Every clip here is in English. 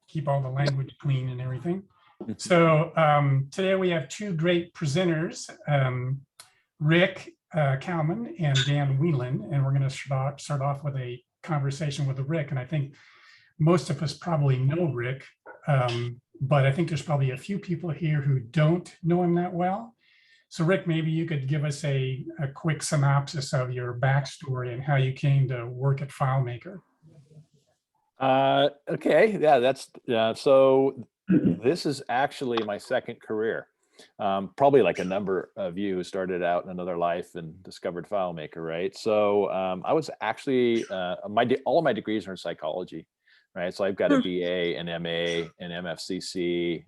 keep all the language clean and everything. So today we have two great presenters, Rick Kalman and Dan Whelan, and we're going to start off with a conversation with Rick. And I think most of us probably know Rick, but I think there's probably a few people here who don't know him that well. So Rick, maybe you could give us a quick synopsis of your backstory and how you came to work at FileMaker. Okay, yeah, so this is actually my second career. Probably like a number of you who started out in another life and discovered FileMaker, right? So I was actually, all of my degrees are in psychology, right? So I've got a BA, an MA, an MFCC.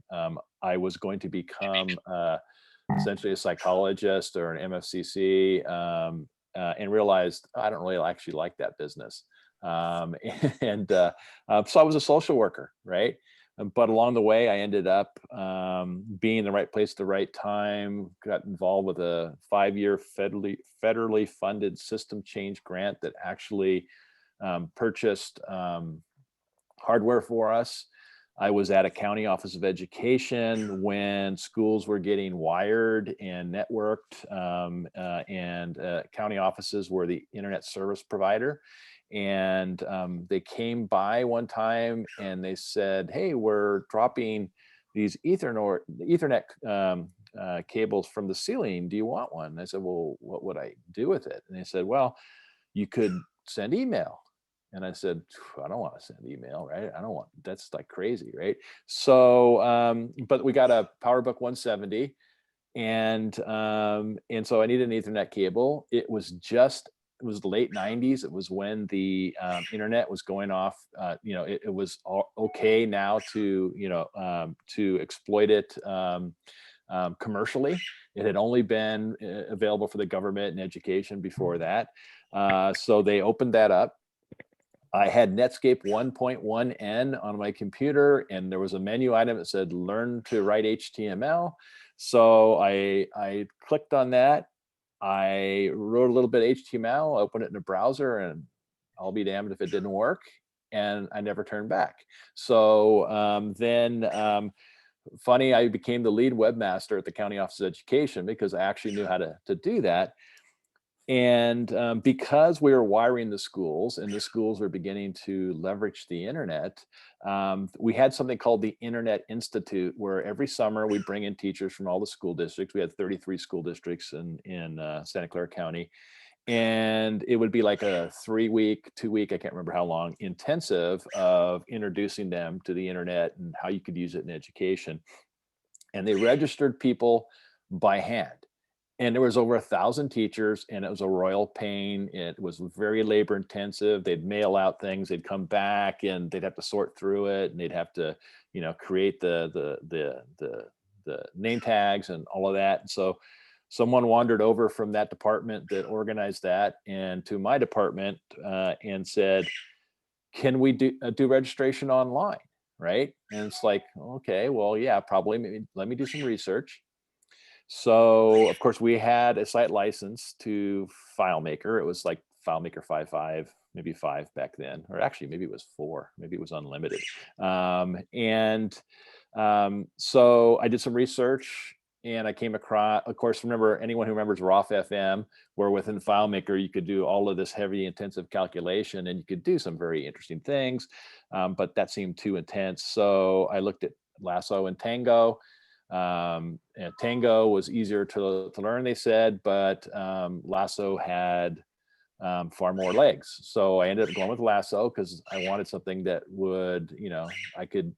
I was going to become essentially a psychologist or an MFCC, and realized I don't really actually like that business. So I was a social worker, right? But along the way, I ended up being in the right place at the right time, got involved with a 5-year federally funded system change grant that actually purchased hardware for us. I was at a county office of education when schools were getting wired and networked, and county offices were the internet service provider. And they came by one time and they said, "Hey, we're dropping these Ethernet cables from the ceiling. Do you want one?" And I said, "Well, what would I do with it?" And they said, "Well, you could send email." And I said, "I don't want to send email, right? I don't want, that's like crazy, right?" So, but we got a PowerBook 170, and so I needed an Ethernet cable. It was the late 90s. It was when the internet was going off. It was okay now to exploit it commercially. It had only been available for the government and education before that. So they opened that up. I had Netscape 1.1n on my computer, and there was a menu item that said "Learn to write HTML." So I clicked on that. I wrote a little bit of HTML, opened it in a browser, and I'll be damned if it didn't work. And I never turned back. So then funny, I became the lead webmaster at the County Office of Education because I actually knew how to do that. And because we were wiring the schools and the schools were beginning to leverage the internet, we had something called the Internet Institute, where every summer we bring in teachers from all the school districts. We had 33 school districts in Santa Clara County. And it would be like a 3-week, 2-week, I can't remember how long, intensive of introducing them to the internet and how you could use it in education. And they registered people by hand. And there was over 1,000 teachers, and it was a royal pain. It was very labor intensive. They'd mail out things, they'd come back, and they'd have to sort through it, and they'd have to, create the name tags and all of that. And so someone wandered over from that department that organized that and to my department and said, "Can we do registration online?" Right? And it's like, okay, well, yeah, probably. Maybe let me do some research. So of course we had a site license to FileMaker. It was like FileMaker 5.5, maybe 5 back then, or actually maybe it was 4, maybe it was unlimited. So I did some research, and I came across, of course, remember, anyone who remembers ROF FM, where within FileMaker you could do all of this heavy intensive calculation, and you could do some very interesting things, but that seemed too intense. So I looked at Lasso and Tango. And Tango was easier to learn, they said, but Lasso had far more legs. So I ended up going with Lasso because I wanted something that would, I could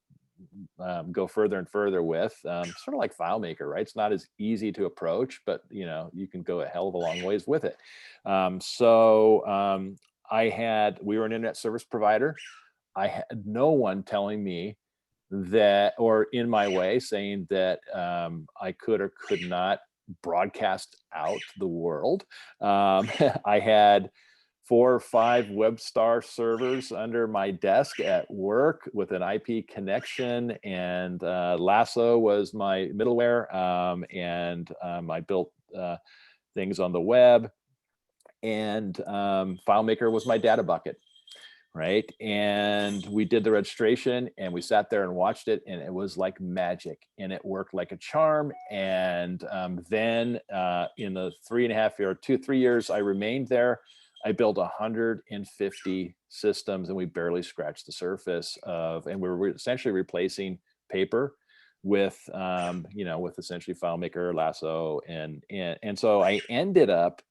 go further and further with, sort of like FileMaker, right? It's not as easy to approach, but you can go a hell of a long ways with it. We were an internet service provider. I had no one telling me that, or in my way saying that I could or could not broadcast out the world. I had 4 or 5 WebStar servers under my desk at work with an IP connection, and Lasso was my middleware, and I built things on the web, and FileMaker was my data bucket. right? And we did the registration and we sat there and watched it, and it was like magic, and it worked like a charm. And then in the 3 years I remained there, I built 150 systems, and we barely scratched the surface of, and we were essentially replacing paper with, with essentially FileMaker, Lasso, and so I ended up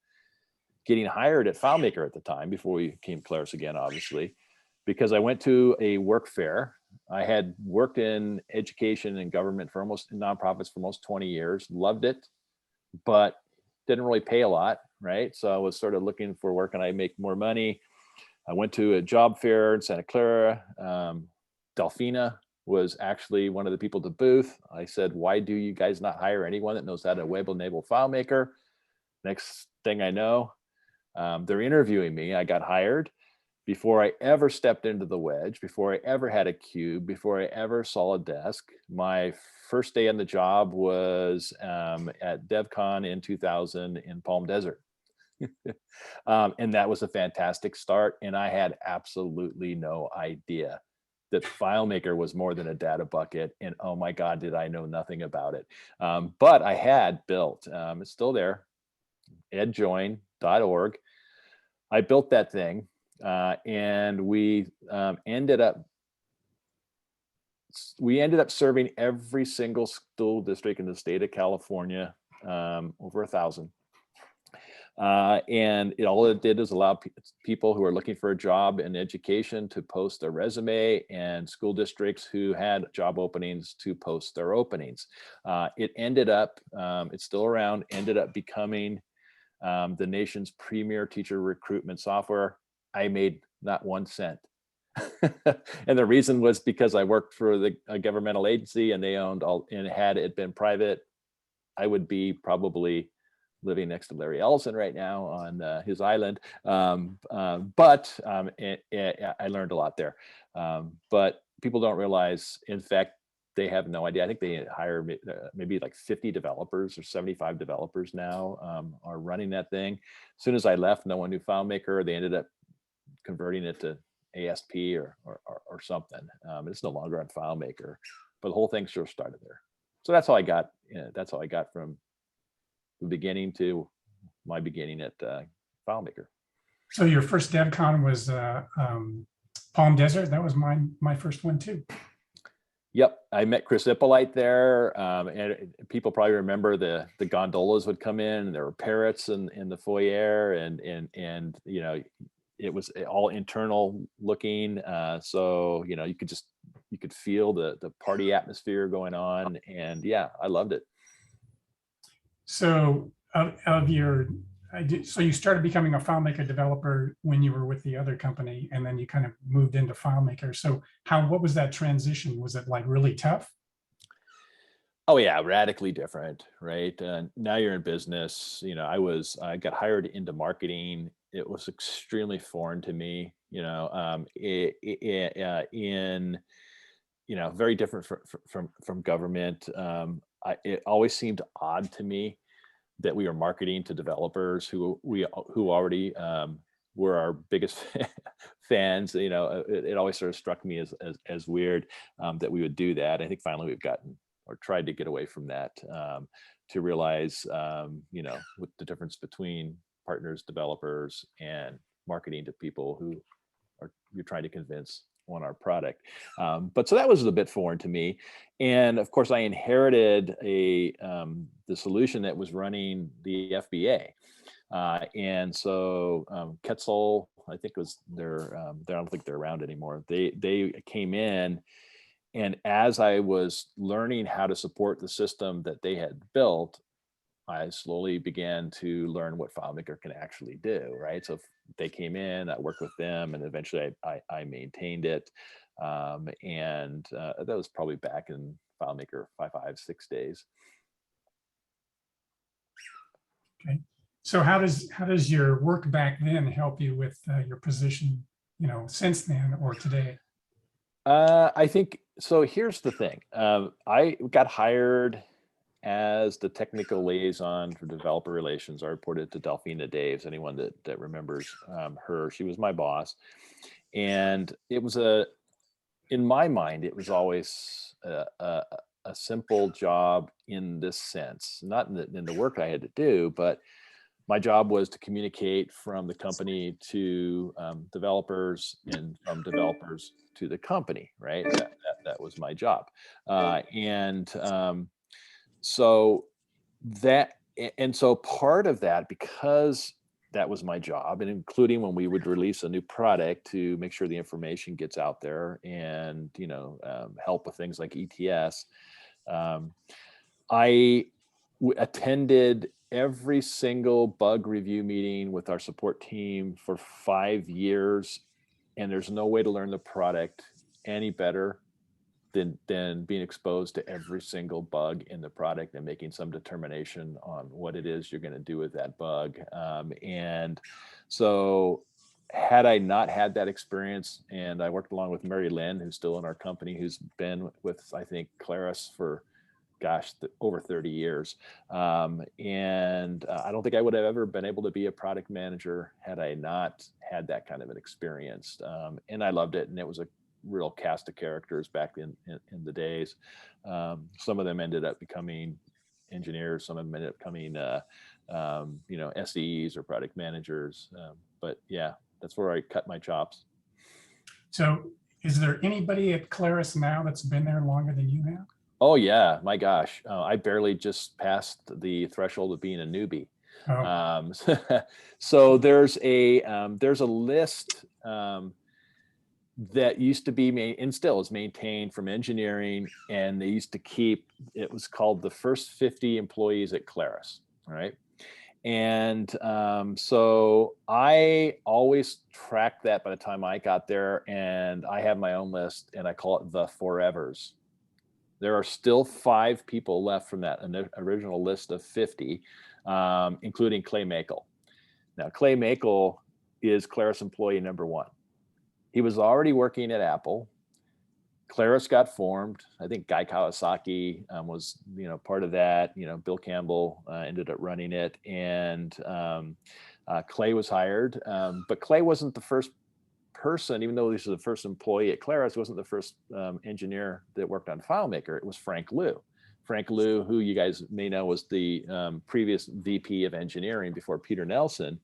getting hired at FileMaker at the time, before we came Claris again, obviously, because I went to a work fair. I had worked in education and government for nonprofits for almost 20 years, loved it, but didn't really pay a lot, right? So I was sort of looking for work, and I make more money. I went to a job fair in Santa Clara. Delphina was actually one of the people at the booth. I said, why do you guys not hire anyone that knows how to web-enable FileMaker? Next thing I know, they're interviewing me. I got hired. Before I ever stepped into the wedge, before I ever had a cube, before I ever saw a desk, my first day on the job was at Devcon in 2000 in Palm Desert. And that was a fantastic start. And I had absolutely no idea that FileMaker was more than a data bucket. And oh my God, did I know nothing about it. But I had built, it's still there, edjoin.org. I built that thing. And we ended up serving every single school district in the state of California, over 1,000. And all it did is allow people who are looking for a job in education to post their resume, and school districts who had job openings to post their openings. It ended up, it's still around, ended up becoming the nation's premier teacher recruitment software. I made not 1 cent. And the reason was because I worked for a governmental agency, and they owned all, and had it been private, I would be probably living next to Larry Ellison right now on his island. But I learned a lot there. But people don't realize, in fact, they have no idea. I think they hire maybe like 50 developers or 75 developers now are running that thing. As soon as I left, no one knew FileMaker. They ended up converting it to ASP or something. It's no longer on FileMaker, but the whole thing sure started there. So that's how I got. That's how I got from the beginning to my beginning at FileMaker. So your first Devcon was Palm Desert. That was my first one too. Yep, I met Chris Ippolite there, and people probably remember the gondolas would come in, and there were parrots in the foyer, and it was all internal looking. So you could feel the party atmosphere going on, and yeah, I loved it. So so you started becoming a FileMaker developer when you were with the other company, and then you kind of moved into FileMaker. So what was that transition? Was it like really tough? Oh yeah, radically different, right? Now you're in business. I got hired into marketing. It was extremely foreign to me. Very different from government. It always seemed odd to me that we were marketing to developers who already were our biggest fans. It always sort of struck me as weird that we would do that. I think finally we've gotten, or tried to get away from that, to realize, what the difference between partners, developers, and marketing to people who you're trying to convince on our product. But so that was a bit foreign to me. And of course I inherited the solution that was running the FBA. And so Quetzal, I think was I don't think they're around anymore. They came in, and as I was learning how to support the system that they had built, I slowly began to learn what FileMaker can actually do, right? So they came in, I worked with them, and eventually I maintained it. And that was probably back in FileMaker 6 days. Okay. So how does your work back then help you with your position, since then or today? I think, so here's the thing. I got hired as the technical liaison for developer relations. I reported to Delphina Daves, anyone that remembers her. She was my boss. And it was in my mind, it was always a simple job in this sense, not in the work I had to do, but my job was to communicate from the company to developers, and from developers to the company, right? That was my job. So so part of that, because that was my job, and including when we would release a new product, to make sure the information gets out there, and help with things like ETS. I attended every single bug review meeting with our support team for 5 years, and there's no way to learn the product any better than being exposed to every single bug in the product and making some determination on what it is you're going to do with that bug. And so had I not had that experience, and I worked along with Mary Lynn, who's still in our company, who's been with, I think, Claris for, gosh, over 30 years. I don't think I would have ever been able to be a product manager had I not had that kind of an experience. And I loved it. And it was a real cast of characters back in the days. Some of them ended up becoming engineers. Some of them ended up becoming, SEs or product managers. But yeah, that's where I cut my chops. So is there anybody at Claris now that's been there longer than you have? Oh yeah, my gosh. I barely just passed the threshold of being a newbie. Oh. So there's a list that used to be and still is maintained from engineering, and they used to keep, it was called the first 50 employees at Claris, right? And so I always tracked that by the time I got there, and I have my own list, and I call it the forevers. There are still 5 people left from that original list of 50, including Clay Makel. Now, Clay Makel is Claris employee number 1. He was already working at Apple. Claris got formed. I think Guy Kawasaki was, part of that. Bill Campbell ended up running it, and Clay was hired. But Clay wasn't the first person, even though he was the first employee at Claris, wasn't the first engineer that worked on FileMaker. It was Frank Liu. Frank Liu, who you guys may know, was the previous VP of engineering before Peter Nelson.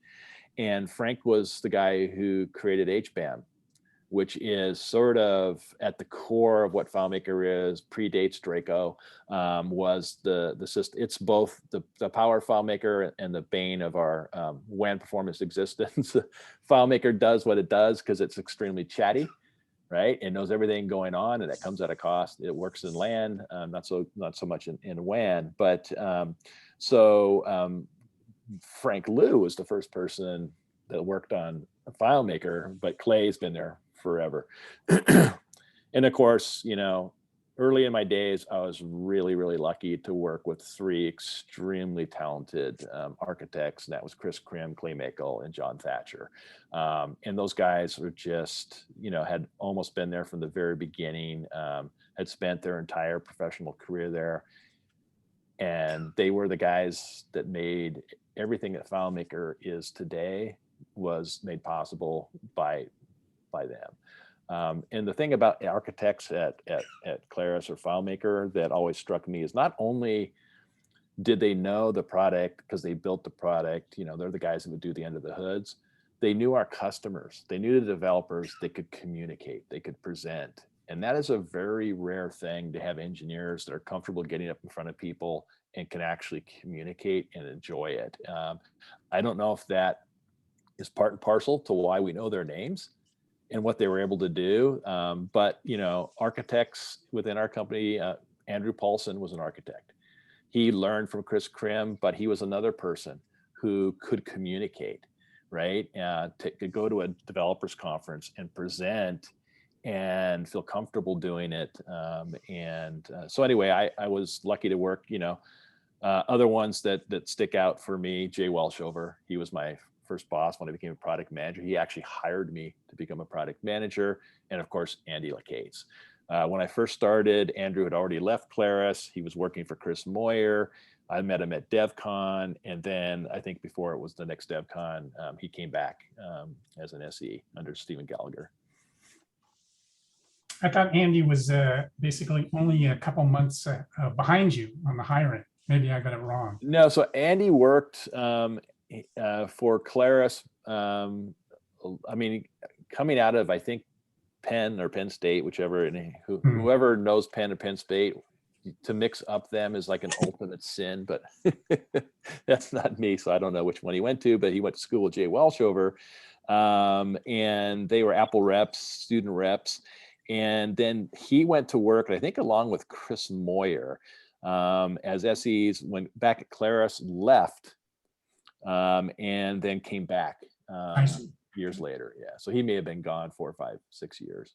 And Frank was the guy who created HBAM, which is sort of at the core of what FileMaker is, predates Draco, was the system. It's both the power of FileMaker and the bane of our WAN performance existence. FileMaker does what it does because it's extremely chatty, right? It knows everything going on, and it comes at a cost. It works in LAN, not so much in WAN. But Frank Liu was the first person that worked on FileMaker, but Clay's been there forever. And of course, early in my days, I was really, really lucky to work with 3 extremely talented architects, and that was Chris Krim, Clay Makel, and John Thatcher. And those guys were just, had almost been there from the very beginning, had spent their entire professional career there. And they were the guys that made everything that FileMaker is today was made possible by them. And the thing about architects at Claris or FileMaker that always struck me is not only did they know the product because they built the product, they're the guys that would do the under the hoods. They knew our customers, they knew the developers, they could communicate, they could present. And that is a very rare thing, to have engineers that are comfortable getting up in front of people and can actually communicate and enjoy it. I don't know if that is part and parcel to why we know their names and what they were able to do. But, architects within our company, Andrew Paulson was an architect. He learned from Chris Krim, but he was another person who could communicate, right? To go to a developers conference and present and feel comfortable doing it. So anyway, I was lucky to work, other ones that stick out for me, Jay Welshover, he was my first boss when I became a product manager. He actually hired me to become a product manager. And of course, Andy Lacaze. When I first started, Andrew had already left Claris. He was working for Chris Moyer. I met him at Devcon. And then I think before it was the next Devcon, he came back as an SE under Stephen Gallagher. I thought Andy was basically only a couple months behind you on the hiring. Maybe I got it wrong. No, so Andy worked for Claris. I mean, coming out of, I think, Penn or Penn State, whichever, and whoever knows Penn or Penn State, to mix up them is like an ultimate sin, but that's not me. So I don't know which one he went to, but he went to school with Jay Welshover, and they were Apple reps, student reps. And then he went to work, I think, along with Chris Moyer, as SEs, went back at Claris, left, and then came back years later. Yeah, so he may have been gone 4, 5, 6 years.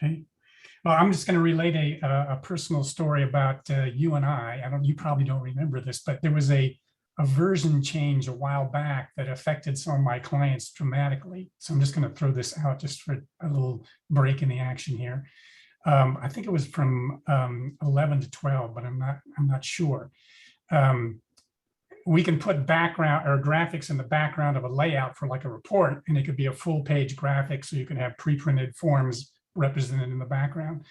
Okay. Well, I'm just going to relate a personal story about you and I. You probably don't remember this, but there was a version change a while back that affected some of my clients dramatically. So I'm just going to throw this out just for a little break in the action here. I think it was from 11 to 12, but I'm not sure. We can put background or graphics in the background of a layout for like a report, and it could be a full page graphic, so you can have pre-printed forms represented in the background.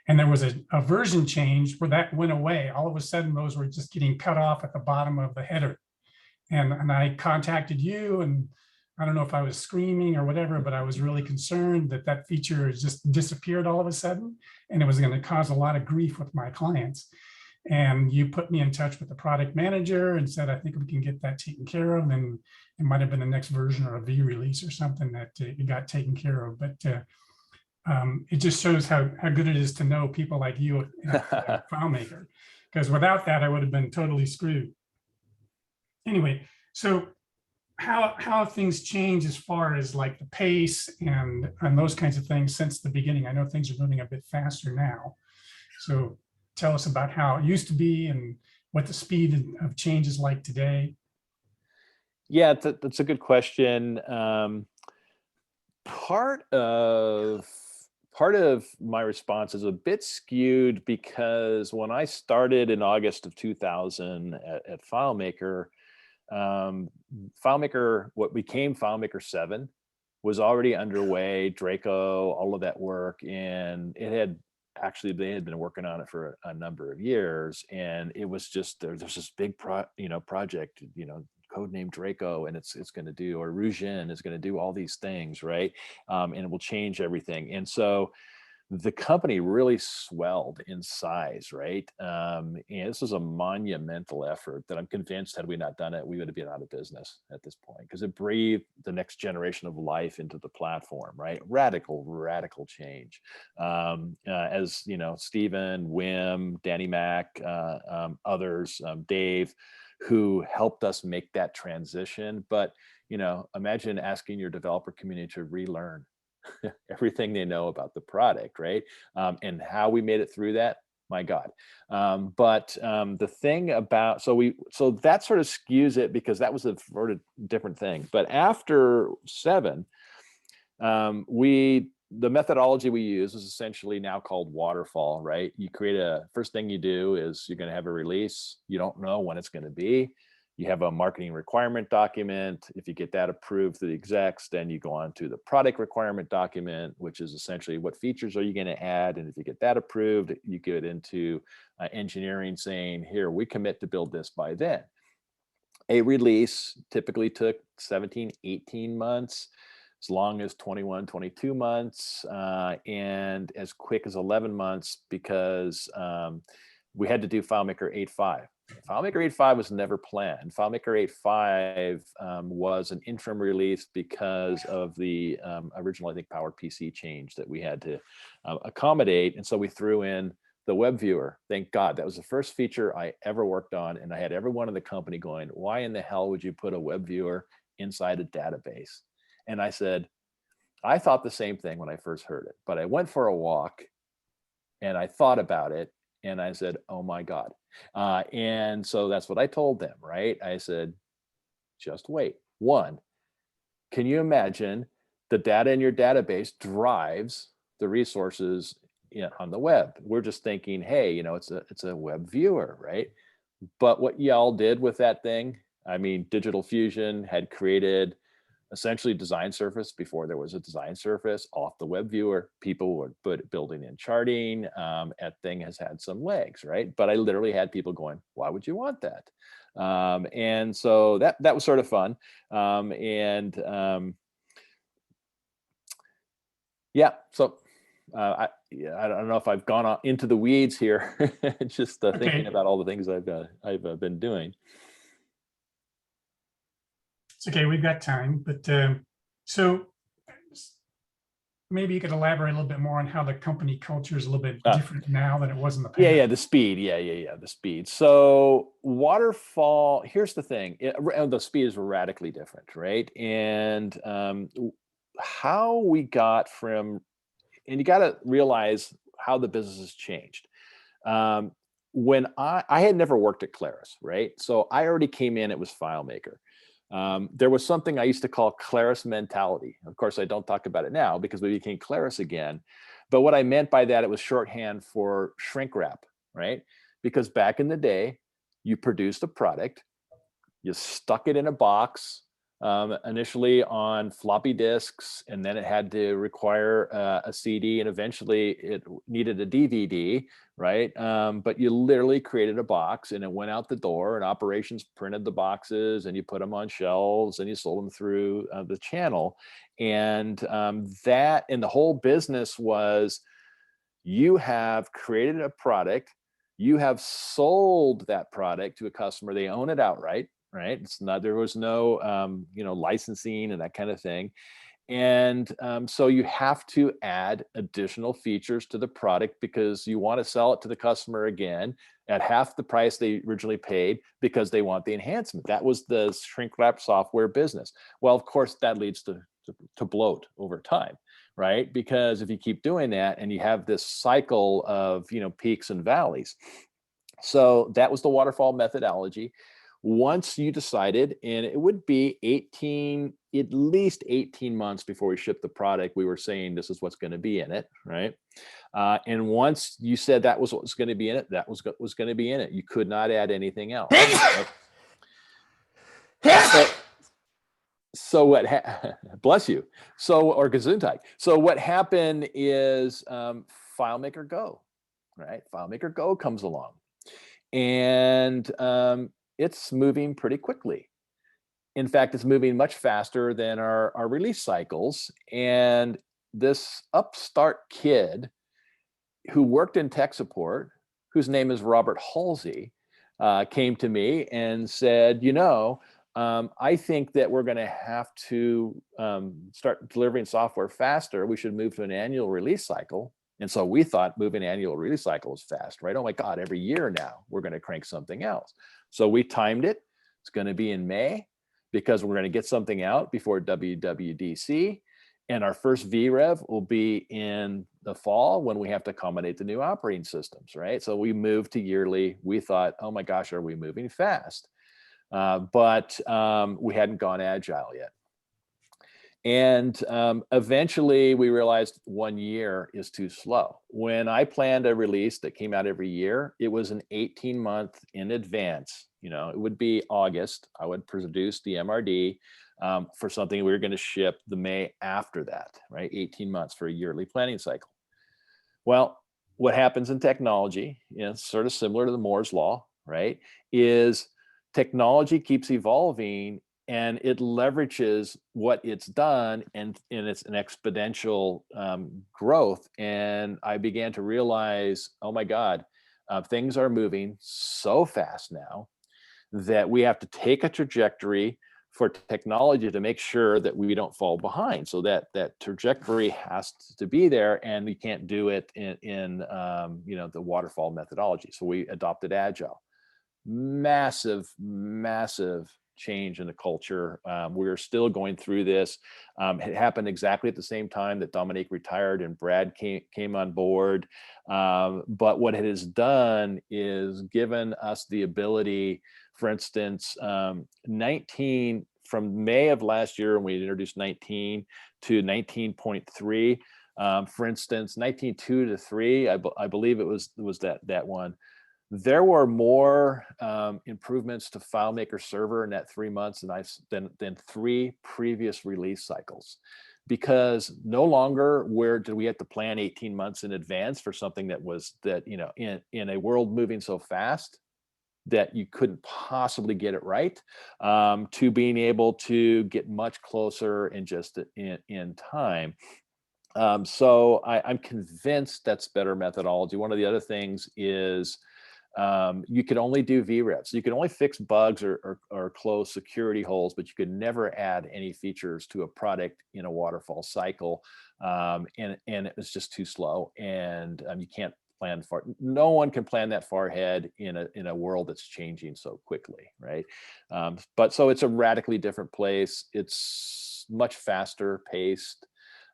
And there was a version change where that went away. All of a sudden, those were just getting cut off at the bottom of the header. And I contacted you, and I don't know if I was screaming or whatever, but I was really concerned that that feature just disappeared all of a sudden, and it was going to cause a lot of grief with my clients. And you put me in touch with the product manager and said, I think we can get that taken care of. And it might have been the next version or a V release or something that it got taken care of. But it just shows how good it is to know people like you at FileMaker, because without that, I would have been totally screwed. Anyway, so how have things changed as far as like the pace and those kinds of things since the beginning? I know things are moving a bit faster now. So tell us about how it used to be and what the speed of change is like today. Yeah, that's a good question. Part of my response is a bit skewed because when I started in August of 2000 at FileMaker, FileMaker, what became FileMaker 7, was already underway, Draco, all of that work, and it had actually, they had been working on it for a number of years, and it was just there's this big project, codename Draco, and it's going to do, or Rujin is going to do all these things, right? And it will change everything. And so the company really swelled in size, right? And this was a monumental effort that I'm convinced, had we not done it, we would have been out of business at this point, because it breathed the next generation of life into the platform, right? Radical change. As you know, Stephen, Wim, Danny Mac, others, Dave, who helped us make that transition. But imagine asking your developer community to relearn everything they know about the product, right? And how we made it through that, my God. But the thing about, so that sort of skews it, because that was a sort of different thing. But after 7, the methodology we use is essentially now called waterfall, right? You create first thing you do is you're going to have a release. You don't know when it's going to be. You have a marketing requirement document. If you get that approved through the execs, then you go on to the product requirement document, which is essentially what features are you going to add. And if you get that approved, you get into engineering saying, here, we commit to build this by then. A release typically took 17, 18 months, as long as 21, 22 months, and as quick as 11 months, because we had to do FileMaker 8.5. FileMaker 8.5 was never planned. FileMaker 8.5 was an interim release because of the original, I think, PowerPC change that we had to accommodate. And so we threw in the web viewer. Thank God. That was the first feature I ever worked on. And I had everyone in the company going, why in the hell would you put a web viewer inside a database? And I said, I thought the same thing when I first heard it, but I went for a walk and I thought about it. And I said, oh my God. And so that's what I told them, right? I said, just wait. 1, can you imagine the data in your database drives the resources on the web? We're just thinking, hey, it's a web viewer, right? But what y'all did with that thing, I mean, Digital Fusion had created essentially design surface before there was a design surface off the web viewer. People would put building in charting. That thing has had some legs, right? But I literally had people going, why would you want that? And so that was sort of fun. Yeah, so I don't know if I've gone into the weeds here, just thinking about all the things I've been doing. It's okay, we've got time, but so maybe you could elaborate a little bit more on how the company culture is a little bit different now than it was in the past. Yeah, the speed. Yeah, the speed. So waterfall, here's the thing. The speed is radically different, right? And how we got from, and you got to realize how the business has changed. When I had never worked at Claris, right? So I already came in, it was FileMaker. There was something I used to call Claris mentality. Of course, I don't talk about it now because we became Claris again. But what I meant by that, it was shorthand for shrink wrap, right? Because back in the day, you produced a product, you stuck it in a box, initially on floppy disks, and then it had to require a CD, and eventually it needed a DVD, right? But you literally created a box and it went out the door, and operations printed the boxes and you put them on shelves and you sold them through the channel. And that, and the whole business was, you have created a product, you have sold that product to a customer, they own it outright, right? It's not, there was no, licensing and that kind of thing. And so you have to add additional features to the product because you want to sell it to the customer again at half the price they originally paid because they want the enhancement. That was the shrink wrap software business. Well, of course, that leads to bloat over time, right? Because if you keep doing that and you have this cycle of, peaks and valleys. So that was the waterfall methodology. Once you decided, and it would be at least 18 months before we shipped the product, we were saying this is what's going to be in it, right? And once you said that was what was going to be in it, that was going to be in it. You could not add anything else. Right? So what, bless you. So, or Gesundheit. So what happened is FileMaker Go, right? FileMaker Go comes along, and it's moving pretty quickly. In fact, it's moving much faster than our release cycles. And this upstart kid who worked in tech support, whose name is Robert Halsey, came to me and said, I think that we're going to have to start delivering software faster. We should move to an annual release cycle. And so we thought moving annual release cycle was fast, right? Oh my God, every year now we're going to crank something else. So we timed it. It's going to be in May because we're going to get something out before WWDC. And our first VREV will be in the fall when we have to accommodate the new operating systems, right? So we moved to yearly. We thought, oh my gosh, are we moving fast? But we hadn't gone agile yet. And eventually we realized 1 year is too slow. When I planned a release that came out every year, it was an 18-month in advance. It would be August. I would produce the MRD for something we were going to ship the May after that, right? 18 months for a yearly planning cycle. Well, what happens in technology, sort of similar to the Moore's law, right, is technology keeps evolving and it leverages what it's done, and it's an exponential growth. And I began to realize, oh my God, things are moving so fast now that we have to take a trajectory for technology to make sure that we don't fall behind. So that trajectory has to be there, and we can't do it in the waterfall methodology. So we adopted Agile. Massive change in the culture. We're still going through this. It happened exactly at the same time that Dominique retired and Brad came on board. But what it has done is given us the ability, for instance, 19 from May of last year when we introduced 19 to 19.3. For instance, 19.2 to 3, I believe it was that one. there were more improvements to FileMaker server in that 3 months than 3 previous release cycles, because no longer did we have to plan 18 months in advance for something that you know, in a world moving so fast that you couldn't possibly get it right, to being able to get much closer in just in time. So I'm convinced that's better methodology. One of the other things is you could only do VREVs. You could only fix bugs or close security holes, but you could never add any features to a product in a waterfall cycle. And it was just too slow, and you can't plan far. No one can plan that far ahead in a world that's changing so quickly, right? But so it's a radically different place. It's much faster paced.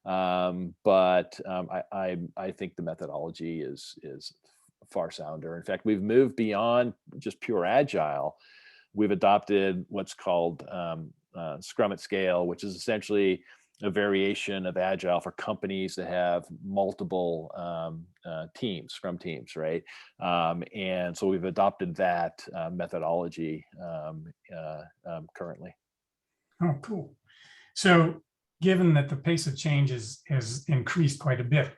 But I think the methodology is far sounder. In fact, we've moved beyond just pure agile. We've adopted what's called Scrum at Scale, which is essentially a variation of agile for companies that have multiple teams, Scrum teams, right? And so we've adopted that methodology currently. Oh, cool. So given that the pace of change has increased quite a bit,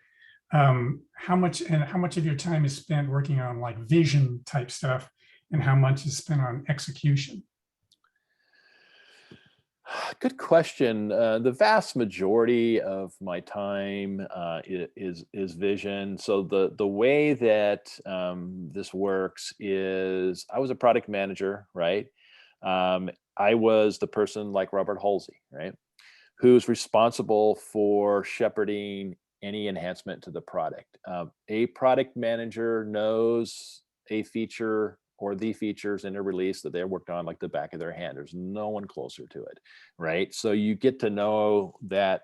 how much of your time is spent working on like vision type stuff, and how much is spent on execution? Good question. The vast majority of my time is vision. So the way that this works is I was a product manager, right? I was the person like Robert Halsey, right, who's responsible for shepherding any enhancement to the product. A product manager knows a feature or the features in a release that they worked on like the back of their hand. There's no one closer to it, right? So you get to know that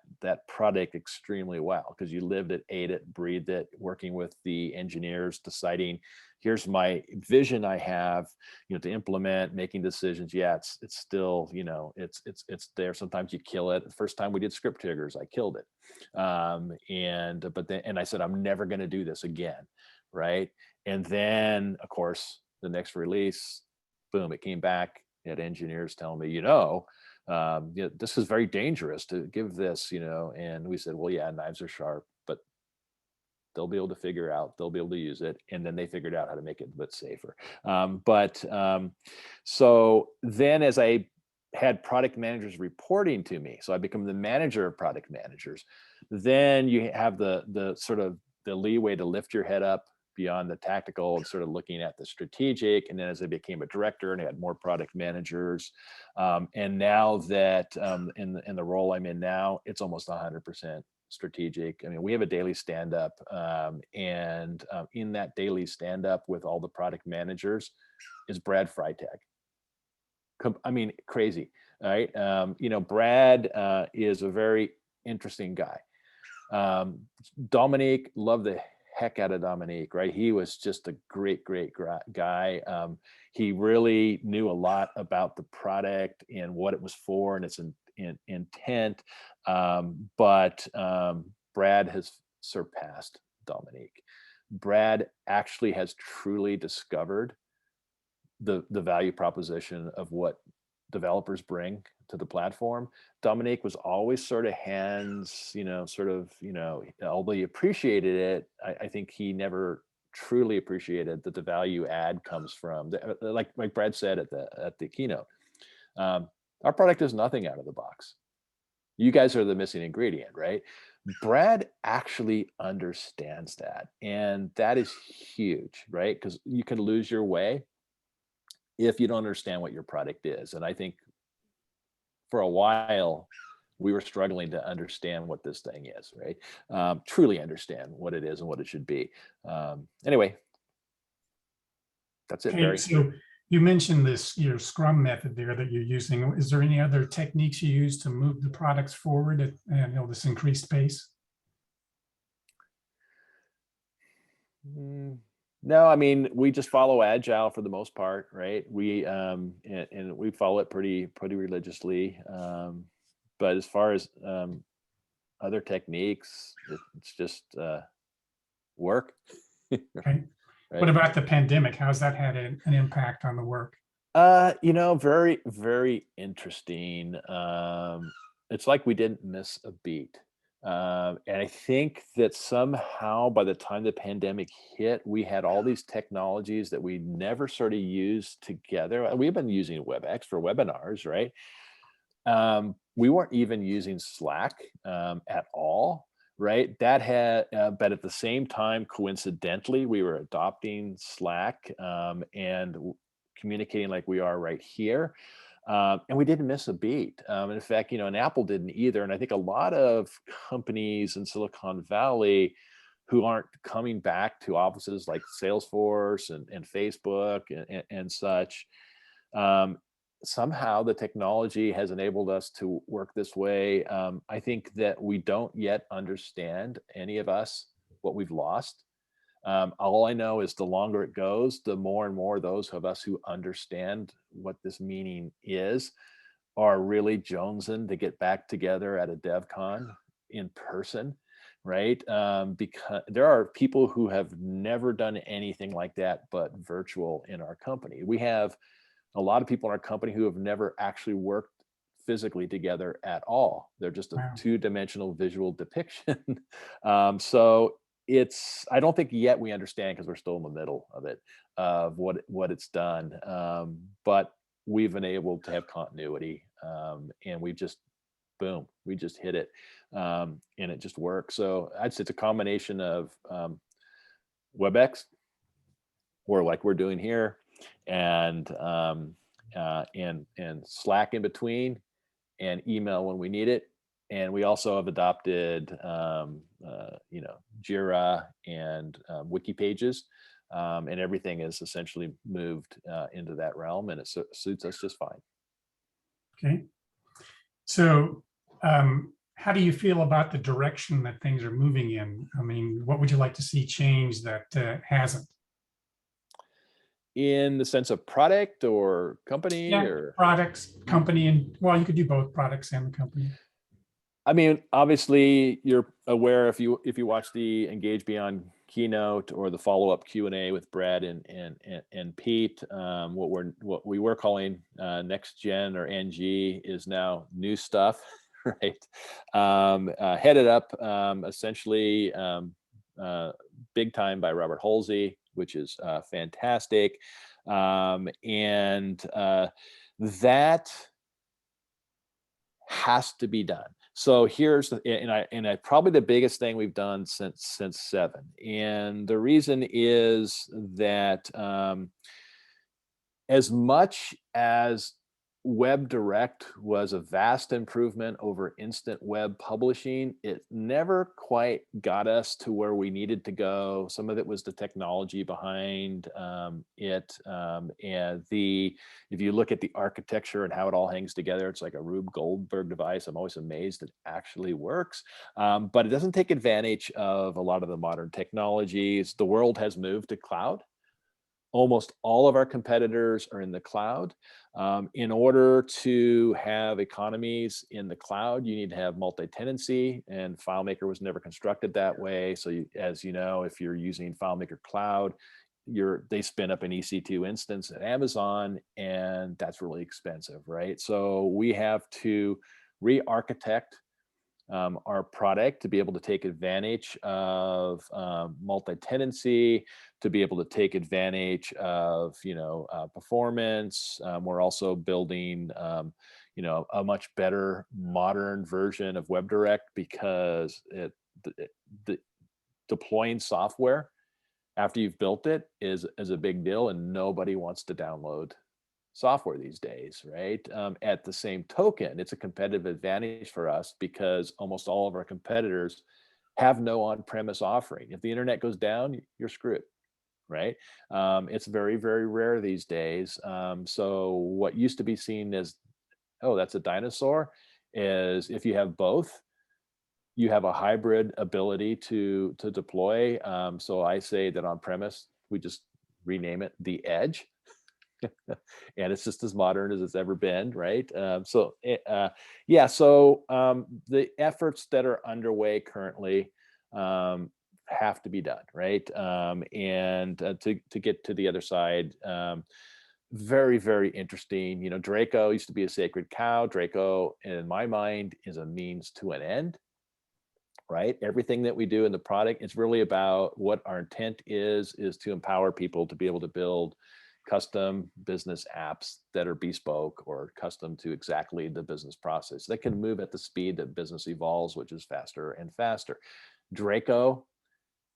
product extremely well because you lived it, ate it, breathed it, working with the engineers, deciding, here's my vision I have, you know, to implement, making decisions. Yeah, it's still, you know, it's there. Sometimes you kill it. The first time we did script triggers, I killed it. But I said, I'm never going to do this again, right? And then, of course, the next release, boom, it came back. It had engineers telling me, you know, this is very dangerous to give this, you know. And we said, well, yeah, knives are sharp, but they'll be able to figure out, they'll be able to use it. And then they figured out how to make it a bit safer. So then as I had product managers reporting to me, so I become the manager of product managers, then you have the sort of the leeway to lift your head up beyond the tactical and sort of looking at the strategic. And then as I became a director and I had more product managers, and now that in the role I'm in now, it's almost 100% strategic. I mean, we have a daily stand-up, and in that daily stand-up with all the product managers is Brad Freitag. I mean, crazy, right? You know, Brad is a very interesting guy. Dominique, love the heck out of Dominique, right? He was just a great guy. He really knew a lot about the product and what it was for and its intent. But Brad has surpassed Dominique. Brad actually has truly discovered the value proposition of what developers bring to the platform. Dominique was always sort of hands, you know, sort of, you know, although he appreciated it, I think he never truly appreciated that the value add comes from, like Brad said at the keynote, our product is nothing out of the box. You guys are the missing ingredient, right? Brad actually understands that. And that is huge, right? Because you can lose your way if you don't understand what your product is. And I think for a while, we were struggling to understand what this thing is, right? Truly understand what it is and what it should be. Anyway, that's it, Barry. So you mentioned your Scrum method there that you're using. Is there any other techniques you use to move the products forward at this increased pace? No, I mean, we just follow Agile for the most part, right? We and we follow it pretty religiously. But as far as other techniques, it's just work. Okay. What right? about the pandemic? How's that had an impact on the work? Very, very interesting. It's like we didn't miss a beat. And I think that somehow by the time the pandemic hit, we had all these technologies that we never sort of used together. We've been using WebEx for webinars, right? We weren't even using Slack at all, right? That had, but at the same time, coincidentally, we were adopting Slack and communicating like we are right here. And we didn't miss a beat. In fact, and Apple didn't either. And I think a lot of companies in Silicon Valley who aren't coming back to offices like Salesforce and Facebook and such, um, somehow the technology has enabled us to work this way. I think that we don't yet understand, any of us, what we've lost. All I know is the longer it goes, the more and more those of us who understand what this meaning is are really jonesing to get back together at a Devcon in person, right? Because there are people who have never done anything like that but virtual in our company. We have a lot of people in our company who have never actually worked physically together at all. They're just a Wow. two-dimensional visual depiction. So I don't think yet we understand, because we're still in the middle of it, of what it's done. But we've been able to have continuity, and we just, boom, we just hit it, and it just works. So I'd say it's a combination of WebEx, or like we're doing here, and Slack in between, and email when we need it. And we also have adopted Jira and wiki pages, and everything is essentially moved into that realm, and it suits us just fine. Okay. So how do you feel about the direction that things are moving in? I mean, what would you like to see change that hasn't? In the sense of product or company, Yeah, or products, company, and well, you could do both products and the company. I mean, obviously, you're aware, if you watch the Engage Beyond keynote or the follow-up Q&A with Brad and Pete, what we were calling Next Gen, or NG, is now new stuff, right? Headed up essentially big time by Robert Halsey, which is fantastic, and that has to be done. So here's probably the biggest thing we've done since 7. And the reason is that as much as Web Direct was a vast improvement over instant web publishing, it never quite got us to where we needed to go. Some of it was the technology behind it, and if you look at the architecture and how it all hangs together, it's like a Rube Goldberg device. I'm always amazed it actually works, but it doesn't take advantage of a lot of the modern technologies. The world has moved to cloud. Almost all of our competitors are in the cloud. In order to have economies in the cloud, you need to have multi-tenancy, and FileMaker was never constructed that way. So as you know, if you're using FileMaker Cloud, they spin up an EC2 instance at Amazon, and that's really expensive, right? So we have to re-architect our product to be able to take advantage of multi-tenancy, to be able to take advantage of performance. We're also building a much better modern version of WebDirect, because the deploying software after you've built it is a big deal, and nobody wants to download software these days, right? At the same token, it's a competitive advantage for us, because almost all of our competitors have no on-premise offering. If the internet goes down, you're screwed, right? It's very, very rare these days. So what used to be seen as, oh, that's a dinosaur, is if you have both, you have a hybrid ability to deploy. So I say that on-premise, we just rename it the Edge. And it's just as modern as it's ever been, right? So the efforts that are underway currently have to be done, right? And to get to the other side, very, very interesting. You know, Draco used to be a sacred cow. Draco, in my mind, is a means to an end, right? Everything that we do in the product, it's really about what our intent is to empower people to be able to build custom business apps that are bespoke or custom to exactly the business process that can move at the speed that business evolves, which is faster and faster. Draco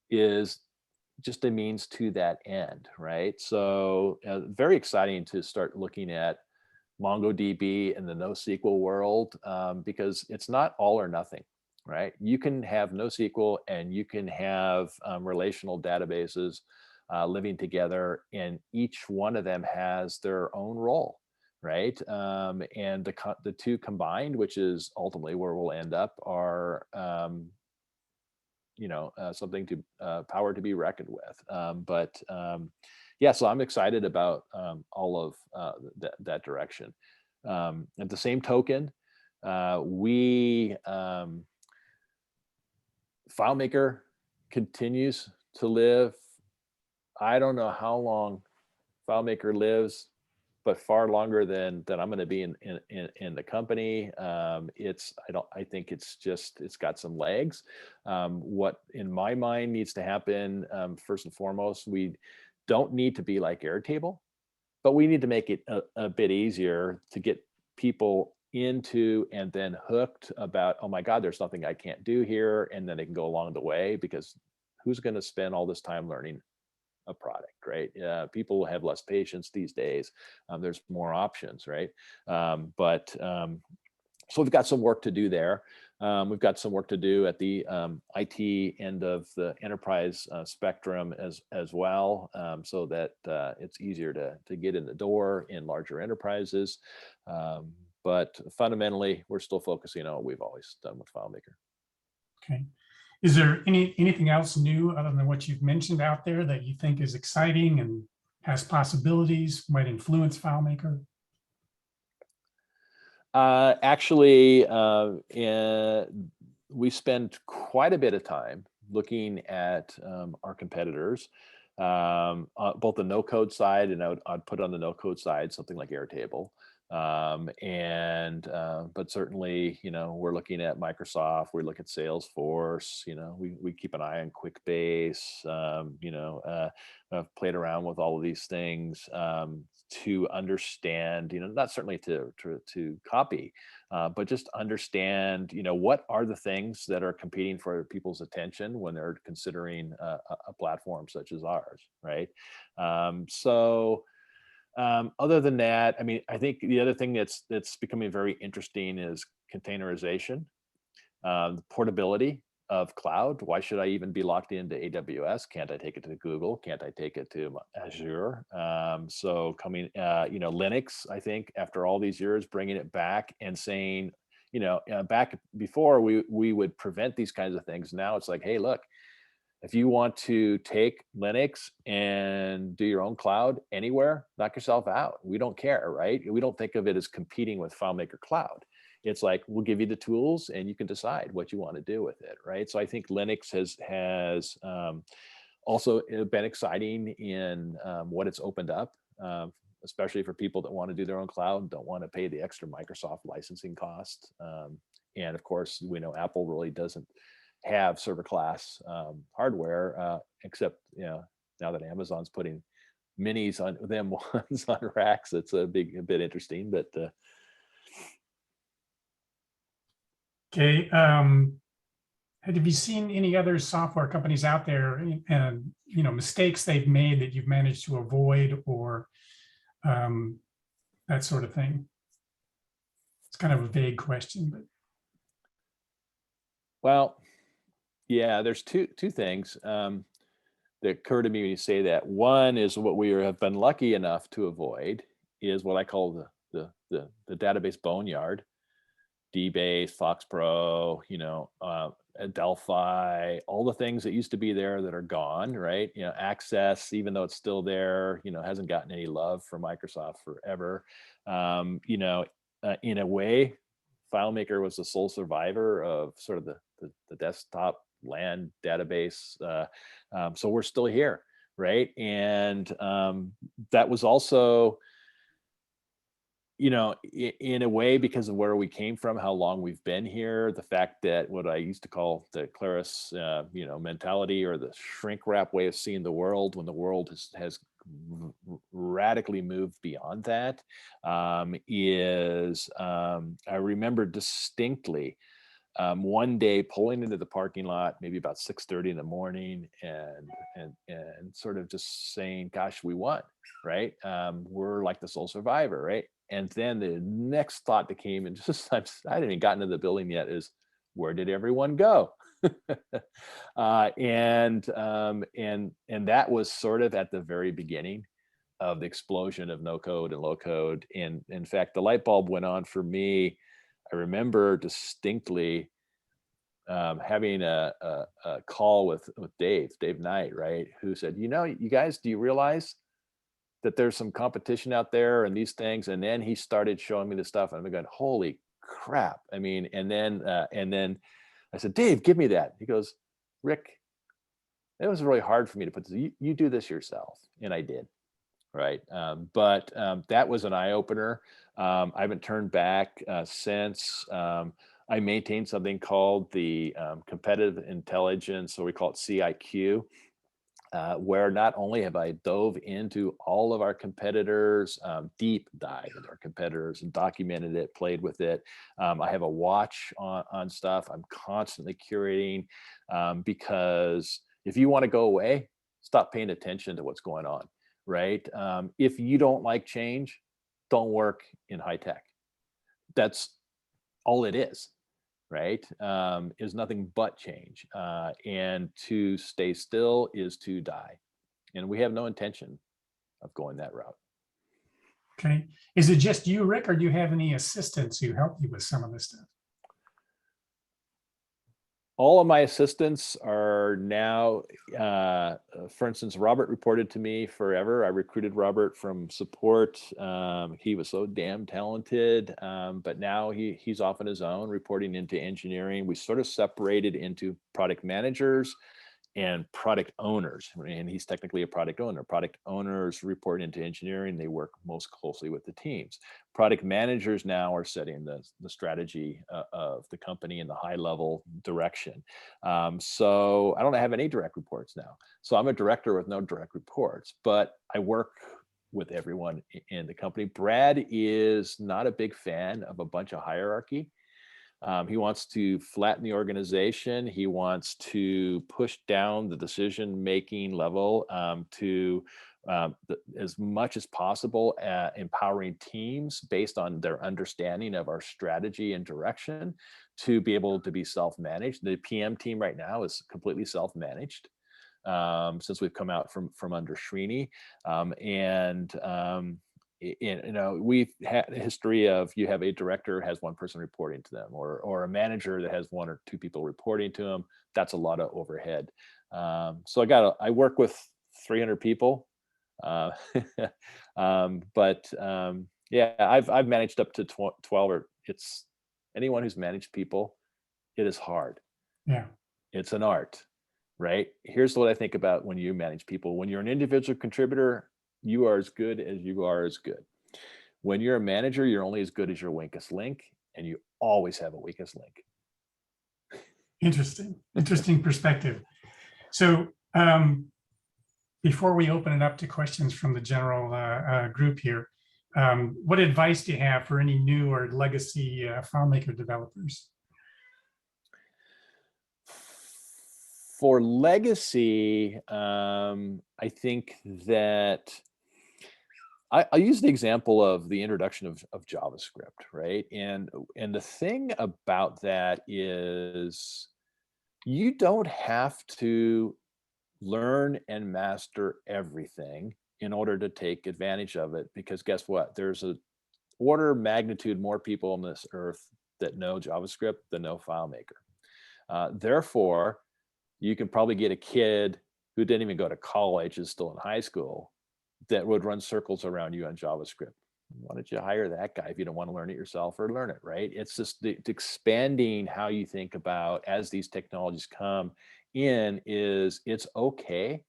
is just a means to that end, right? So very exciting to start looking at MongoDB in the NoSQL world, because it's not all or nothing, right? You can have NoSQL and you can have relational databases living together, and each one of them has their own role, right? And the two combined, which is ultimately where we'll end up, are something to power to be reckoned with. Yeah, so I'm excited about all of that direction. At the same token, FileMaker continues to live. I don't know how long FileMaker lives, but far longer than I'm going to be in the company. I think it's got some legs. What in my mind needs to happen, first and foremost, we don't need to be like Airtable, but we need to make it a bit easier to get people into and then hooked about, oh my God, there's nothing I can't do here. And then they can go along the way, because who's going to spend all this time learning a product, right? People have less patience these days. There's more options, right? So we've got some work to do there. We've got some work to do at the IT end of the enterprise spectrum as well, so that it's easier to get in the door in larger enterprises. But fundamentally, we're still focusing on what we've always done with FileMaker. Okay. Is there anything else new other than what you've mentioned out there that you think is exciting and has possibilities, might influence FileMaker? Actually, we spend quite a bit of time looking at our competitors, both the no-code side, and I'd put on the no-code side something like Airtable. But certainly, we're looking at Microsoft, we look at Salesforce, we keep an eye on QuickBase, I've played around with all of these things to understand, not certainly to copy, but just understand, what are the things that are competing for people's attention when they're considering a platform such as ours, right? Other than that, I mean, I think the other thing that's becoming very interesting is containerization, the portability of cloud. Why should I even be locked into AWS? Can't I take it to Google? Can't I take it to Azure? So coming, Linux, I think after all these years, bringing it back and saying, back before we would prevent these kinds of things. Now it's like, hey, look, if you want to take Linux and do your own cloud anywhere, knock yourself out. We don't care, right? We don't think of it as competing with FileMaker Cloud. It's like, we'll give you the tools and you can decide what you want to do with it, right? So I think Linux has also been exciting in what it's opened up, especially for people that want to do their own cloud, don't want to pay the extra Microsoft licensing cost. And of course, we know Apple really doesn't have server class hardware, except now that Amazon's putting minis on them ones on racks. It's a bit interesting, but okay. Have you seen any other software companies out there and mistakes they've made that you've managed to avoid, or that sort of thing? It's kind of a vague question, but well, yeah, there's two things that occur to me when you say that. One is what we have been lucky enough to avoid is what I call the database boneyard. DBase, FoxPro, Delphi, all the things that used to be there that are gone, right? Access, even though it's still there, hasn't gotten any love from Microsoft forever. In a way, FileMaker was the sole survivor of sort of the desktop land database. So we're still here, right? And that was also, you know, in a way, because of where we came from, how long we've been here, the fact that what I used to call the Claris, you know, mentality, or the shrink wrap way of seeing the world, when the world has radically moved beyond that, I remember distinctly one day pulling into the parking lot, maybe about 6:30 in the morning, and sort of just saying, "Gosh, we won, right? We're like the sole survivor, right?" And then the next thought that came, and just I hadn't even gotten into the building yet, is, where did everyone go? And that was sort of at the very beginning of the explosion of no code and low code. And in fact, the light bulb went on for me. I remember distinctly having a call with Dave Knight, right, who said, "You know, you guys, do you realize that there's some competition out there and these things?" And then he started showing me the stuff, and I'm going, "Holy crap!" I mean, and then I said, "Dave, give me that." He goes, "Rick, it was really hard for me to put this. You do this yourself," and I did. Right. But that was an eye opener. I haven't turned back since. I maintain something called the competitive intelligence, so we call it CIQ, where not only have I dove into all of our competitors, deep dive into our competitors, and documented it, played with it. I have a watch on stuff. I'm constantly curating, because if you want to go away, stop paying attention to what's going on, right? If you don't like change, don't work in high tech. That's all it is, right? Is nothing but change. And to stay still is to die. And we have no intention of going that route. Okay. Is it just you, Rick, or do you have any assistants who help you with some of this stuff? All of my assistants are now, for instance, Robert reported to me forever. I recruited Robert from support. He was so damn talented, but now he's off on his own, reporting into engineering. We sort of separated into product managers and product owners, and he's technically a product owner. Product owners report into engineering. They work most closely with the teams. Product managers now are setting the strategy of the company and the high level direction. So I don't have any direct reports now. So I'm a director with no direct reports, but I work with everyone in the company. Brad is not a big fan of a bunch of hierarchy. He wants to flatten the organization. He wants to push down the decision-making level to as much as possible, empowering teams based on their understanding of our strategy and direction to be able to be self-managed. The PM team right now is completely self-managed since we've come out from under Srini. You know, we've had a history of, you have a director has one person reporting to them, or a manager that has one or two people reporting to them. That's a lot of overhead. So I work with 300 people, but yeah, I've managed up to 12, or it's anyone who's managed people. It is hard. Yeah, it's an art, right? Here's what I think about when you manage people. When you're an individual contributor, you are as good as you are as good. When you're a manager, you're only as good as your weakest link, and you always have a weakest link. interesting perspective. So before we open it up to questions from the general group here, what advice do you have for any new or legacy FileMaker developers? For legacy, I think that I use the example of the introduction of JavaScript, right? And the thing about that is, you don't have to learn and master everything in order to take advantage of it, because guess what? There's a order of magnitude more people on this earth that know JavaScript than know FileMaker. Therefore, you can probably get a kid who didn't even go to college, is still in high school, that would run circles around you on JavaScript. why don't you hire that guy if you don't want to learn it yourself, or learn it, right? It's just the expanding how you think about as these technologies come in. Is it's okay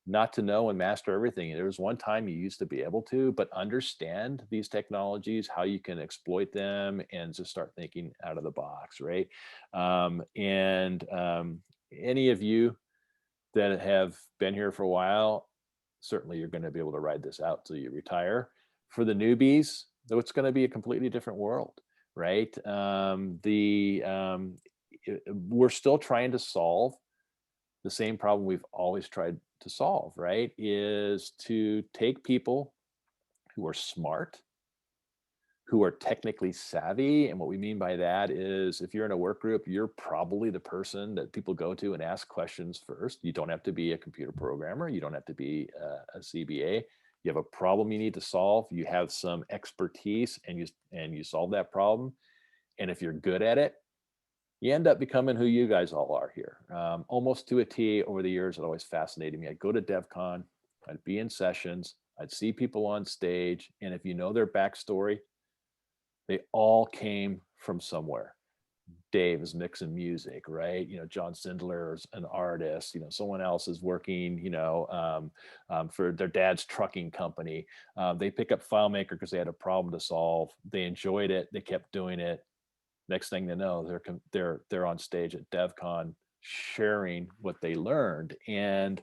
not to know and master everything. There was one time you used to be able to, but understand these technologies, how you can exploit them, and just start thinking out of the box, right? Any of you that have been here for a while, certainly you're going to be able to ride this out till you retire. For the newbies, though, it's going to be a completely different world, right? We're still trying to solve the same problem we've always tried to solve, right? Is to take people who are smart, who are technically savvy. And what we mean by that is, if you're in a work group, you're probably the person that people go to and ask questions first. You don't have to be a computer programmer. You don't have to be a CBA. You have a problem you need to solve. You have some expertise, and you solve that problem. And if you're good at it, you end up becoming who you guys all are here. Almost to a T. Over the years, it always fascinated me. I'd go to Devcon, I'd be in sessions, I'd see people on stage, and if you know their backstory, they all came from somewhere. Dave is mixing music, right? John Sindler is an artist. Someone else is working, for their dad's trucking company. They pick up FileMaker because they had a problem to solve. They enjoyed it. They kept doing it. Next thing they know, they're on stage at Devcon sharing what they learned. And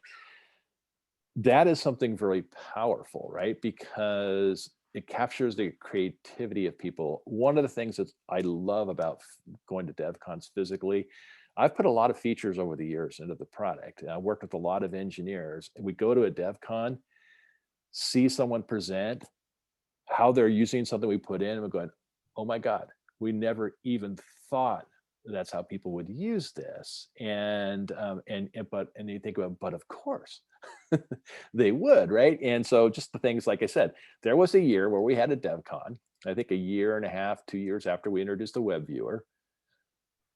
that is something very powerful, right? Because it captures the creativity of people. One of the things that I love about going to DevCons physically, I've put a lot of features over the years into the product. And I worked with a lot of engineers. And we go to a DevCon, see someone present how they're using something we put in, and we're going, oh my God, we never even thought that's how people would use this. And you think about, but of course they would, right? And so just the things, like I said, there was a year where we had a DevCon, I think a year and a half, 2 years after we introduced the web viewer,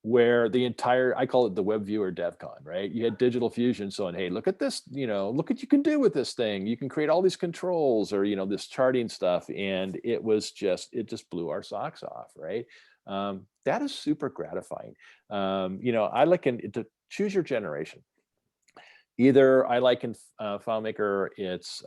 where the entire, I call it the web viewer DevCon, right? You had Digital Fusion saying, hey, look at this, look what you can do with this thing. You can create all these controls, or, this charting stuff. And it just blew our socks off, right? That is super gratifying. I like to choose your generation. Either I like in FileMaker, it's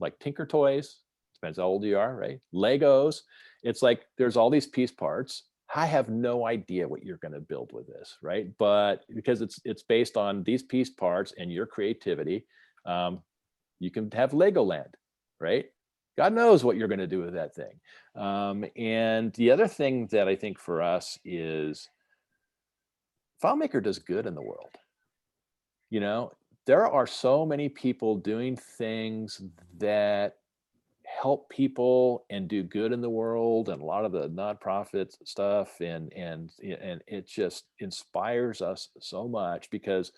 like Tinker Toys, depends how old you are, right? Legos, it's like there's all these piece parts. I have no idea what you're going to build with this, right? But because it's based on these piece parts and your creativity, you can have Legoland, right? God knows what you're going to do with that thing. And the other thing that I think for us is FileMaker does good in the world. There are so many people doing things that help people and do good in the world, and a lot of the nonprofit stuff, and it just inspires us so much, because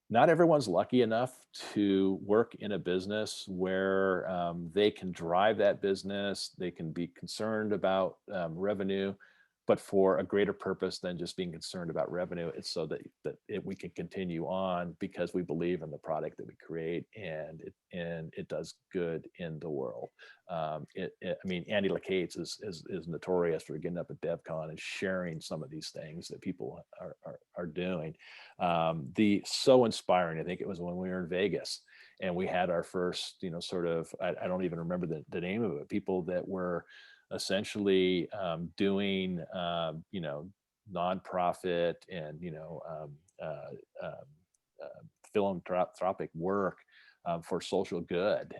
not everyone's lucky enough to work in a business where they can drive that business, they can be concerned about revenue, but for a greater purpose than just being concerned about revenue. It's so that we can continue on because we believe in the product that we create, and it does good in the world. I mean, Andy Lacates is notorious for getting up at DevCon and sharing some of these things that people are doing. So inspiring. I think it was when we were in Vegas and we had our first, sort of, I don't even remember the name of it, people that were essentially doing, nonprofit and, philanthropic work for social good.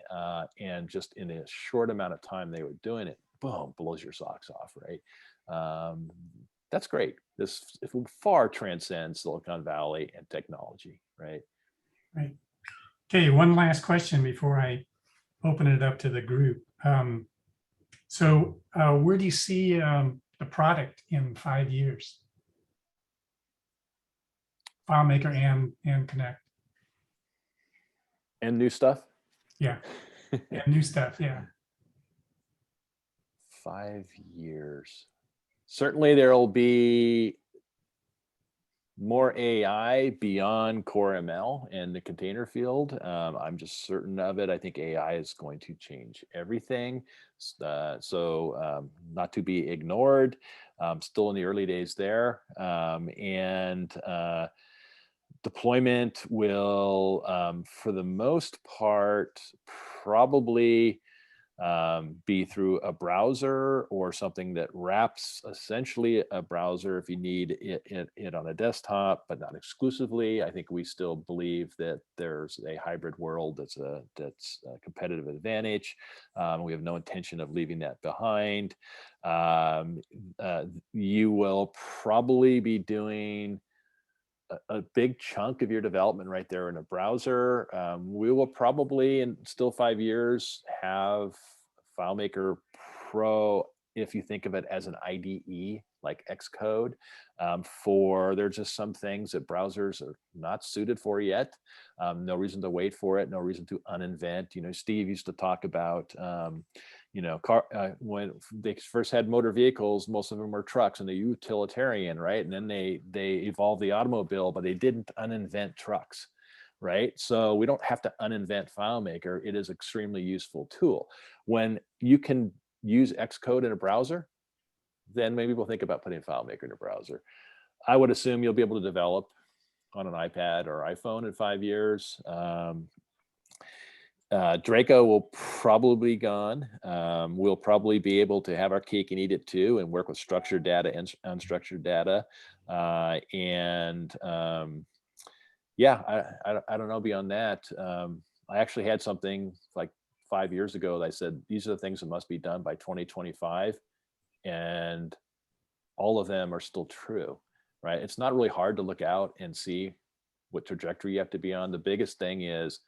And just in a short amount of time they were doing it, boom, blows your socks off, right? That's great. This far transcends Silicon Valley and technology, right? Right. Okay, one last question before I open it up to the group. So where do you see the product in 5 years? FileMaker and Connect. And new stuff? Yeah, and new stuff, yeah. 5 years. Certainly there'll be more AI beyond core ML and the container field. I'm just certain of it. I think AI is going to change everything. So not to be ignored. Still in the early days there. And deployment will, for the most part, probably be through a browser or something that wraps essentially a browser if you need it on a desktop, but not exclusively. I think we still believe that there's a hybrid world that's a competitive advantage. We have no intention of leaving that behind. You will probably be doing a big chunk of your development right there in a browser. We will probably, in still 5 years, have FileMaker Pro, if you think of it as an IDE like Xcode, there's just some things that browsers are not suited for yet. No reason to wait for it, no reason to uninvent. You know, Steve used to talk about, when they first had motor vehicles, most of them were trucks and they're utilitarian, right? And then they evolved the automobile, but they didn't uninvent trucks, right? So we don't have to uninvent FileMaker. It is an extremely useful tool. When you can use Xcode in a browser, then maybe we'll think about putting FileMaker in a browser. I would assume you'll be able to develop on an iPad or iPhone in 5 years. Draco will probably be gone. We'll probably be able to have our cake and eat it too, and work with structured data and unstructured data. Yeah, I don't know beyond that. I actually had something like 5 years ago that I said, these are the things that must be done by 2025. And all of them are still true, right? It's not really hard to look out and see what trajectory you have to be on. The biggest thing is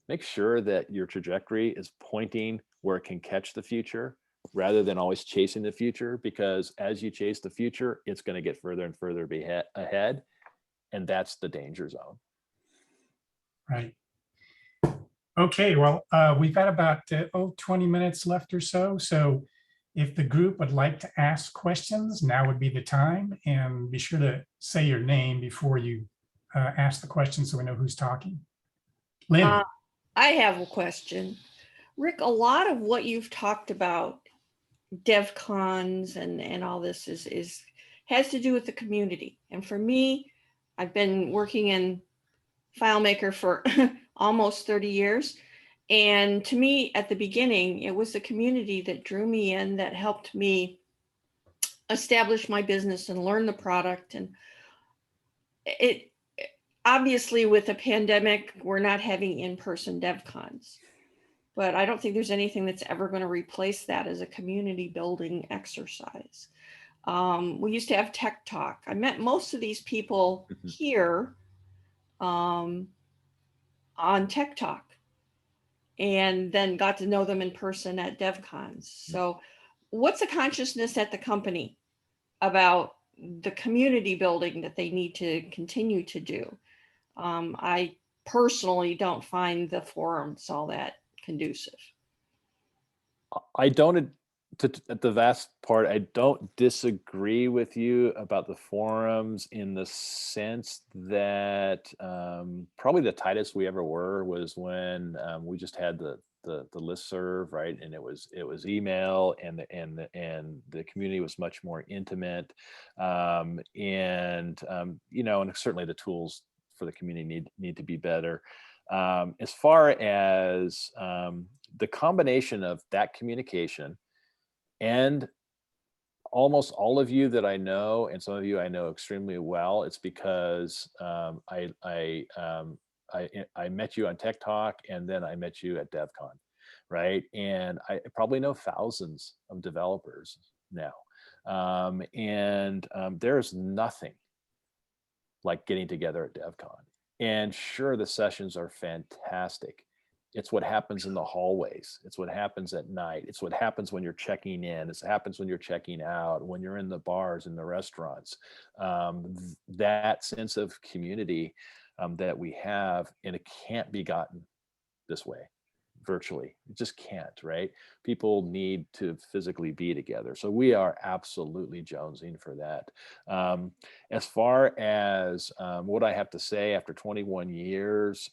make sure that your trajectory is pointing where it can catch the future rather than always chasing the future, because as you chase the future, it's going to get further and further ahead. And that's the danger zone. Right. Okay, well, we've got about 20 minutes left or so. So if the group would like to ask questions, now would be the time. And be sure to say your name before you ask the question so we know who's talking. Lynn. I have a question. Rick, a lot of what you've talked about, Devcons and all this has to do with the community. And for me, I've been working in FileMaker for almost 30 years. And to me, at the beginning, it was the community that drew me in, that helped me establish my business and learn the product. And it obviously, with the pandemic, we're not having in-person Devcons. But I don't think there's anything that's ever going to replace that as a community building exercise. We used to have Tech Talk. I met most of these people here on Tech Talk, and then got to know them in person at DevCons. So what's the consciousness at the company about the community building that they need to continue to do? I personally don't find the forums all that conducive. I don't, at the vast part, I don't disagree with you about the forums, in the sense that probably the tightest we ever were was when we just had the listserv, right? And it was email, and the community was much more intimate. And certainly the tools for the community need to be better. As far as the combination of that communication and almost all of you that I know, and some of you I know extremely well, it's because I met you on Tech Talk, and then I met you at DevCon, right? And I probably know thousands of developers now. There's nothing like getting together at DevCon. And sure, the sessions are fantastic. It's what happens in the hallways. It's what happens at night. It's what happens when you're checking in. It happens when you're checking out, when you're in the bars, in the restaurants. That sense of community that we have, and it can't be gotten this way. virtually. You just can't, right? People need to physically be together. So we are absolutely jonesing for that. As far as what I have to say after 21 years,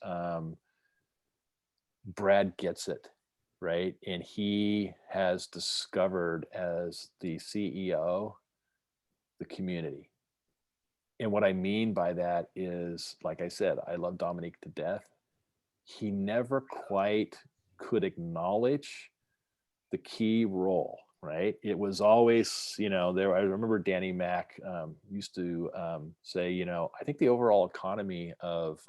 Brad gets it, right? And he has discovered, as the CEO, the community. And what I mean by that is, like I said, I love Dominique to death. He never quite could acknowledge the key role, right? It was always, I remember Danny Mac used to say, I think the overall economy of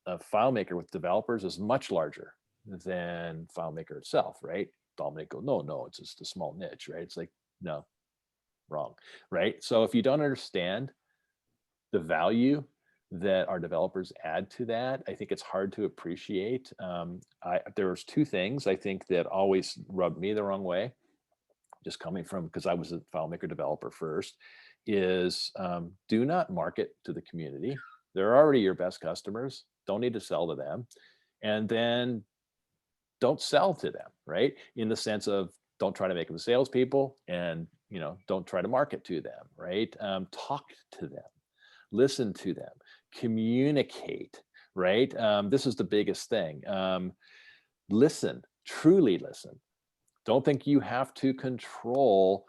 FileMaker with developers is much larger than FileMaker itself, right? Dominic goes, no, it's just a small niche, right? It's like, no, wrong, right? So if you don't understand the value that our developers add to that, I think it's hard to appreciate. There was two things I think that always rubbed me the wrong way, just coming from, because I was a FileMaker developer first, is do not market to the community. They're already your best customers. Don't need to sell to them. And then don't sell to them, right? In the sense of, don't try to make them salespeople, and don't try to market to them, right? Talk to them, listen to them, communicate, right? This is the biggest thing. Listen, truly listen. Don't think you have to control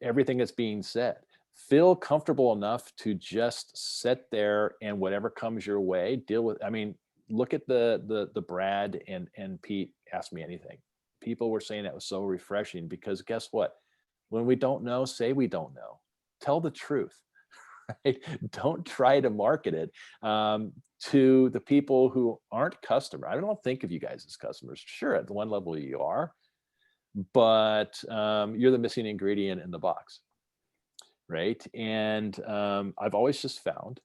everything that's being said. Feel comfortable enough to just sit there, and whatever comes your way, deal with. I mean, look at the Brad and Pete Ask Me Anything. People were saying that was so refreshing, because guess what? When we don't know, say we don't know. Tell the truth. Right? Don't try to market it to the people who aren't customer. I don't think of you guys as customers. Sure, at one level you are, but you're the missing ingredient in the box, right? And I've always just found,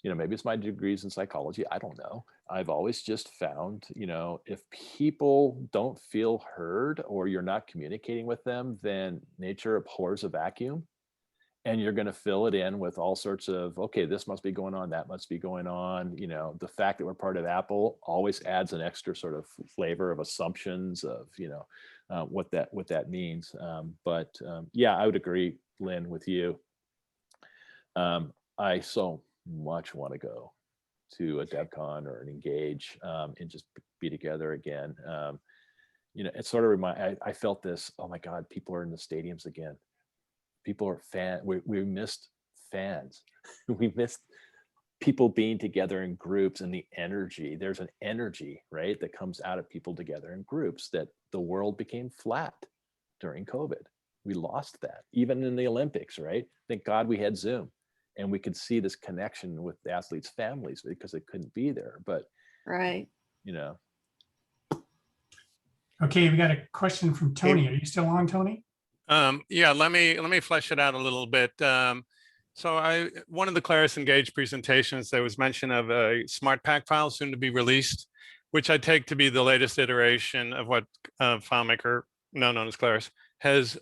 maybe it's my degrees in psychology, I don't know. I've always just found, if people don't feel heard, or you're not communicating with them, then nature abhors a vacuum. And you're going to fill it in with all sorts of, okay, this must be going on, that must be going on. The fact that we're part of Apple always adds an extra sort of flavor of assumptions of, what that means. But yeah, I would agree, Lynn, with you. I so much want to go to a Devcon or an Engage and just be together again. It sort of I felt this, oh my God, people are in the stadiums again. People are we missed fans. We missed people being together in groups, and the energy. There's an energy, right, that comes out of people together in groups. That the world became flat during COVID. We lost that, even in the Olympics, right? Thank God we had Zoom, and we could see this connection with the athletes' families, because they couldn't be there. But right. Okay, we got a question from Tony. Are you still on, Tony? Yeah, let me flesh it out a little bit. So one of the Claris Engage presentations, there was mention of a Smart Pack file soon to be released, which I take to be the latest iteration of what FileMaker, now known as Claris, has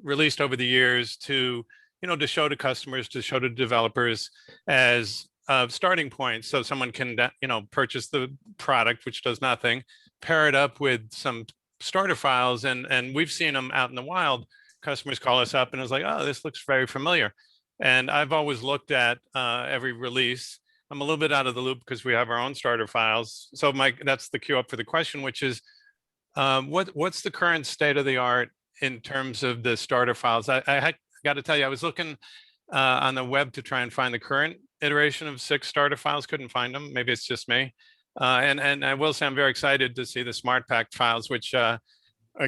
released over the years to show to customers, to show to developers as starting points, so someone can purchase the product, which does nothing, pair it up with some starter files, and we've seen them out in the wild. Customers call us up and it's like, oh, this looks very familiar. And I've always looked at every release. I'm a little bit out of the loop because we have our own starter files. So that's the cue up for the question, which is, what's the current state of the art in terms of the starter files? I got to tell you, I was looking on the web to try and find the current iteration of 6 starter files. Couldn't find them. Maybe it's just me. And I will say I'm very excited to see the Smart Pack files, which I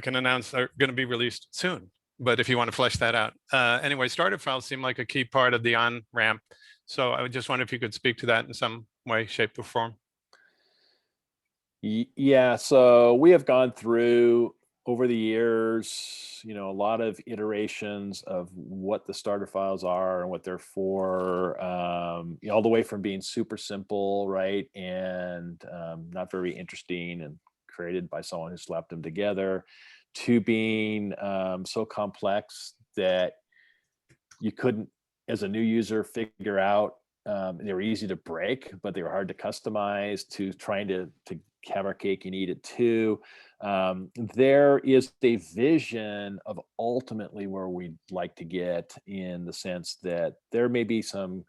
can announce are going to be released soon. But if you want to flesh that out. Anyway, starter files seem like a key part of the on-ramp. So I would just wonder if you could speak to that in some way, shape, or form. Yeah, so we have gone through over the years, a lot of iterations of what the starter files are and what they're for, all the way from being super simple, right, and not very interesting and created by someone who slapped them together, to being so complex that you couldn't, as a new user, figure out. They were easy to break, but they were hard to customize, to trying to have our cake and eat it too. There is a vision of ultimately where we'd like to get, in the sense that there may be some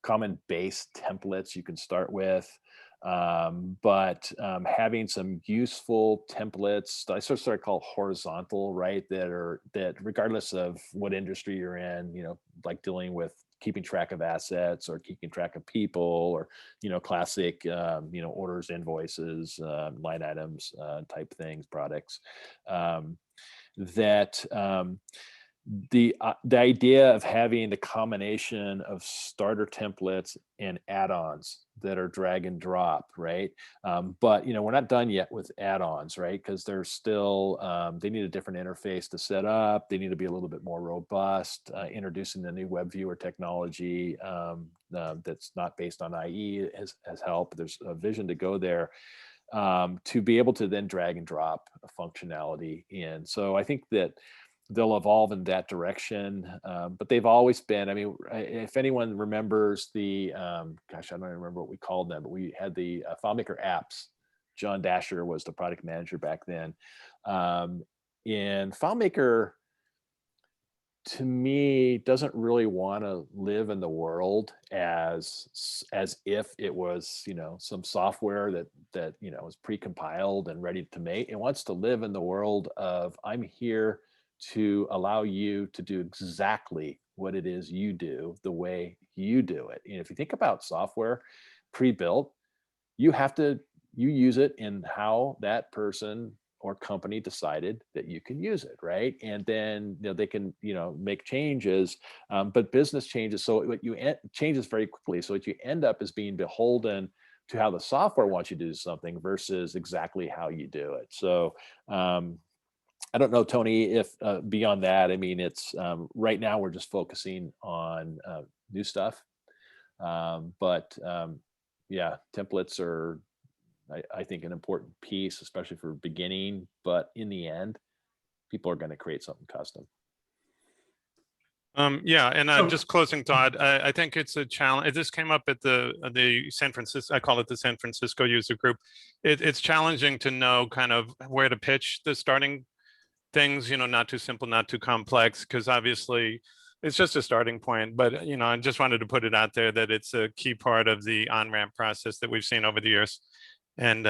common base templates you can start with. But having some useful templates, I sort of call horizontal, right? That regardless of what industry you're in, like dealing with keeping track of assets or keeping track of people, or, classic, orders, invoices, line items, type things, products, that, the idea of having the combination of starter templates and add-ons that are drag and drop, right? But we're not done yet with add-ons, right? Because they're still they need a different interface to set up. They need to be a little bit more robust. Introducing the new web viewer technology that's not based on IE has helped. There's a vision to go there, to be able to then drag and drop functionality in. So I think that they'll evolve in that direction, but they've always been, if anyone remembers the, gosh, I don't even remember what we called them, but we had the FileMaker apps. John Dasher was the product manager back then. And FileMaker, to me, doesn't really want to live in the world as if it was, some software that was pre-compiled and ready to make. It wants to live in the world of, I'm here to allow you to do exactly what it is you do, the way you do it. And if you think about software pre-built, you use it in how that person or company decided that you can use it, right? And then they can make changes, but business changes. So what changes very quickly. So what you end up is being beholden to how the software wants you to do something versus exactly how you do it. So I don't know, Tony, if beyond that, it's right now we're just focusing on new stuff. But yeah, templates are, I think, an important piece, especially for beginning. But in the end, people are going to create something custom. Yeah, and just closing thought, I think it's a challenge. This came up at the San Francisco, I call it the San Francisco user group. It's challenging to know kind of where to pitch the starting things, not too simple, not too complex, because obviously it's just a starting point. But, I just wanted to put it out there that it's a key part of the on-ramp process that we've seen over the years. And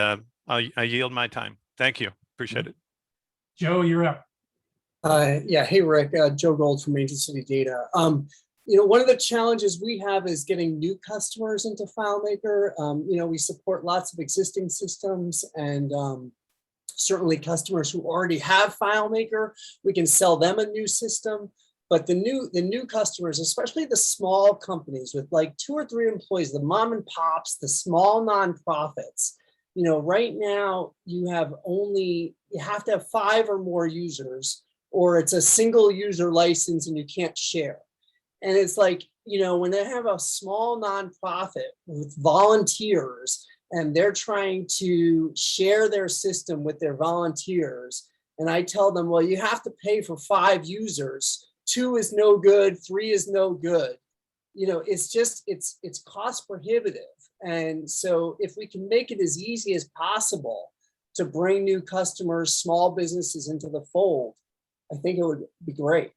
I yield my time. Thank you. Appreciate it. Joe, you're up. Yeah. Hey, Rick. Joe Gold from Angel City Data. One of the challenges we have is getting new customers into FileMaker. We support lots of existing systems, and certainly customers who already have FileMaker, we can sell them a new system. But the new customers, especially the small companies with like 2 or 3 employees, the mom and pops, the small nonprofits, right now you have to have 5 or more users, or it's a single user license and you can't share. And it's like, when they have a small nonprofit with volunteers and they're trying to share their system with their volunteers, and I tell them, well, you have to pay for 5 users. 2 is no good, 3 is no good. It's cost prohibitive. And so if we can make it as easy as possible to bring new customers, small businesses into the fold, I think it would be great,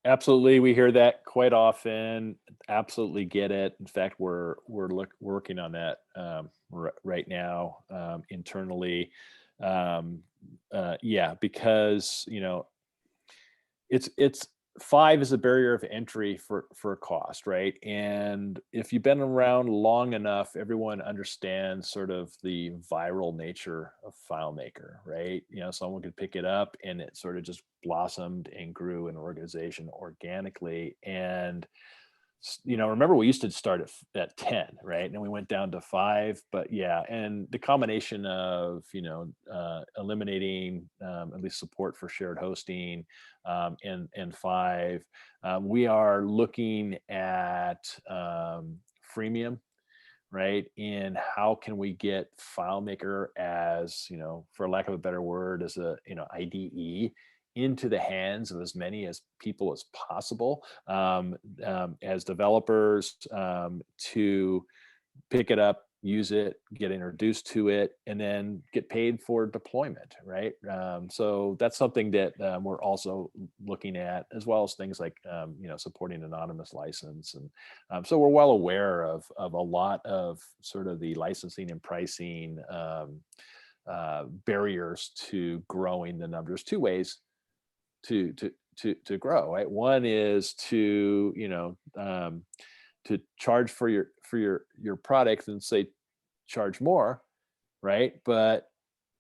Absolutely. We hear that quite often. Absolutely get it. In fact, we're working on that right now internally. Yeah, because it's 5 is a barrier of entry for cost, right? And if you've been around long enough, everyone understands sort of the viral nature of FileMaker, right? Someone could pick it up and it sort of just blossomed and grew an organization organically. And remember, we used to start at 10, right? And then we went down to 5. But yeah, and the combination of eliminating at least support for shared hosting, and 5, we are looking at freemium, right? And how can we get FileMaker as, for lack of a better word, as a IDE into the hands of as many as people as possible, as developers, to pick it up, use it, get introduced to it, and then get paid for deployment, right? So that's something that we're also looking at, as well as things like supporting anonymous license. And so we're well aware of a lot of sort of the licensing and pricing barriers to growing the numbers. Two ways to grow, right? One is to to charge for your product and say charge more, right? But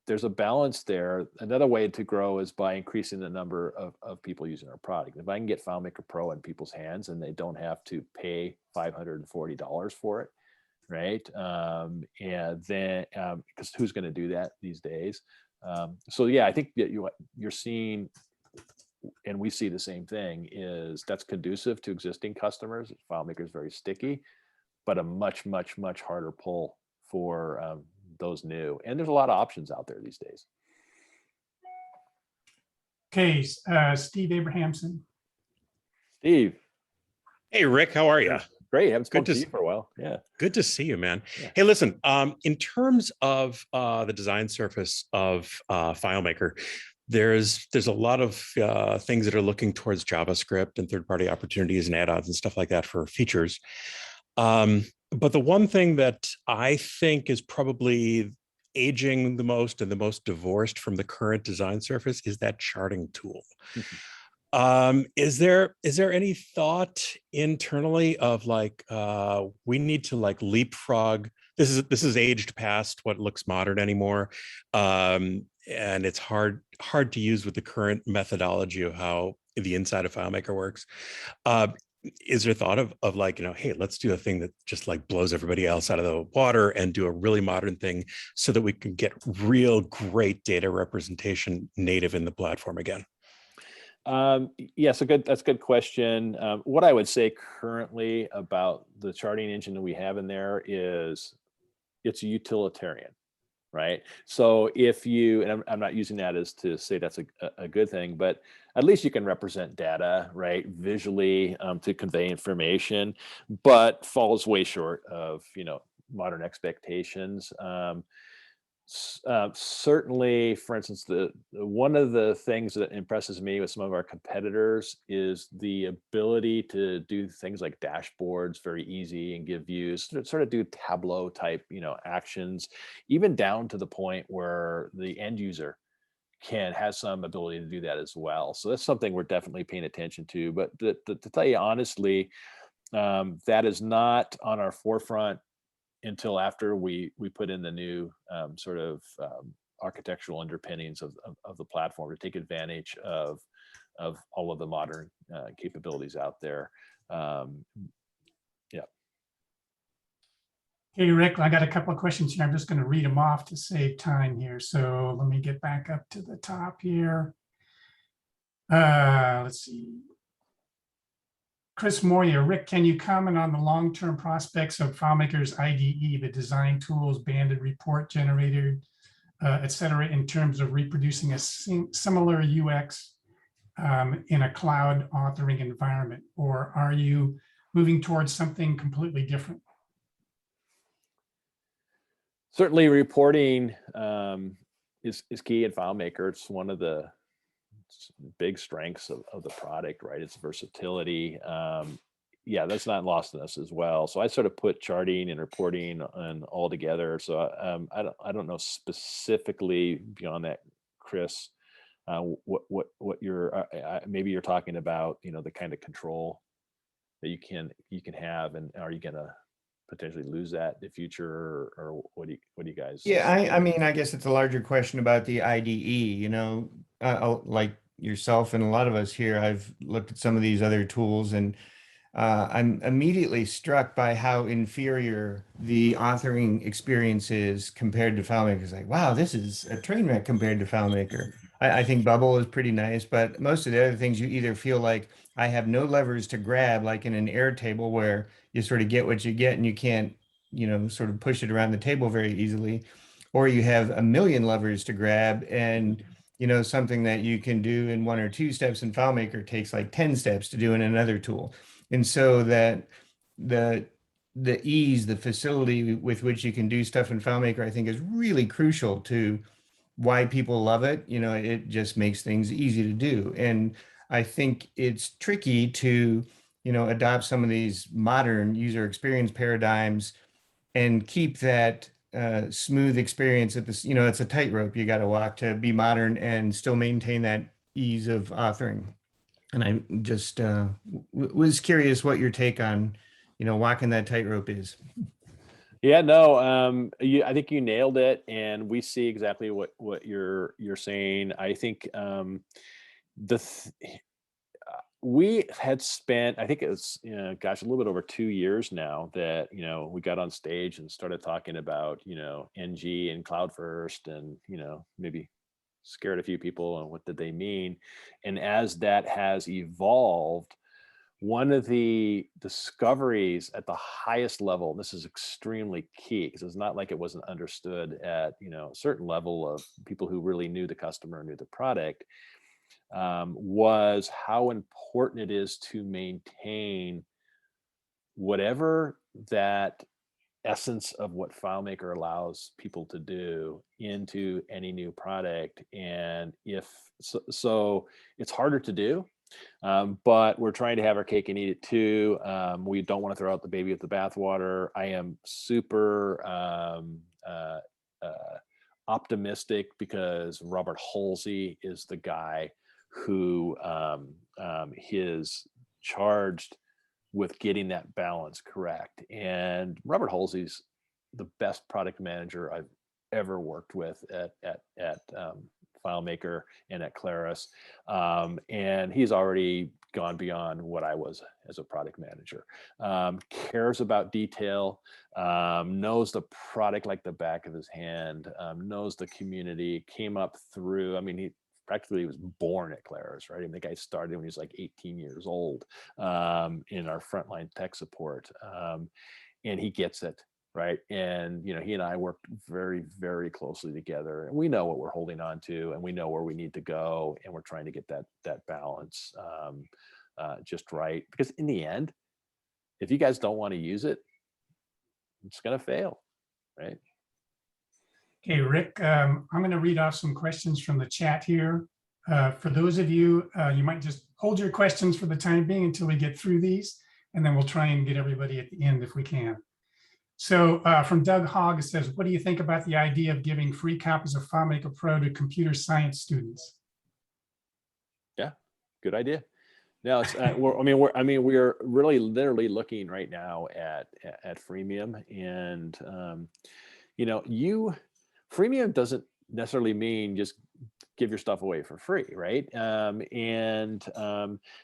there's a balance there. Another way to grow is by increasing the number of people using our product. If I can get FileMaker Pro in people's hands and they don't have to pay $540 for it, right? And then because who's going to do that these days? So yeah, I think that you're seeing, and we see the same thing, is that's conducive to existing customers. FileMaker is very sticky, but a much harder pull for those new. And there's a lot of options out there these days. Okay, Steve Abrahamson. Steve. Hey, Rick, how are you? Great. Haven't spoken Good to you for a while. Yeah. Good to see you, man. Yeah. Hey, listen, in terms of the design surface of FileMaker, there's a lot of things that are looking towards JavaScript and third-party opportunities and add-ons and stuff like that for features. But the one thing that I think is probably aging the most and the most divorced from the current design surface is that charting tool. Is there any thought internally of like we need to like leapfrog? This is aged past what looks modern anymore, and it's hard to use with the current methodology of how the inside of FileMaker works. Is there thought of like, hey, let's do a thing that just like blows everybody else out of the water and do a really modern thing so that we can get real great data representation native in the platform again? Yeah, so that's a good question. What I would say currently about the charting engine that we have in there is it's utilitarian, right? So if you, and I'm not using that as to say that's a good thing, but at least you can represent data, right, visually to convey information, but falls way short of, modern expectations. Certainly, for instance, one of the things that impresses me with some of our competitors is the ability to do things like dashboards very easy and give views, sort of do Tableau type, actions, even down to the point where the end user has some ability to do that as well. So that's something we're definitely paying attention to. But to tell you honestly, that is not on our forefront until after we put in the new sort of architectural underpinnings of the platform to take advantage of all of the modern capabilities out there. Yeah. Hey, Rick, I got a couple of questions here. I'm just going to read them off to save time here. So let me get back up to the top here. Let's see. Chris Moyer, Rick, can you comment on the long-term prospects of FileMaker's IDE, the design tools, banded report generator, et cetera, in terms of reproducing a similar UX in a cloud authoring environment? Or are you moving towards something completely different? Certainly reporting is key in FileMaker. It's one of the big strengths of the product, right? It's versatility. Yeah, that's not lost on us as well. So I sort of put charting and reporting and all together. So I don't know specifically beyond that, Chris, what you're maybe you're talking about, the kind of control that you can have, and are you gonna potentially lose that in the future, or what do you guys? Yeah, I mean, I guess it's a larger question about the IDE, like yourself and a lot of us here, I've looked at some of these other tools, and I'm immediately struck by how inferior the authoring experience is compared to FileMaker. It's like, wow, this is a train wreck compared to FileMaker. I think Bubble is pretty nice, but most of the other things, you either feel like I have no levers to grab, like in an Airtable where you sort of get what you get and you can't, sort of push it around the table very easily, or you have a million levers to grab, and something that you can do in 1 or 2 steps in FileMaker takes like 10 steps to do in another tool. And so that the the ease, the facility with which you can do stuff in FileMaker, I think is really crucial to why people love it. You know, it just makes things easy to do. And I think it's tricky to, you know, adopt some of these modern user experience paradigms and keep that smooth experience at this, you know, it's a tightrope you got to walk to be modern and still maintain that ease of authoring. And I just was curious what your take on, you know, walking that tightrope is. Yeah, no, I think you nailed it, and we see exactly what you're saying. I think we had spent, I think it was, you know, gosh, a little bit over 2 years now that, you know, we got on stage and started talking about, you know, NG and Cloud First, and, you know, maybe scared a few people and what did they mean. And as that has evolved, one of the discoveries at the highest level, this is extremely key because it's not like it wasn't understood at, you know, a certain level of people who really knew the customer, knew the product, was how important it is to maintain whatever that essence of what FileMaker allows people to do into any new product. And if so it's harder to do, but we're trying to have our cake and eat it too. We don't want to throw out the baby with the bathwater. I am super optimistic because Robert Halsey is the guy who is charged with getting that balance correct. And Robert Halsey's the best product manager I've ever worked with at FileMaker and at Claris. And he's already gone beyond what I was as a product manager. Cares about detail, knows the product like the back of his hand, knows the community, came up through, I mean, he practically was born at Claris, right? I mean, the guy started when he was like 18 years old in our frontline tech support. And he gets it, right? And, you know, he and I worked very, very closely together, and we know what we're holding on to, and we know where we need to go, and we're trying to get that balance just right. Because in the end, if you guys don't want to use it, it's going to fail, right? Okay, Rick, I'm going to read off some questions from the chat here. For those of you, you might just hold your questions for the time being until we get through these, and then we'll try and get everybody at the end if we can. So from Doug Hogg, it says, what do you think about the idea of giving free copies of FileMaker Pro to computer science students? Yeah, good idea. No, it's we're really literally looking right now at freemium, and you know, freemium doesn't necessarily mean just give your stuff away for free, right?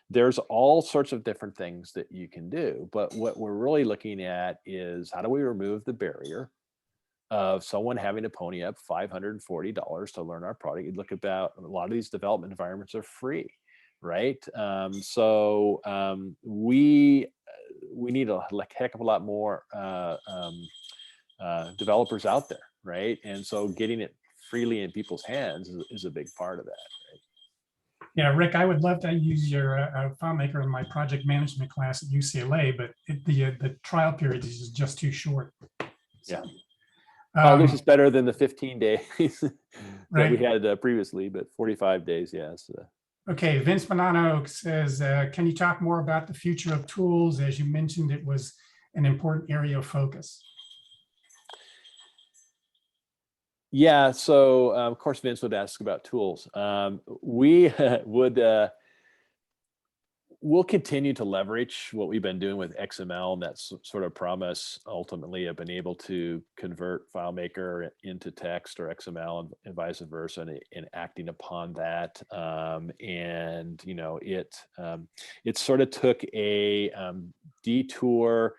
There's all sorts of different things that you can do, but what we're really looking at is how do we remove the barrier of someone having to pony up $540 to learn our product. You look about a lot of these development environments are free, right? We need a heck of a lot more developers out there, right? And so getting it freely in people's hands is a big part of that, right? Yeah, Rick, I would love to use your FileMaker in my project management class at UCLA, but the trial period is just too short. Yeah. This is better than the 15 days that right. we had previously, but 45 days, yes. Okay, Vince Bonanno says, can you talk more about the future of tools? As you mentioned, it was an important area of focus. Yeah, so of course, Vince would ask about tools. We we'll continue to leverage what we've been doing with XML, and that sort of promise ultimately of being able to convert FileMaker into text or XML and vice versa, and acting upon that. And you know, it sort of took a detour,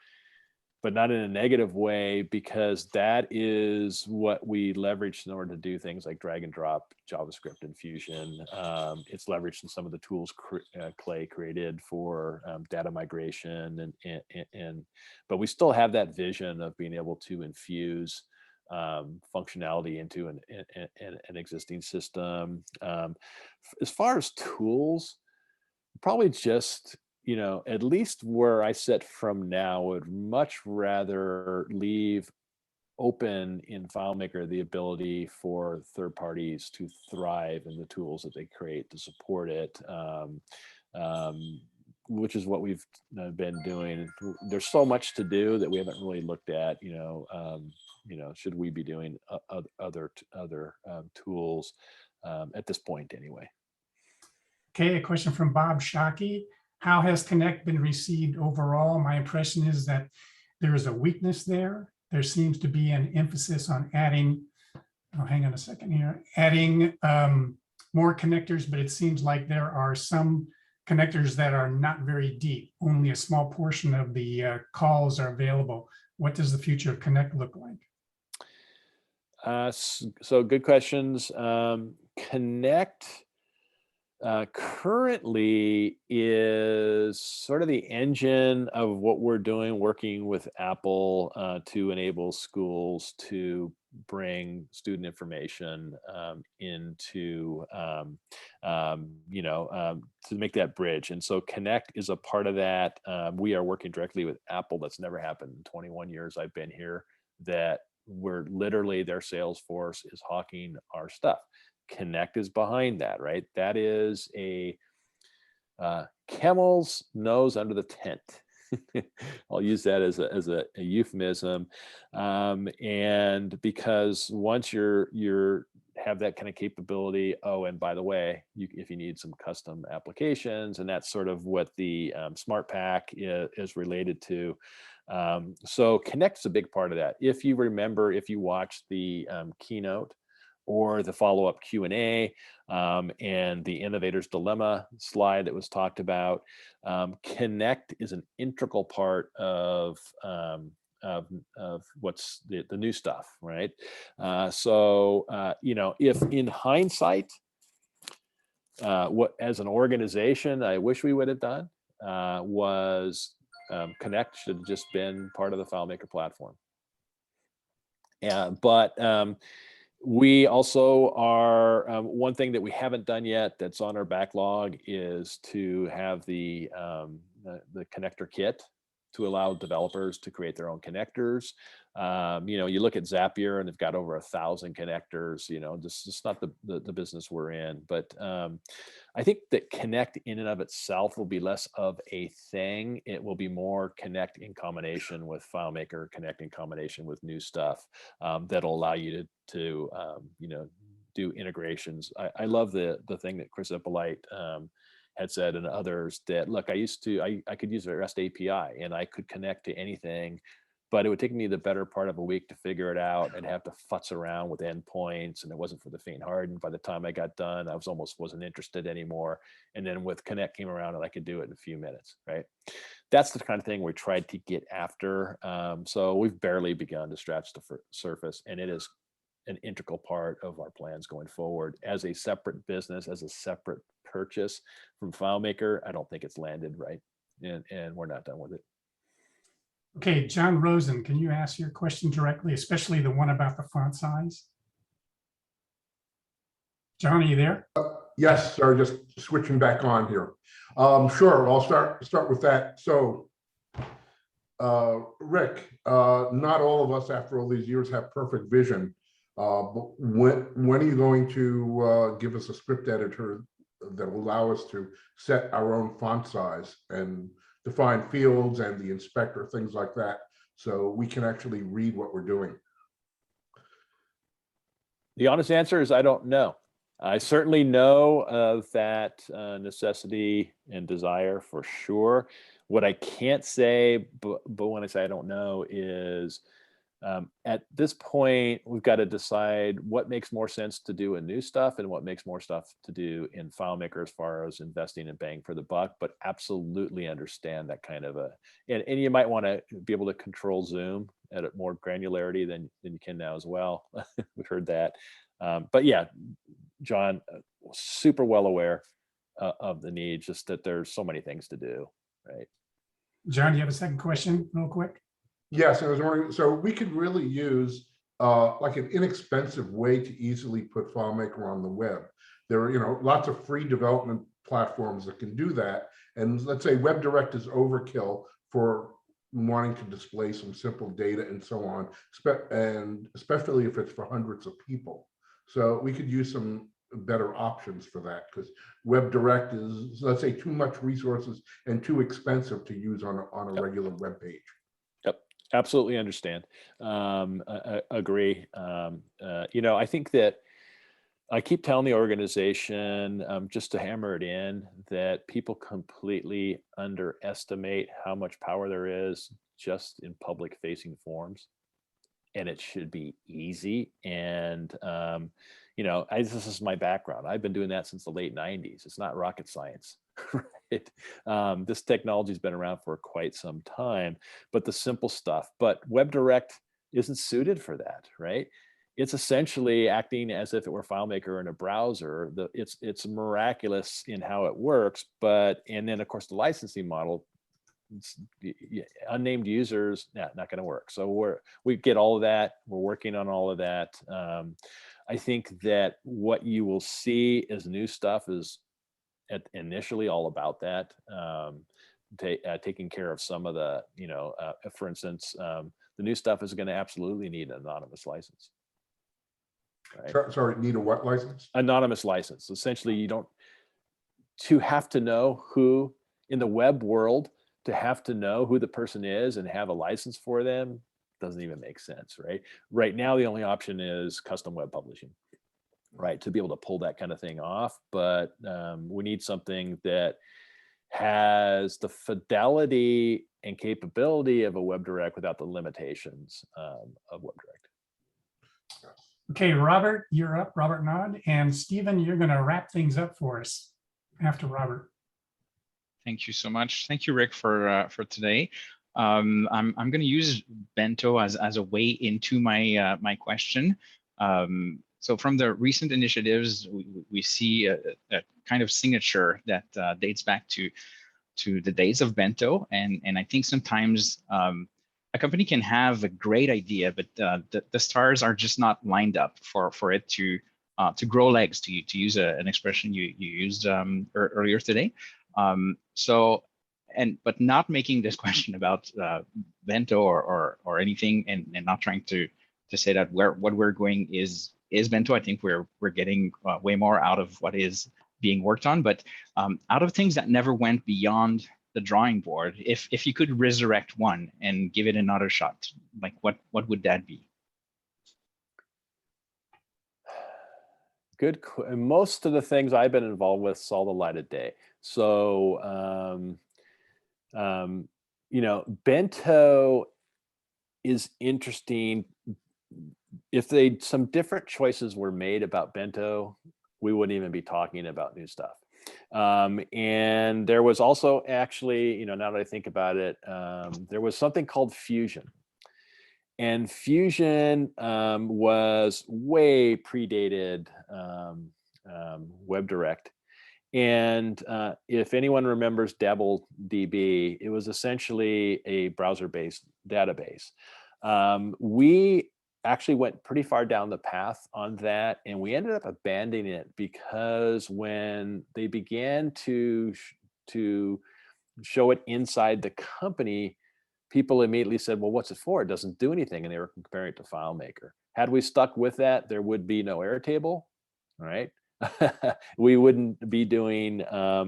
but not in a negative way, because that is what we leveraged in order to do things like drag and drop JavaScript in Fusion. It's leveraged in some of the tools Clay created for data migration, but we still have that vision of being able to infuse functionality into an existing system. As far as tools, probably just, you know, at least where I sit from now, would much rather leave open in FileMaker the ability for third parties to thrive in the tools that they create to support it, which is what we've been doing. There's so much to do that we haven't really looked at, you know, should we be doing other tools at this point anyway. Okay, a question from Bob Shockey. How has Connect been received overall? My impression is that there is a weakness there. There seems to be an emphasis on adding, oh, hang on a second here, adding more connectors, but it seems like there are some connectors that are not very deep. Only a small portion of the calls are available. What does the future of Connect look like? So good questions. Connect currently is sort of the engine of what we're doing, working with Apple to enable schools to bring student information into, you know, to make that bridge. And so Connect is a part of that. We are working directly with Apple. That's never happened in 21 years I've been here, that we're literally, their sales force is hawking our stuff. Connect is behind that, right? That is a camel's nose under the tent. I'll use that as a euphemism. And because once you're have that kind of capability, oh, and by the way, if you need some custom applications, and that's sort of what the Smart Pack is related to. So Connect's a big part of that. If you remember, if you watched the keynote or the follow-up Q&A and the innovator's dilemma slide that was talked about, Connect is an integral part of what's the new stuff, right? So you know, if in hindsight, what as an organization I wish we would have done was Connect should have just been part of the FileMaker platform. But we also are, one thing that we haven't done yet that's on our backlog is to have the connector kit to allow developers to create their own connectors. You know, you look at Zapier and they've got over 1,000 connectors, you know, this is not the business we're in. But I think that Connect in and of itself will be less of a thing. It will be more Connect in combination with FileMaker, Connect in combination with new stuff that'll allow you to you know, do integrations. I love the thing that Chris Ippolite had said, and others, that look, I could use a REST API and I could connect to anything, but it would take me the better part of a week to figure it out and have to futz around with endpoints, and it wasn't for the faint-hearted. By the time I got done, I wasn't interested anymore. And then with Connect came around and I could do it in a few minutes, right? That's the kind of thing we tried to get after. So we've barely begun to scratch the surface, and it is an integral part of our plans going forward as a separate business, as a separate purchase from FileMaker. I don't think it's landed right, and we're not done with it. Okay, John Rosen, can you ask your question directly, especially the one about the font size? John, are you there? Yes, sir, just switching back on here. Sure, I'll start with that. So, Rick, not all of us after all these years have perfect vision. But when are you going to give us a script editor that will allow us to set our own font size and define fields and the inspector, things like that, so we can actually read what we're doing? The honest answer is I don't know. I certainly know of that necessity and desire for sure. What I can't say, but when I say I don't know, is at this point, we've got to decide what makes more sense to do in new stuff and what makes more stuff to do in FileMaker as far as investing and bang for the buck, but absolutely understand that kind of and you might want to be able to control zoom at a more granularity than you can now as well. We've heard that. But yeah, John, super well aware of the need, just that there's so many things to do, right? John, do you have a second question real quick? Yes, I was wondering, so we could really use like an inexpensive way to easily put FileMaker on the web. There are, you know, lots of free development platforms that can do that. And let's say WebDirect is overkill for wanting to display some simple data and so on, and especially if it's for hundreds of people. So we could use some better options for that, because WebDirect is, let's say, too much resources and too expensive to use on a regular web page. Yep, absolutely understand. Agree. I think that I keep telling the organization, just to hammer it in, that people completely underestimate how much power there is just in public facing forms. And it should be easy. And, this is my background. I've been doing that since the late 90s. It's not rocket science, right? This technology has been around for quite some time, but the simple stuff. But WebDirect isn't suited for that, right? It's essentially acting as if it were FileMaker in a browser. It's miraculous in how it works, and then of course the licensing model, unnamed users, not going to work. So we get all of that. We're working on all of that. I think that what you will see as new stuff is initially all about that, taking care of some of the, for instance, the new stuff is going to absolutely need an anonymous license. Right? Sorry, need a what license? Anonymous license. Essentially, to have to know who in the web world, to have to know who the person is and have a license for them doesn't even make sense, right? Right now, the only option is custom web publishing, right? To be able to pull that kind of thing off. But we need something that has the fidelity and capability of a WebDirect without the limitations of WebDirect. Okay, Robert, you're up, Robert Nod, and Stephen, you're going to wrap things up for us after Robert. Thank you so much. Thank you, Rick, for today. I'm going to use Bento as a way into my my question. So from the recent initiatives, we see a kind of signature that dates back to the days of Bento, and I think sometimes a company can have a great idea, but the stars are just not lined up for it to grow legs, to use an expression you used earlier today. But not making this question about Bento or anything, and not trying to say that what we're going is Bento. I think we're getting way more out of what is being worked on, but out of things that never went beyond the drawing board, if you could resurrect one and give it another shot, like what would that be? Good. Most of the things I've been involved with saw the light of day. So, Bento is interesting. If some different choices were made about Bento, we wouldn't even be talking about new stuff. And there was also actually, now that I think about it, there was something called Fusion. And Fusion was way predated WebDirect. And if anyone remembers DabbleDB, it was essentially a browser-based database. We actually went pretty far down the path on that, and we ended up abandoning it because when they began to show it inside the company, people immediately said, well, what's it for? It doesn't do anything. And they were comparing it to FileMaker. Had we stuck with that, there would be no Airtable, right? We wouldn't be doing a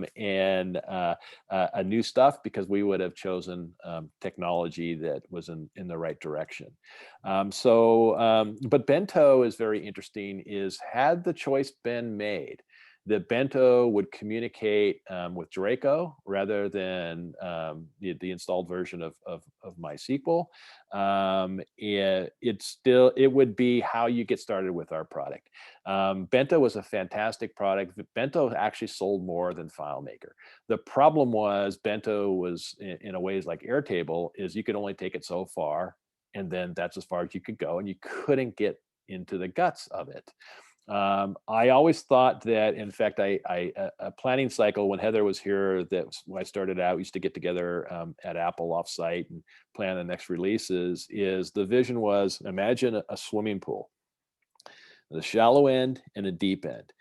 new stuff because we would have chosen technology that was in the right direction. But Bento is very interesting, had the choice been made that Bento would communicate with Draco rather than the installed version of MySQL. It would be how you get started with our product. Bento was a fantastic product. Bento actually sold more than FileMaker. The problem was Bento was in a ways like Airtable, is you could only take it so far, and then that's as far as you could go, and you couldn't get into the guts of it. I always thought that, in fact, a planning cycle when Heather was here, when I started out, we used to get together at Apple offsite and plan the next releases. The vision was, imagine a swimming pool, the shallow end and a deep end.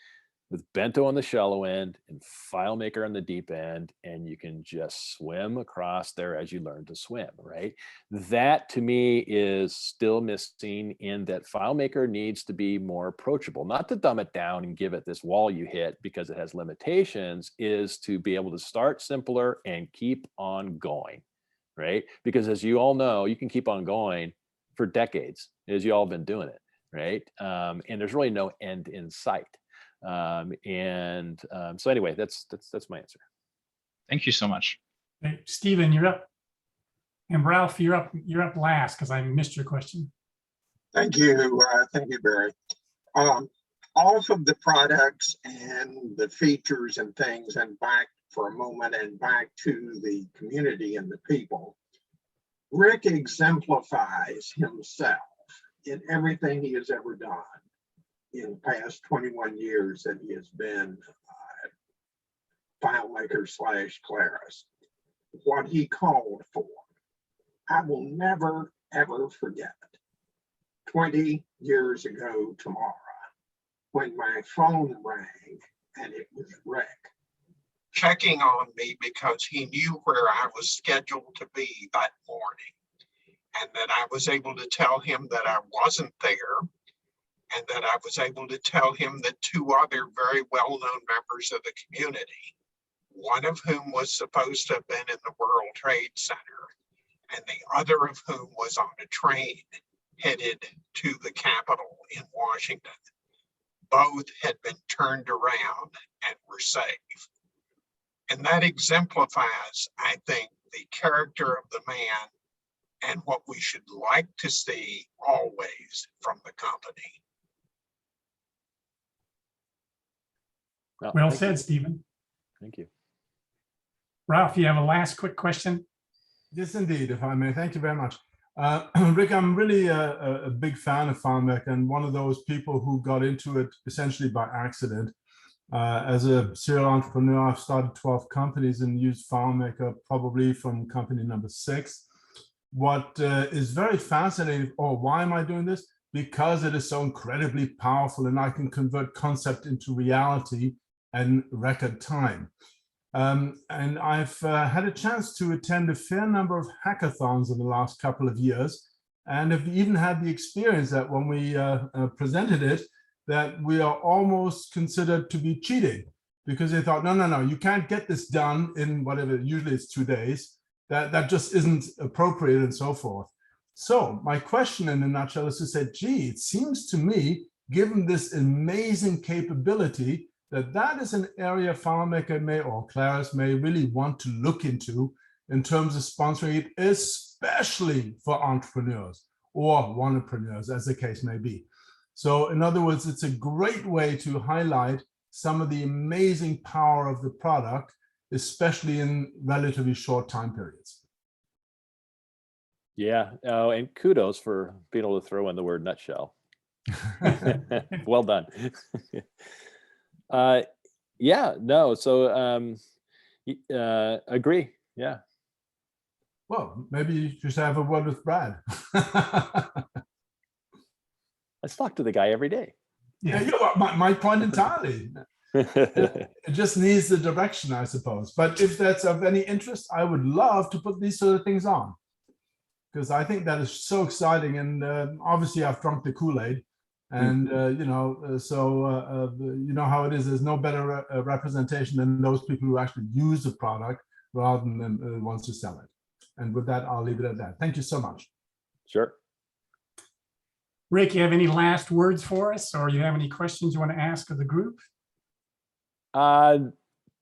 with Bento on the shallow end and FileMaker on the deep end, and you can just swim across there as you learn to swim, right? That to me is still missing, in that FileMaker needs to be more approachable, not to dumb it down and give it this wall you hit because it has limitations, is to be able to start simpler and keep on going, right? Because as you all know, you can keep on going for decades, as you all have been doing it, right? And there's really no end in sight. So anyway, that's my answer. Thank you so much. Hey, Stephen, you're up. And Ralph, you're up last because I missed your question. Thank you, Barry. Off of the products and the features and things, and back for a moment and back to the community and the people. Rick exemplifies himself in everything he has ever done in the past 21 years that he has been FileMaker / Claris. What he called for, I will never, ever forget. 20 years ago tomorrow, when my phone rang and it was Rick checking on me because he knew where I was scheduled to be that morning, and that I was able to tell him that I wasn't there, and that I was able to tell him that two other very well-known members of the community, one of whom was supposed to have been in the World Trade Center, and the other of whom was on a train headed to the Capitol in Washington, both had been turned around and were safe. And that exemplifies, I think, the character of the man and what we should like to see always from the company. Well said, Stephen. Thank you. Ralph, you have a last quick question? Yes, indeed, if I may. Thank you very much. Rick, I'm really a big fan of FileMaker, and one of those people who got into it essentially by accident. As a serial entrepreneur, I've started 12 companies and used FileMaker probably from company number 6. What is very fascinating, why am I doing this? Because it is so incredibly powerful, and I can convert concept into reality in record time. And I've had a chance to attend a fair number of hackathons in the last couple of years, and have even had the experience that when we presented it, that we are almost considered to be cheating, because they thought, no, you can't get this done in whatever, usually it's 2 days, that just isn't appropriate, and so forth. So my question in a nutshell is to say, gee, it seems to me, given this amazing capability, that is an area FileMaker may, or Claris may, really want to look into in terms of sponsoring it, especially for entrepreneurs or wantrepreneurs, as the case may be. So in other words, it's a great way to highlight some of the amazing power of the product, especially in relatively short time periods. Yeah, and kudos for being able to throw in the word nutshell. Well done. Yeah, no, so agree, yeah. Well, maybe you just have a word with Brad. I talk to the guy every day. Yeah, my point entirely. It just needs the direction, I suppose. But if that's of any interest, I would love to put these sort of things on, because I think that is so exciting. And obviously, I've drunk the Kool-Aid, and you know how it is. There's no better representation than those people who actually use the product rather than the ones who sell it. And with that, I'll leave it at that. Thank you so much. Sure. Rick, you have any last words for us, or you have any questions you want to ask of the group?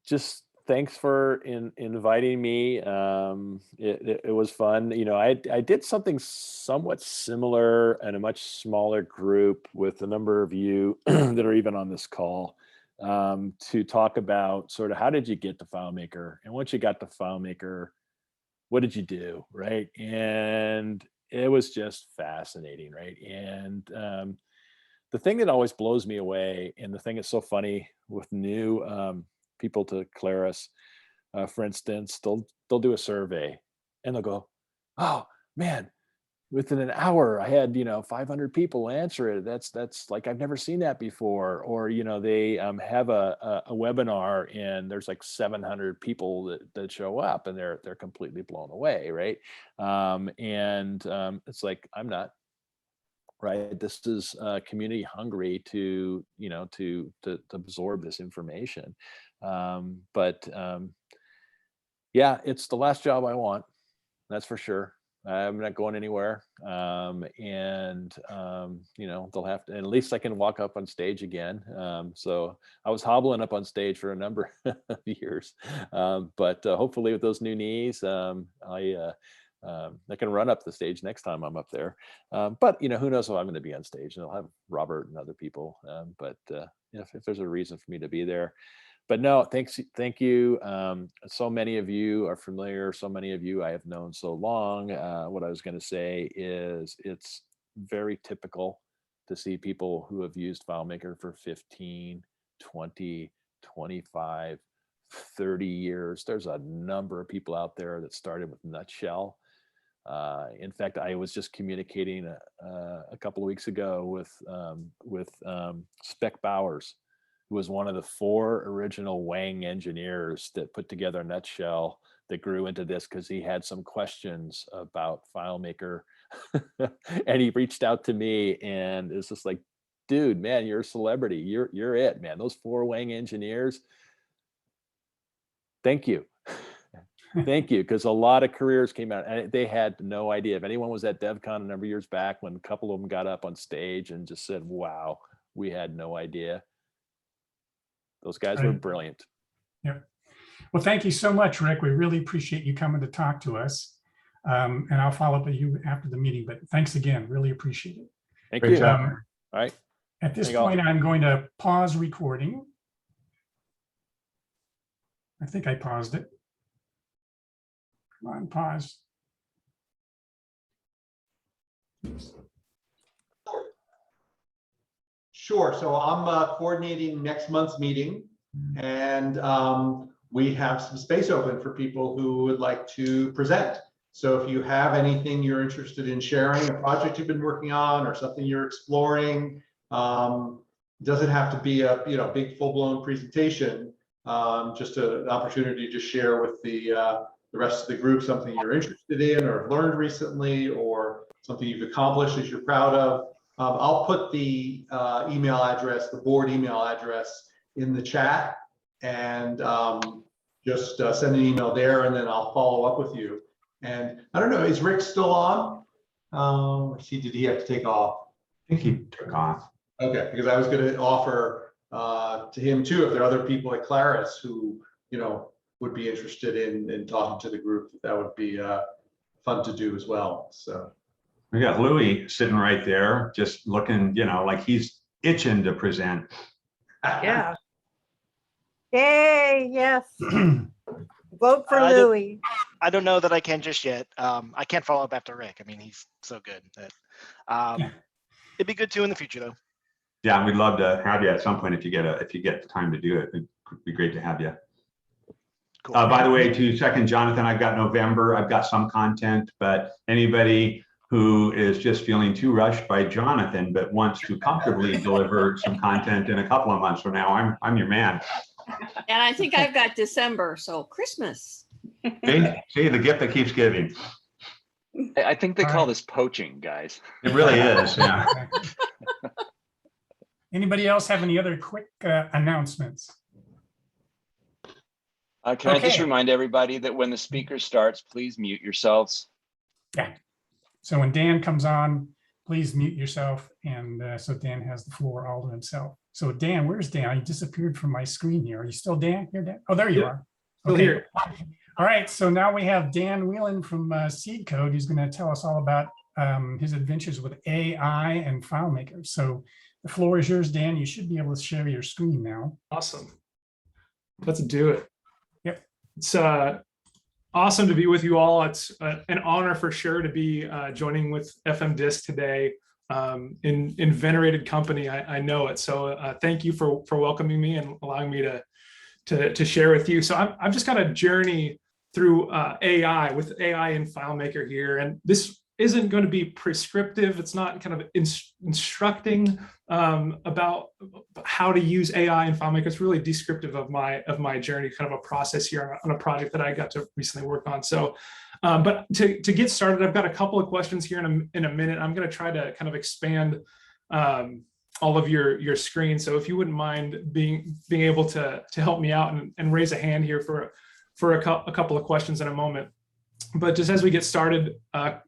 Just thanks for inviting me. It was fun. You know, I did something somewhat similar in a much smaller group with a number of you that are even on this call, to talk about sort of how did you get to FileMaker, and once you got to FileMaker, what did you do, right? And it was just fascinating, right? And the thing that always blows me away, and the thing that's so funny with new people to Claris, for instance, they'll do a survey and they'll go, oh man, within an hour, I had, 500 people answer it. That's like, I've never seen that before. Or, they have a webinar and there's like 700 people that show up and they're completely blown away, right? It's like, I'm not, right? This is community hungry to, to absorb this information. Yeah, it's the last job I want. That's for sure. I'm not going anywhere. They'll have to, and at least I can walk up on stage again. So I was hobbling up on stage for a number of years. But hopefully with those new knees, I can run up the stage next time I'm up there. But who knows if I'm going to be on stage, and I'll have Robert and other people. If there's a reason for me to be there. But no, thank you. So many of you are familiar. So many of you I have known so long. What I was going to say is it's very typical to see people who have used FileMaker for 15, 20, 25, 30 years. There's a number of people out there that started with Nutshell. In fact, I was just communicating a couple of weeks ago with Spec Bowers, who was one of the 4 original Wang engineers that put together Nutshell that grew into this because he had some questions about FileMaker. And he reached out to me and it's just like, dude, man, you're a celebrity. You're it, man. Those 4 Wang engineers. Thank you. Thank you. Because a lot of careers came out and they had no idea. If anyone was at Devcon a number of years back when a couple of them got up on stage and just said, wow, we had no idea. Those guys were brilliant. Yep. Well, thank you so much, Rick. We really appreciate you coming to talk to us. And I'll follow up with you after the meeting, but thanks again. Really appreciate it. Thank you. All right. At this point, I'm going to pause recording. I think I paused it. Come on, pause. Sure. So I'm coordinating next month's meeting, and we have some space open for people who would like to present. So if you have anything you're interested in sharing, a project you've been working on or something you're exploring, doesn't have to be a big full-blown presentation, just an opportunity to share with the rest of the group something you're interested in or have learned recently or something you've accomplished that you're proud of. I'll put the email address, the board email address in the chat, and just send an email there, and then I'll follow up with you. And I don't know, is Rick still on? Did he have to take off? I think he took off. Okay, because I was going to offer to him too, if there are other people at Claris who, would be interested in talking to the group, that would be fun to do as well. So. We got Louis sitting right there, just looking, like he's itching to present. Yeah. Yay, yes. Vote for Louis. I don't know that I can just yet. I can't follow up after Rick. I mean, he's so good. That, it'd be good too in the future, though. Yeah, we'd love to have you at some point if you get the time to do it. It'd be great to have you. Cool. By the way, to second Jonathan, I've got November. I've got some content, but anybody who is just feeling too rushed by Jonathan, but wants to comfortably deliver some content in a couple of months from now, I'm your man. And I think I've got December, so Christmas. See, the gift that keeps giving. I think they call this poaching, guys. It really is, yeah. Anybody else have any other quick announcements? Can I just remind everybody that when the speaker starts, please mute yourselves. Yeah. So when Dan comes on, please mute yourself. And so Dan has the floor all to himself. So Dan, where's Dan? He disappeared from my screen here. Are you still Dan? Here, Dan? Oh, there you are. Still here. All right. So now we have Dan Whelan from Seed Code, who's going to tell us all about his adventures with AI and FileMaker. So the floor is yours, Dan. You should be able to share your screen now. Awesome. Let's do it. Yep. It's awesome to be with you all. It's an honor for sure to be joining with FMDiSC today in venerated company. I know it. So thank you for welcoming me and allowing me to share with you. So I'm just going to journey through AI with AI and FileMaker here. And this isn't going to be prescriptive. It's not kind of instructing about how to use AI in FileMaker. It's really descriptive of my journey, kind of a process here on a project that I got to recently work on. So, but to get started, I've got a couple of questions here in a minute. I'm going to try to kind of expand all of your screen. So if you wouldn't mind being able to help me out and raise a hand here for a couple of questions in a moment. But just as we get started, a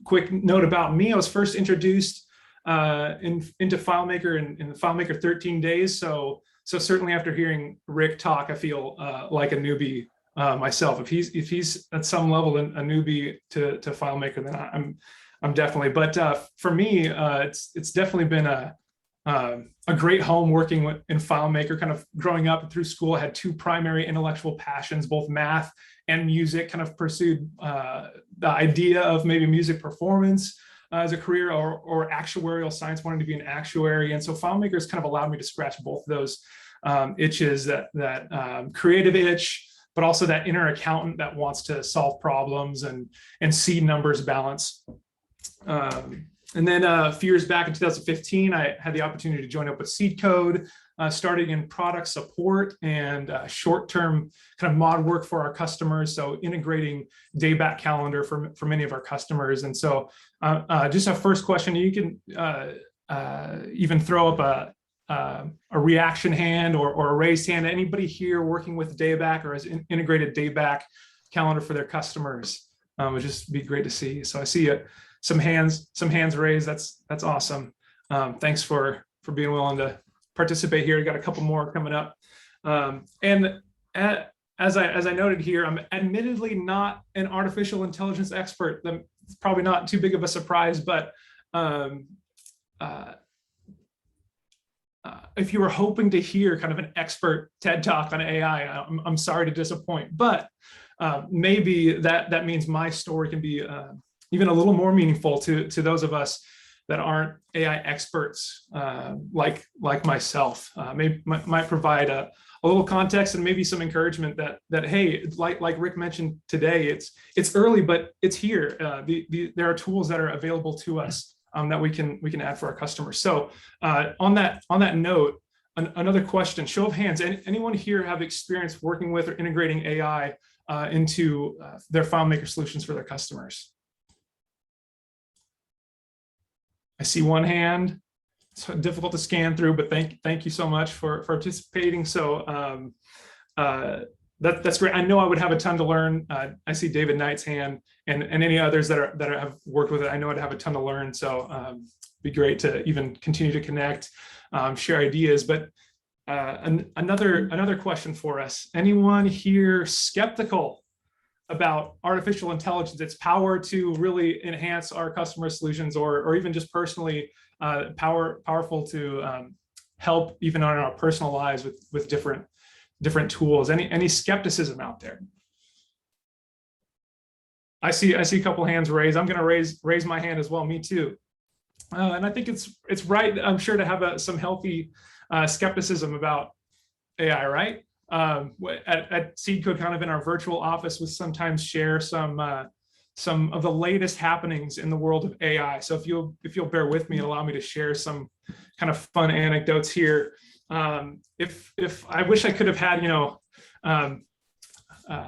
quick note about me. I was first introduced into FileMaker in the FileMaker 13 days. So certainly after hearing Rick talk, I feel like a newbie myself. If he's at some level a newbie to FileMaker, then I'm definitely. But for me, it's definitely been a great home working in FileMaker. Kind of growing up through school, I had two primary intellectual passions, both math and music. Kind of pursued the idea of maybe music performance as a career, or actuarial science, wanting to be an actuary. And so FileMaker has kind of allowed me to scratch both of those itches, that creative itch, but also that inner accountant that wants to solve problems and see numbers balance. And then a few years back in 2015, I had the opportunity to join up with Seed Code, starting in product support and short-term kind of mod work for our customers. So integrating Dayback Calendar for many of our customers. And so just a first question, you can even throw up a reaction hand or a raised hand. Anybody here working with Dayback or has integrated Dayback Calendar for their customers? It would just be great to see. So I see some hands raised. That's awesome. Thanks for being willing to participate here. I got a couple more coming up. And as I noted here, I'm admittedly not an artificial intelligence expert. It's probably not too big of a surprise, but if you were hoping to hear kind of an expert TED Talk on AI, I'm sorry to disappoint, but maybe that means my story can be even a little more meaningful to those of us that aren't AI experts like myself. Might provide a little context and maybe some encouragement that hey, like Rick mentioned today, it's early, but it's here. There are tools that are available to us that we can add for our customers. So on that note, another question: show of hands. Anyone here have experience working with or integrating AI into their FileMaker solutions for their customers? I see one hand. It's difficult to scan through, but thank you so much for participating. So that's great. I know I would have a ton to learn. I see David Knight's hand and any others that have worked with it. I know I'd have a ton to learn. So be great to even continue to connect, share ideas. But another question for us: anyone here skeptical about artificial intelligence, its power to really enhance our customer solutions, or even just personally powerful to help even on our personal lives with different tools? Any skepticism out there? I see a couple hands raised. I'm going to raise my hand as well. Me too. And I think it's right, I'm sure, to have some healthy skepticism about AI, right? At Seed Code, kind of in our virtual office, we sometimes share some of the latest happenings in the world of AI. So if you'll bear with me and allow me to share some kind of fun anecdotes here. If I wish I could have had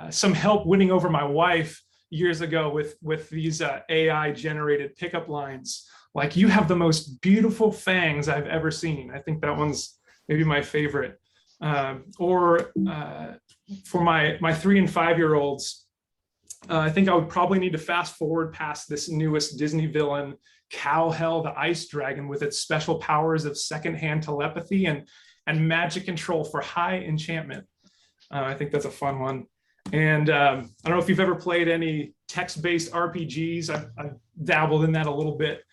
some help winning over my wife years ago with these AI generated pickup lines, like, "You have the most beautiful fangs I've ever seen." I think that one's maybe my favorite. Or for my 3 and 5-year-olds, I think I would probably need to fast forward past this newest Disney villain, Cowhell the Ice Dragon, with its special powers of secondhand telepathy and magic control for high enchantment. I think that's a fun one. And I don't know if you've ever played any text-based RPGs. I've dabbled in that a little bit.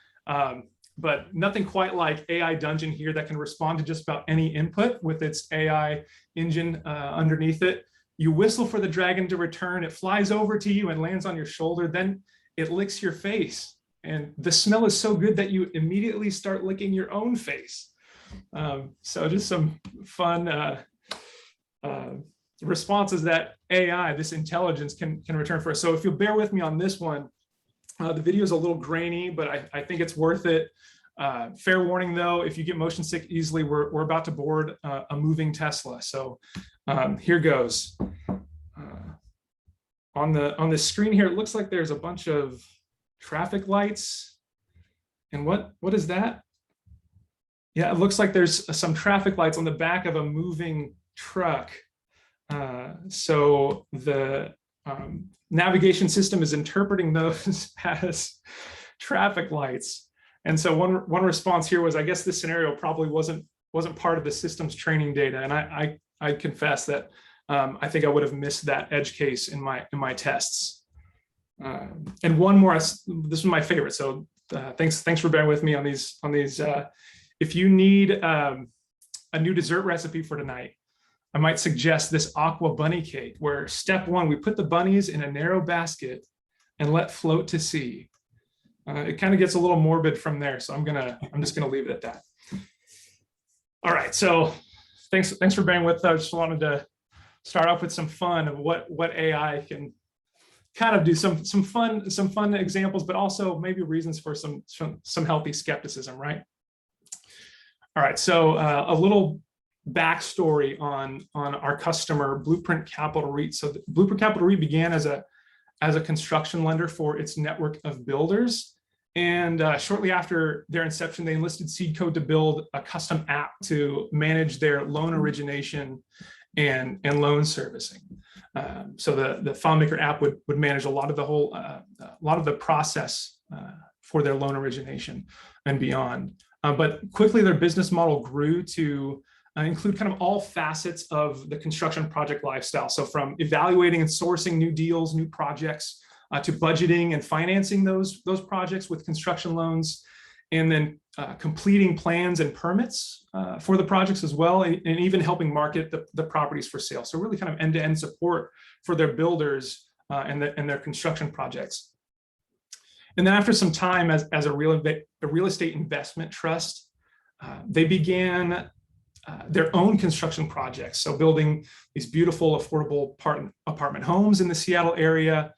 But nothing quite like AI Dungeon here, that can respond to just about any input with its AI engine underneath it. You whistle for the dragon to return, it flies over to you and lands on your shoulder, then it licks your face. And the smell is so good that you immediately start licking your own face. So just some fun responses that AI, this intelligence, can return for us. So if you'll bear with me on this one, The video is a little grainy, but I think it's worth it. Fair warning though, if you get motion sick easily, we're about to board a moving Tesla. So here goes. On the screen here, it looks like there's a bunch of traffic lights. And what is that? Yeah, it looks like there's some traffic lights on the back of a moving truck. So the navigation system is interpreting those as traffic lights. And so one response here was, I guess this scenario probably wasn't part of the system's training data. And I confess that I think I would have missed that edge case in my tests. And one more, this was my favorite. So thanks for bearing with me on these. If you need a new dessert recipe for tonight, I might suggest this aqua bunny cake, where step one, we put the bunnies in a narrow basket and let float to sea. It kind of gets a little morbid from there, so I'm just gonna leave it at that. All right, so thanks for bearing with us. I just wanted to start off with some fun of what AI can kind of do, some fun examples, but also maybe reasons for some healthy skepticism, right? All right, so a little backstory on our customer, Blueprint Capital REIT. So Blueprint Capital REIT began as a construction lender for its network of builders. And shortly after their inception, they enlisted seed code to build a custom app to manage their loan origination and loan servicing. So the FileMaker app would manage a lot of the process for their loan origination and beyond. But quickly their business model grew to include kind of all facets of the construction project lifestyle. So from evaluating and sourcing new deals, new projects, to budgeting and financing those projects with construction loans, and then completing plans and permits for the projects as well, and even helping market the properties for sale. So really kind of end-to-end support for their builders and their construction projects. And then after some time as a real estate investment trust, they began their own construction projects. So building these beautiful, affordable apartment homes in the Seattle area,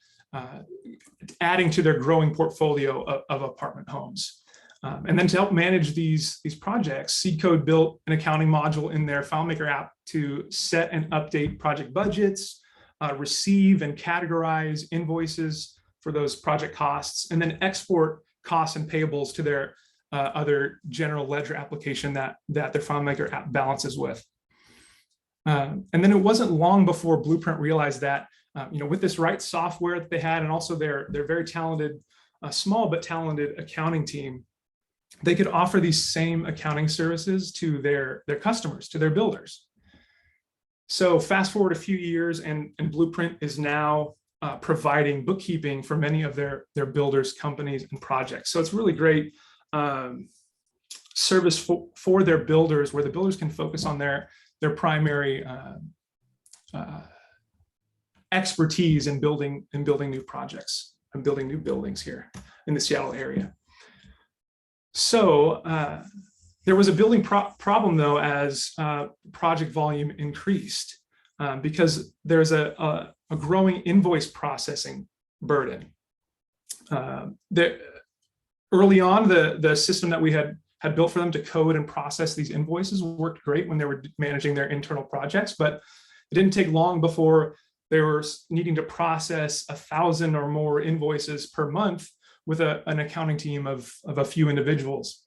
adding to their growing portfolio of apartment homes. And then to help manage these projects, Seed Code built an accounting module in their FileMaker app to set and update project budgets, receive and categorize invoices for those project costs, and then export costs and payables to their other general ledger application that their FileMaker app balances with. And then it wasn't long before Blueprint realized that with this right software that they had, and also their very talented, small but talented accounting team, they could offer these same accounting services to their customers, to their builders. So fast forward a few years, and Blueprint is now providing bookkeeping for many of their builders, companies, and projects. So it's really great service for their builders, where the builders can focus on their primary expertise in building new projects and building new buildings here in the Seattle area. So there was a building problem though, as project volume increased, because there's a growing invoice processing burden. Early on, the system that we had built for them to code and process these invoices worked great when they were managing their internal projects, but it didn't take long before they were needing to process 1,000 or more invoices per month with an accounting team of a few individuals.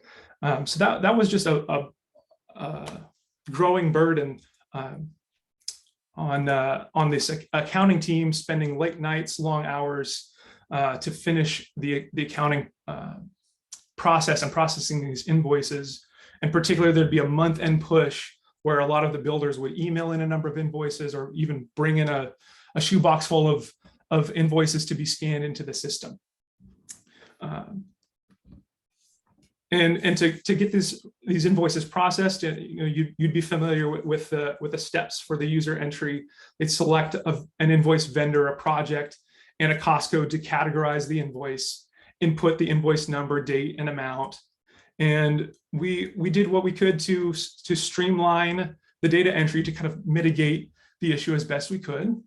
So that was just a growing burden on this accounting team, spending late nights, long hours to finish the accounting process and processing these invoices. In particular, there'd be a month-end push where a lot of the builders would email in a number of invoices, or even bring in a shoebox full of invoices to be scanned into the system. And to get these invoices processed, you'd be familiar with the steps for the user entry. They'd select an invoice vendor, a project, and a cost code to categorize the invoice, input the invoice number, date, and amount. And we did what we could to streamline the data entry to kind of mitigate the issue as best we could. All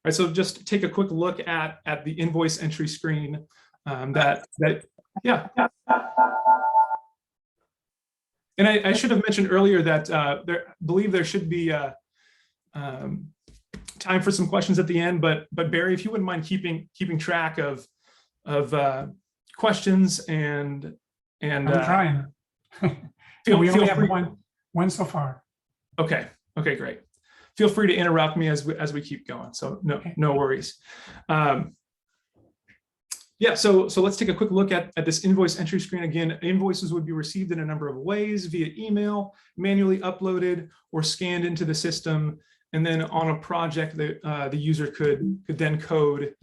right, so just take a quick look at the invoice entry screen. Yeah. And I should have mentioned earlier that believe there should be time for some questions at the end, but Barry, if you wouldn't mind keeping track of questions and I'm trying. feel we only free. have one so far. Okay, great. Feel free to interrupt me as we keep going. So no worries. Yeah, so let's take a quick look at this invoice entry screen. Again, invoices would be received in a number of ways: via email, manually uploaded, or scanned into the system. And then on a project, the user could then code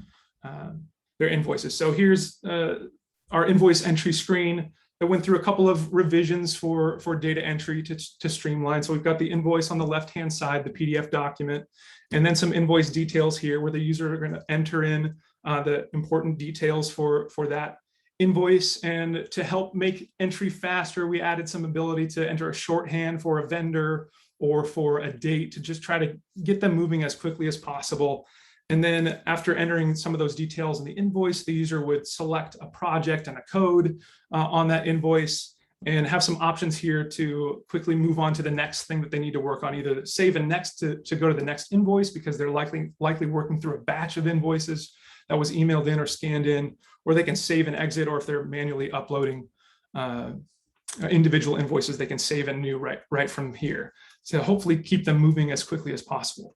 their invoices. So here's our invoice entry screen. I went through a couple of revisions for data entry to streamline. So we've got the invoice on the left-hand side, the PDF document, and then some invoice details here where the user are going to enter in the important details for that invoice. And to help make entry faster, we added some ability to enter a shorthand for a vendor or for a date to just try to get them moving as quickly as possible. And then after entering some of those details in the invoice, the user would select a project and a code on that invoice and have some options here to quickly move on to the next thing that they need to work on, either save and next to go to the next invoice because they're likely working through a batch of invoices that was emailed in or scanned in, or they can save and exit, or if they're manually uploading individual invoices, they can save and new right from here. So hopefully keep them moving as quickly as possible.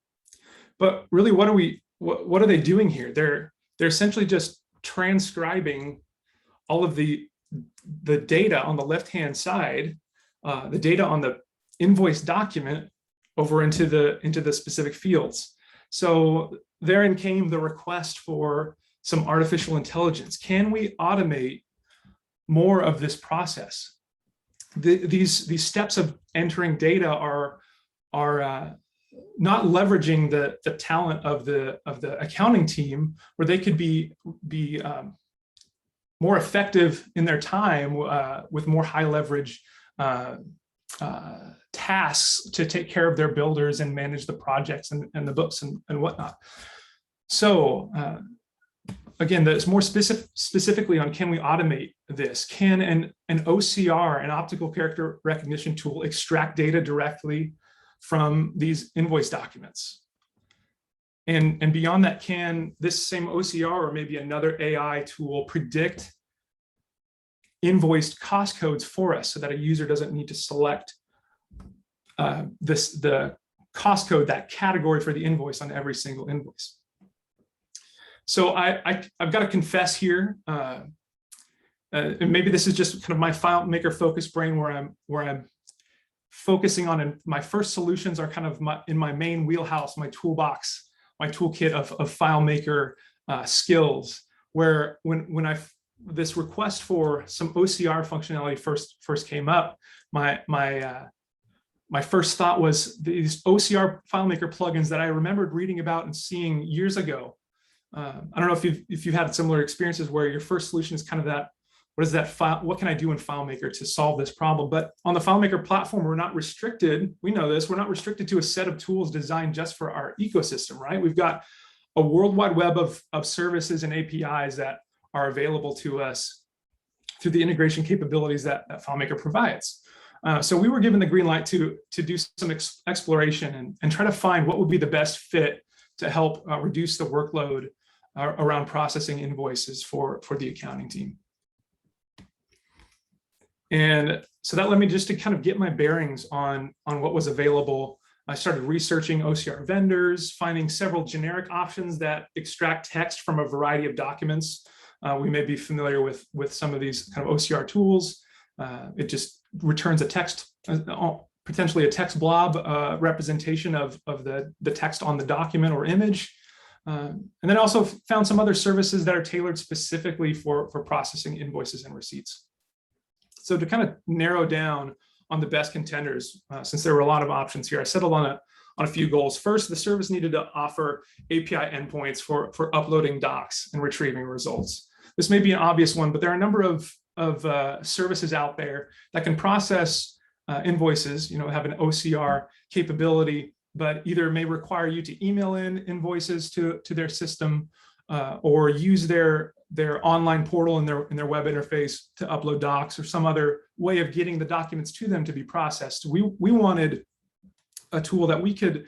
But really, what are they doing here? They're essentially just transcribing all of the data on the left-hand side, the data on the invoice document over into the specific fields. So therein came the request for some artificial intelligence. Can we automate more of this process? These steps of entering data are not leveraging the talent of the accounting team, where they could be more effective in their time with more high leverage tasks to take care of their builders and manage the projects and the books and whatnot. So again, that's more specifically on, can we automate this? Can an OCR, an optical character recognition tool, extract data directly from these invoice documents? And beyond that, can this same OCR or maybe another AI tool predict invoiced cost codes for us so that a user doesn't need to select the cost code, that category for the invoice on every single invoice? So I've got to confess here, and maybe this is just kind of my FileMaker focus brain where I'm focusing on, my first solutions are kind of in my main wheelhouse, my toolbox, my toolkit of FileMaker skills, where when this request for some OCR functionality first came up, my first thought was these OCR FileMaker plugins that I remembered reading about and seeing years ago. I don't know if you've had similar experiences where your first solution is kind of that, what is that file? What can I do in FileMaker to solve this problem? But on the FileMaker platform, we're not restricted. We know this. We're not restricted to a set of tools designed just for our ecosystem, right? We've got a worldwide web of services and APIs that are available to us through the integration capabilities that FileMaker provides. So we were given the green light to do some exploration and try to find what would be the best fit to help reduce the workload around processing invoices for the accounting team. And so that led me just to kind of get my bearings on what was available. I started researching OCR vendors, finding several generic options that extract text from a variety of documents. We may be familiar with some of these kind of OCR tools. It just returns a text, potentially a text blob representation of the text on the document or image. And then also found some other services that are tailored specifically for processing invoices and receipts. So to kind of narrow down on the best contenders, since there were a lot of options here, I settled on a few goals. First, the service needed to offer API endpoints for uploading docs and retrieving results. This may be an obvious one, but there are a number of services out there that can process invoices, have an OCR capability, but either may require you to email in invoices to their system or use their their online portal in their web interface to upload docs or some other way of getting the documents to them to be processed. We wanted a tool that we could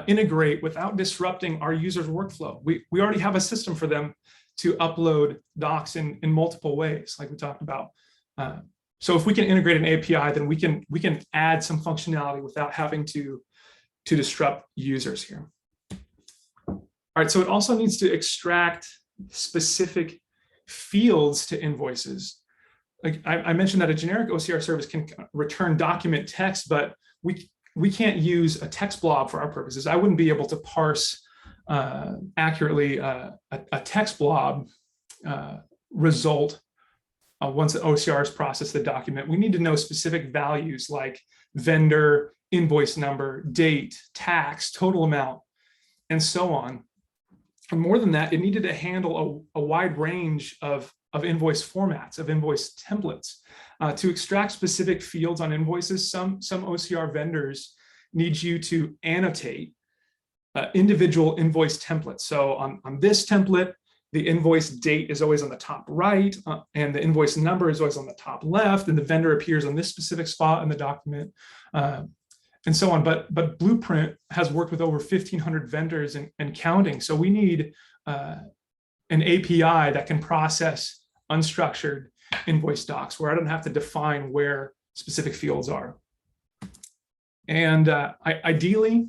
integrate without disrupting our users' workflow. We already have a system for them to upload docs in multiple ways, like we talked about. So if we can integrate an API, then we can add some functionality without having to disrupt users here. All right, so it also needs to extract specific fields to invoices. Like I mentioned that a generic OCR service can return document text, but we can't use a text blob for our purposes. I wouldn't be able to parse accurately a text blob result once the OCR has processed the document. We need to know specific values like vendor, invoice number, date, tax, total amount, and so on. And more than that, it needed to handle a wide range of invoice formats, of invoice templates. To extract specific fields on invoices, some OCR vendors need you to annotate individual invoice templates. So on this template, the invoice date is always on the top right, and the invoice number is always on the top left, and the vendor appears on this specific spot in the document, and so on. But Blueprint has worked with over 1,500 vendors and counting. So we need an API that can process unstructured invoice docs where I don't have to define where specific fields are. And ideally,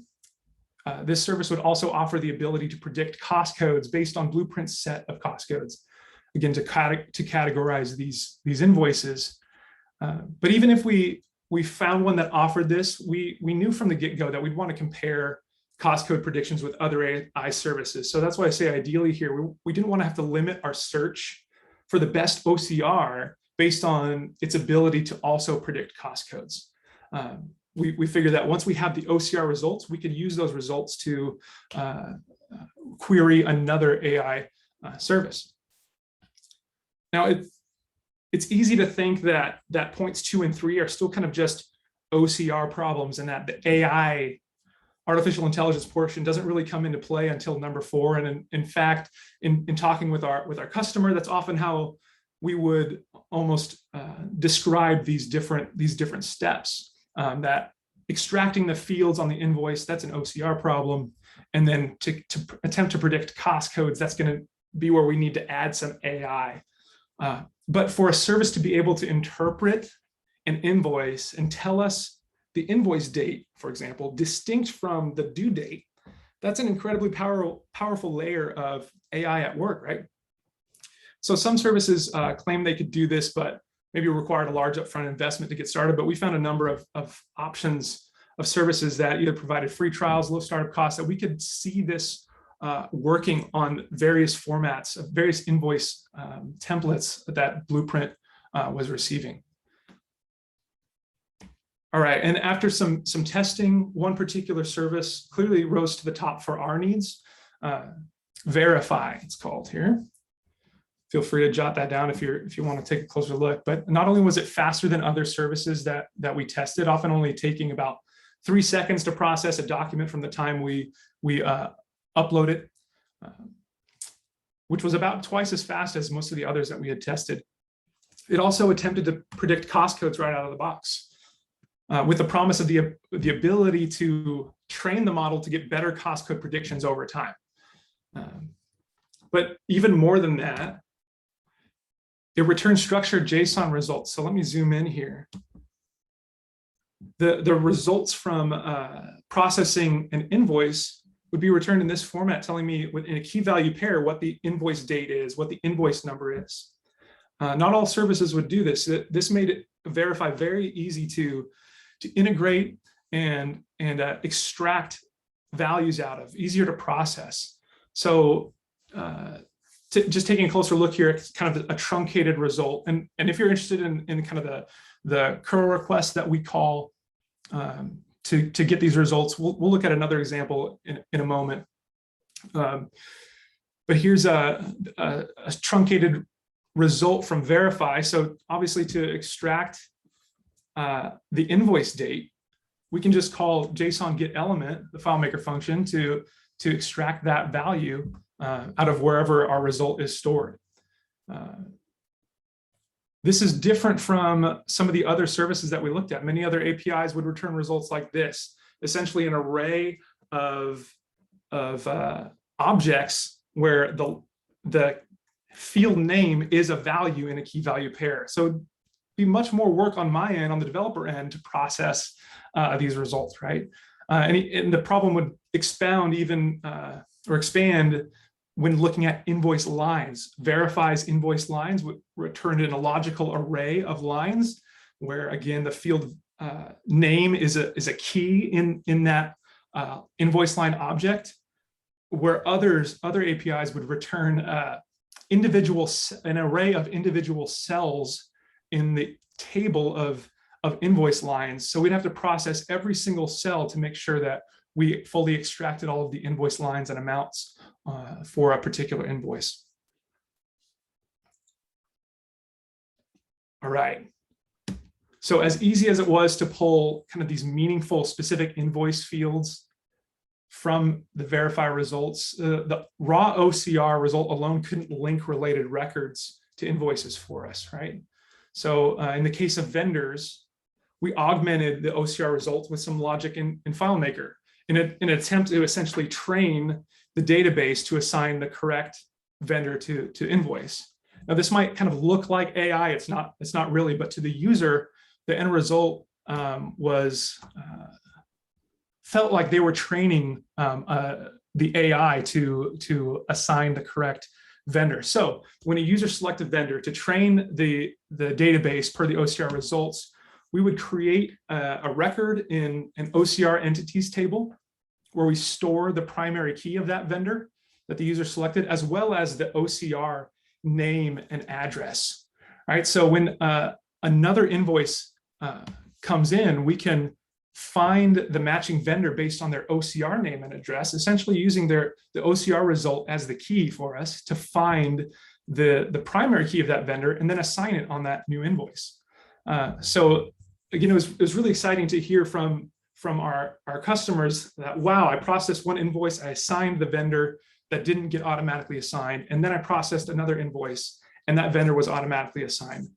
this service would also offer the ability to predict cost codes based on Blueprint's set of cost codes, again, to categorize these invoices. But even if we found one that offered this, we knew from the get-go that we'd want to compare cost code predictions with other AI services. So that's why I say ideally here, we didn't want to have to limit our search for the best OCR based on its ability to also predict cost codes. We figured that once we have the OCR results, we could use those results to query another AI service. Now, it's easy to think that points 2 and 3 are still kind of just OCR problems, and that the AI, artificial intelligence portion, doesn't really come into play until number 4. And in fact, in talking with our customer, that's often how we would almost describe these different steps. That extracting the fields on the invoice, that's an OCR problem. And then to attempt to predict cost codes, that's going to be where we need to add some AI. But for a service to be able to interpret an invoice and tell us the invoice date, for example, distinct from the due date, that's an incredibly powerful layer of AI at work, right? So some services claim they could do this, but maybe required a large upfront investment to get started. But we found a number of options of services that either provided free trials, low startup costs, that we could see this working on various formats, various invoice templates that Blueprint was receiving. All right, and after some testing, one particular service clearly rose to the top for our needs. Verify, it's called here. Feel free to jot that down if you want to take a closer look. But not only was it faster than other services that we tested, often only taking about 3 seconds to process a document from the time we upload it, which was about twice as fast as most of the others that we had tested. It also attempted to predict cost codes right out of the box, with the promise of the ability to train the model to get better cost code predictions over time. But even more than that, it returns structured JSON results. So let me zoom in here. The results from processing an invoice would be returned in this format, telling me in a key value pair what the invoice date is, what the invoice number is. Not all services would do this. This made it Verify very easy to integrate and extract values out of, easier to process. So just taking a closer look here, it's kind of a truncated result. And if you're interested in kind of the curl request that we call to get these results, we'll look at another example in a moment. But here's a truncated result from Verify. So obviously to extract the invoice date, we can just call JSON get element, the FileMaker function, to extract that value out of wherever our result is stored. This is different from some of the other services that we looked at. Many other APIs would return results like this, essentially an array of objects where the field name is a value in a key value pair. So it'd be much more work on my end, on the developer end, to process these results, right? And the problem would expound even or expand when looking at invoice lines. Verifies invoice lines would return in a logical array of lines, where again the field name is a key in that invoice line object, where other APIs would return an array of individual cells in the table of invoice lines. So we'd have to process every single cell to make sure that we fully extracted all of the invoice lines and amounts for a particular invoice. All right. So as easy as it was to pull kind of these meaningful specific invoice fields from the verify results, the raw OCR result alone couldn't link related records to invoices for us, right? So in the case of vendors, we augmented the OCR result with some logic in FileMaker in an attempt to essentially train the database to assign the correct vendor to invoice. Now, this might kind of look like AI. It's not really, but to the user, the end result felt like they were training the AI to assign the correct vendor. So when a user selected vendor, to train the database per the OCR results, we would create a record in an OCR entities table where we store the primary key of that vendor that the user selected, as well as the OCR name and address. All right, so when another invoice comes in, we can find the matching vendor based on their OCR name and address, essentially using the OCR result as the key for us to find the primary key of that vendor and then assign it on that new invoice. So again, it was really exciting to hear from our customers that, wow, I processed one invoice, I assigned the vendor that didn't get automatically assigned, and then I processed another invoice and that vendor was automatically assigned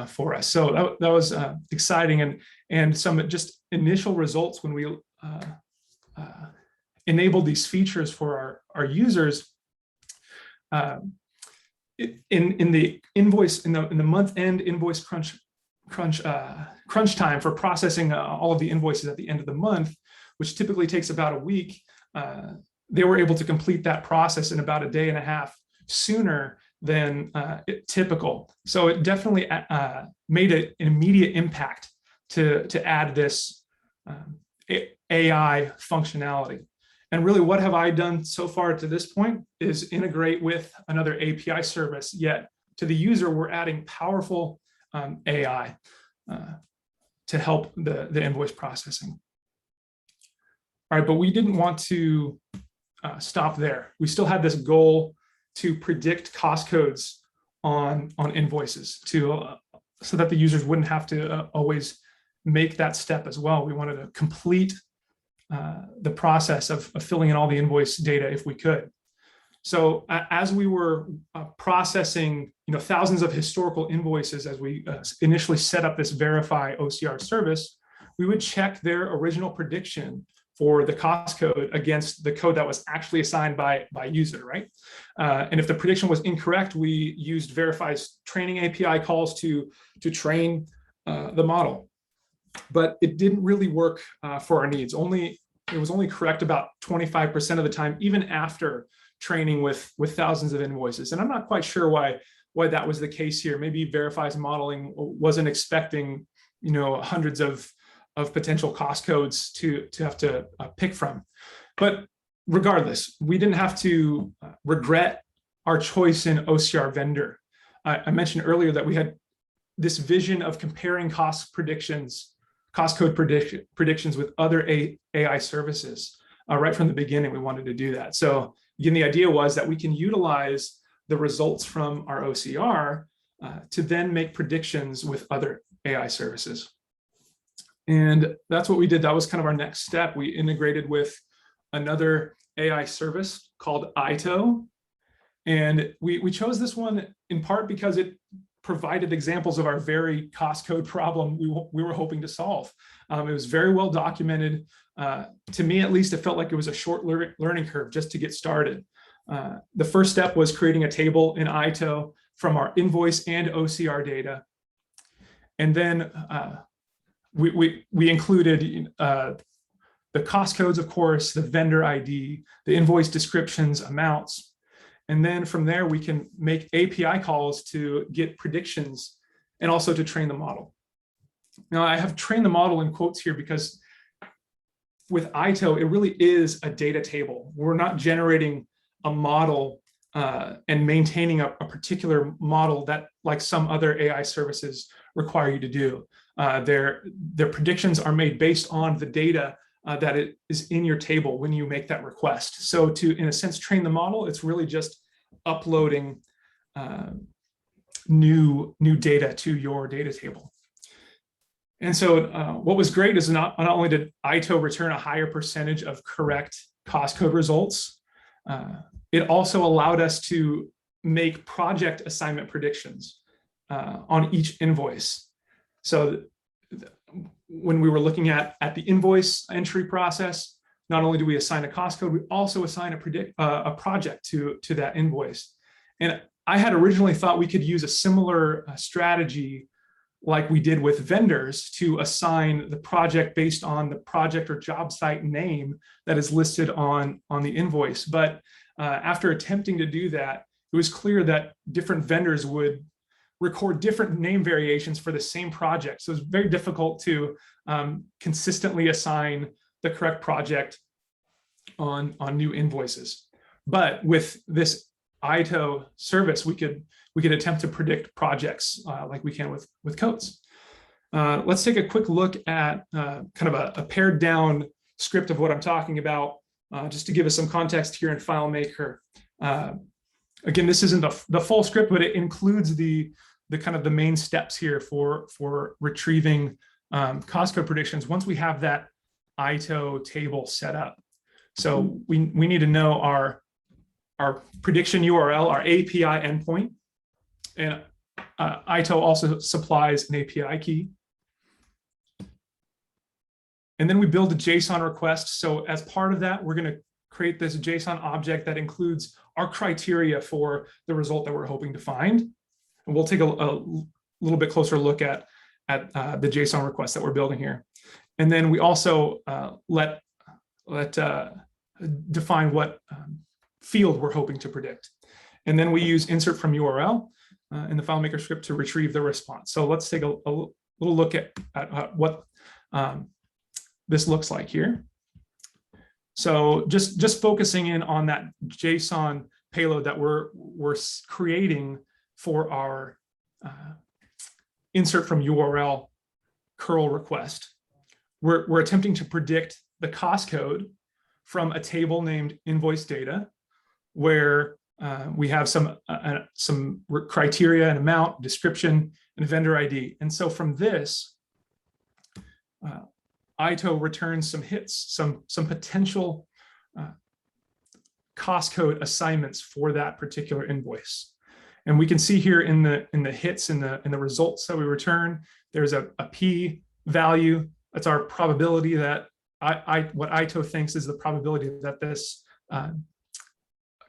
for us. So that was exciting, and some just initial results when we enabled these features for our users. In the invoice, in the month-end invoice crunch time for processing all of the invoices at the end of the month, which typically takes about a week, they were able to complete that process in about a day and a half sooner than typical. So it definitely made an immediate impact to add this AI functionality. And really, what have I done so far to this point is integrate with another API service, yet to the user, we're adding powerful AI to help the invoice processing. All right, but we didn't want to stop there. We still had this goal to predict cost codes on invoices so that the users wouldn't have to always make that step as well. We wanted to complete the process of filling in all the invoice data if we could. So as we were processing, thousands of historical invoices as we initially set up this verify OCR service, we would check their original prediction for the cost code against the code that was actually assigned by user, right? And if the prediction was incorrect, we used verify's training API calls to train the model. But it didn't really work for our needs. It was only correct about 25% of the time, even after training with thousands of invoices. And I'm not quite sure why that was the case here. Maybe verify's modeling wasn't expecting, hundreds of potential cost codes to have to pick from. But regardless, we didn't have to regret our choice in OCR vendor. I mentioned earlier that we had this vision of comparing cost code predictions with other AI services. Right from the beginning, we wanted to do that. So again, the idea was that we can utilize the results from our OCR to then make predictions with other AI services. And that's what we did. That was kind of our next step. We integrated with another AI service called ITO. And we chose this one in part because it provided examples of our very cost code problem we were hoping to solve. It was very well documented. To me, at least, it felt like it was a short learning curve just to get started. The first step was creating a table in ITO from our invoice and OCR data. And then we included the cost codes, of course, the vendor ID, the invoice descriptions, amounts. And then from there, we can make API calls to get predictions and also to train the model. Now, I have trained the model in quotes here because with ITO, it really is a data table. We're not generating a model and maintaining a particular model that, like some other AI services, require you to do. Their predictions are made based on the data that it is in your table when you make that request. So to, in a sense, train the model, it's really just uploading new data to your data table. And so what was great is not only did ITO return a higher percentage of correct cost code results, it also allowed us to make project assignment predictions on each invoice. So when we were looking at the invoice entry process, not only do we assign a cost code, we also assign a project to that invoice. And I had originally thought we could use a similar strategy like we did with vendors to assign the project based on the project or job site name that is listed on the invoice. But after attempting to do that, it was clear that different vendors would record different name variations for the same project. So it's very difficult to consistently assign the correct project on new invoices. But with this ITO service, we could attempt to predict projects like we can with codes. Let's take a quick look at kind of a pared down script of what I'm talking about, just to give us some context here in FileMaker. Again, this isn't the full script, but it includes the kind of the main steps here for retrieving cost code predictions once we have that ITO table set up. So we need to know our prediction URL, our API endpoint, and ITO also supplies an API key. And then we build a JSON request. So as part of that, we're going to create this JSON object that includes our criteria for the result that we're hoping to find. And we'll take a little bit closer look at the JSON request that we're building here. And then we also define what field we're hoping to predict. And then we use insert from URL in the FileMaker script to retrieve the response. So let's take a little look at what this looks like here. So just focusing in on that JSON payload that we're creating for our insert from URL curl request. We're attempting to predict the cost code from a table named invoice data, where we have some criteria, an amount, description, and a vendor ID. And so from this, ITO returns some hits, some potential cost code assignments for that particular invoice. And we can see here in the hits in the results that we return, there's a p value. That's our probability that what ITO thinks is the probability that this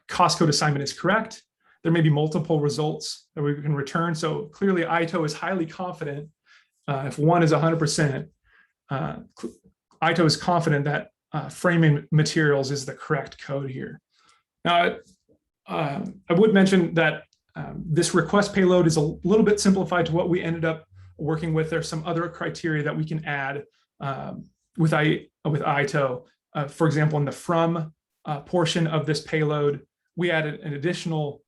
cost code assignment is correct. There may be multiple results that we can return. So clearly ITO is highly confident. If one is 100%, ITO is confident that framing materials is the correct code here. Now, I would mention that this request payload is a little bit simplified to what we ended up working with. There's some other criteria that we can add with ITO. For example, in the from portion of this payload, we added an additional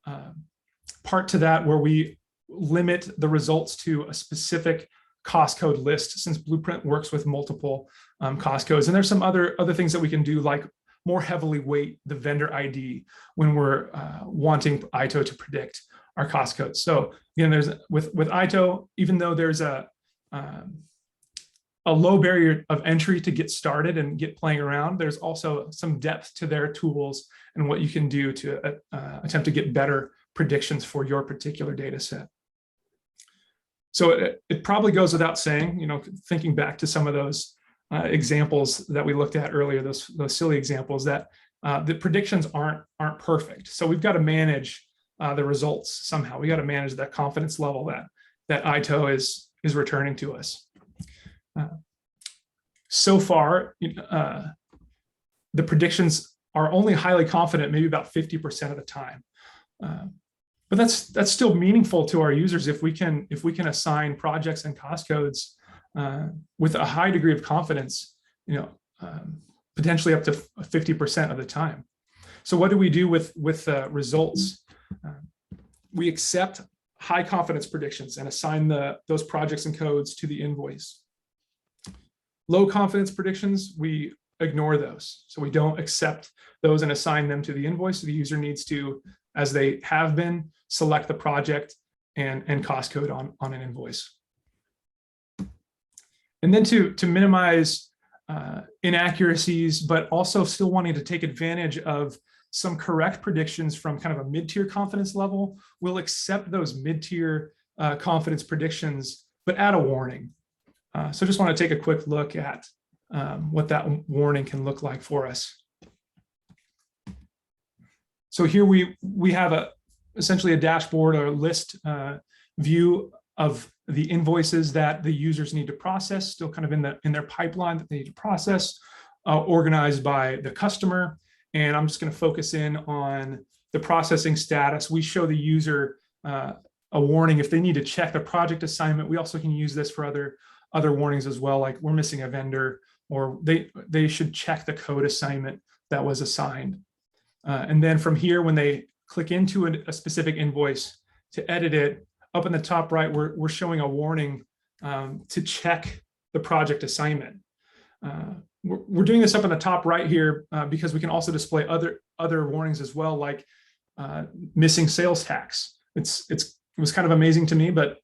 part to that where we limit the results to a specific cost code list, since Blueprint works with multiple cost codes. And there's some other things that we can do, like more heavily weight the vendor ID when we're wanting ITO to predict our cost codes. So again, there's with ITO, even though there's a a low barrier of entry to get started and get playing around. There's also some depth to their tools and what you can do to attempt to get better predictions for your particular data set. So it probably goes without saying, you know, thinking back to some of those examples that we looked at earlier, those silly examples, that the predictions aren't perfect. So we've got to manage the results somehow. We got to manage that confidence level that ITO is returning to us. So far, the predictions are only highly confident, maybe about 50% of the time. But that's still meaningful to our users if we can assign projects and cost codes with a high degree of confidence, you know, potentially up to 50% of the time. So what do we do with results? We accept high confidence predictions and assign those projects and codes to the invoice. Low confidence predictions, we ignore those. So we don't accept those and assign them to the invoice. So the user needs to, as they have been, select the project and cost code on an invoice. And then to minimize inaccuracies, but also still wanting to take advantage of some correct predictions from kind of a mid-tier confidence level, we'll accept those mid-tier confidence predictions, but add a warning. So just want to take a quick look at what that warning can look like for us. So here we have essentially a dashboard or a list view of the invoices that the users need to process, still kind of in their pipeline that they need to process, organized by the customer. And I'm just going to focus in on the processing status. We show the user a warning if they need to check the project assignment. We also can use this for other warnings as well, like we're missing a vendor, or they should check the code assignment that was assigned. And then from here, when they click into a specific invoice to edit it, up in the top right, we're showing a warning to check the project assignment. We're doing this up in the top right here because we can also display other warnings as well, like missing sales tax. It was kind of amazing to me, but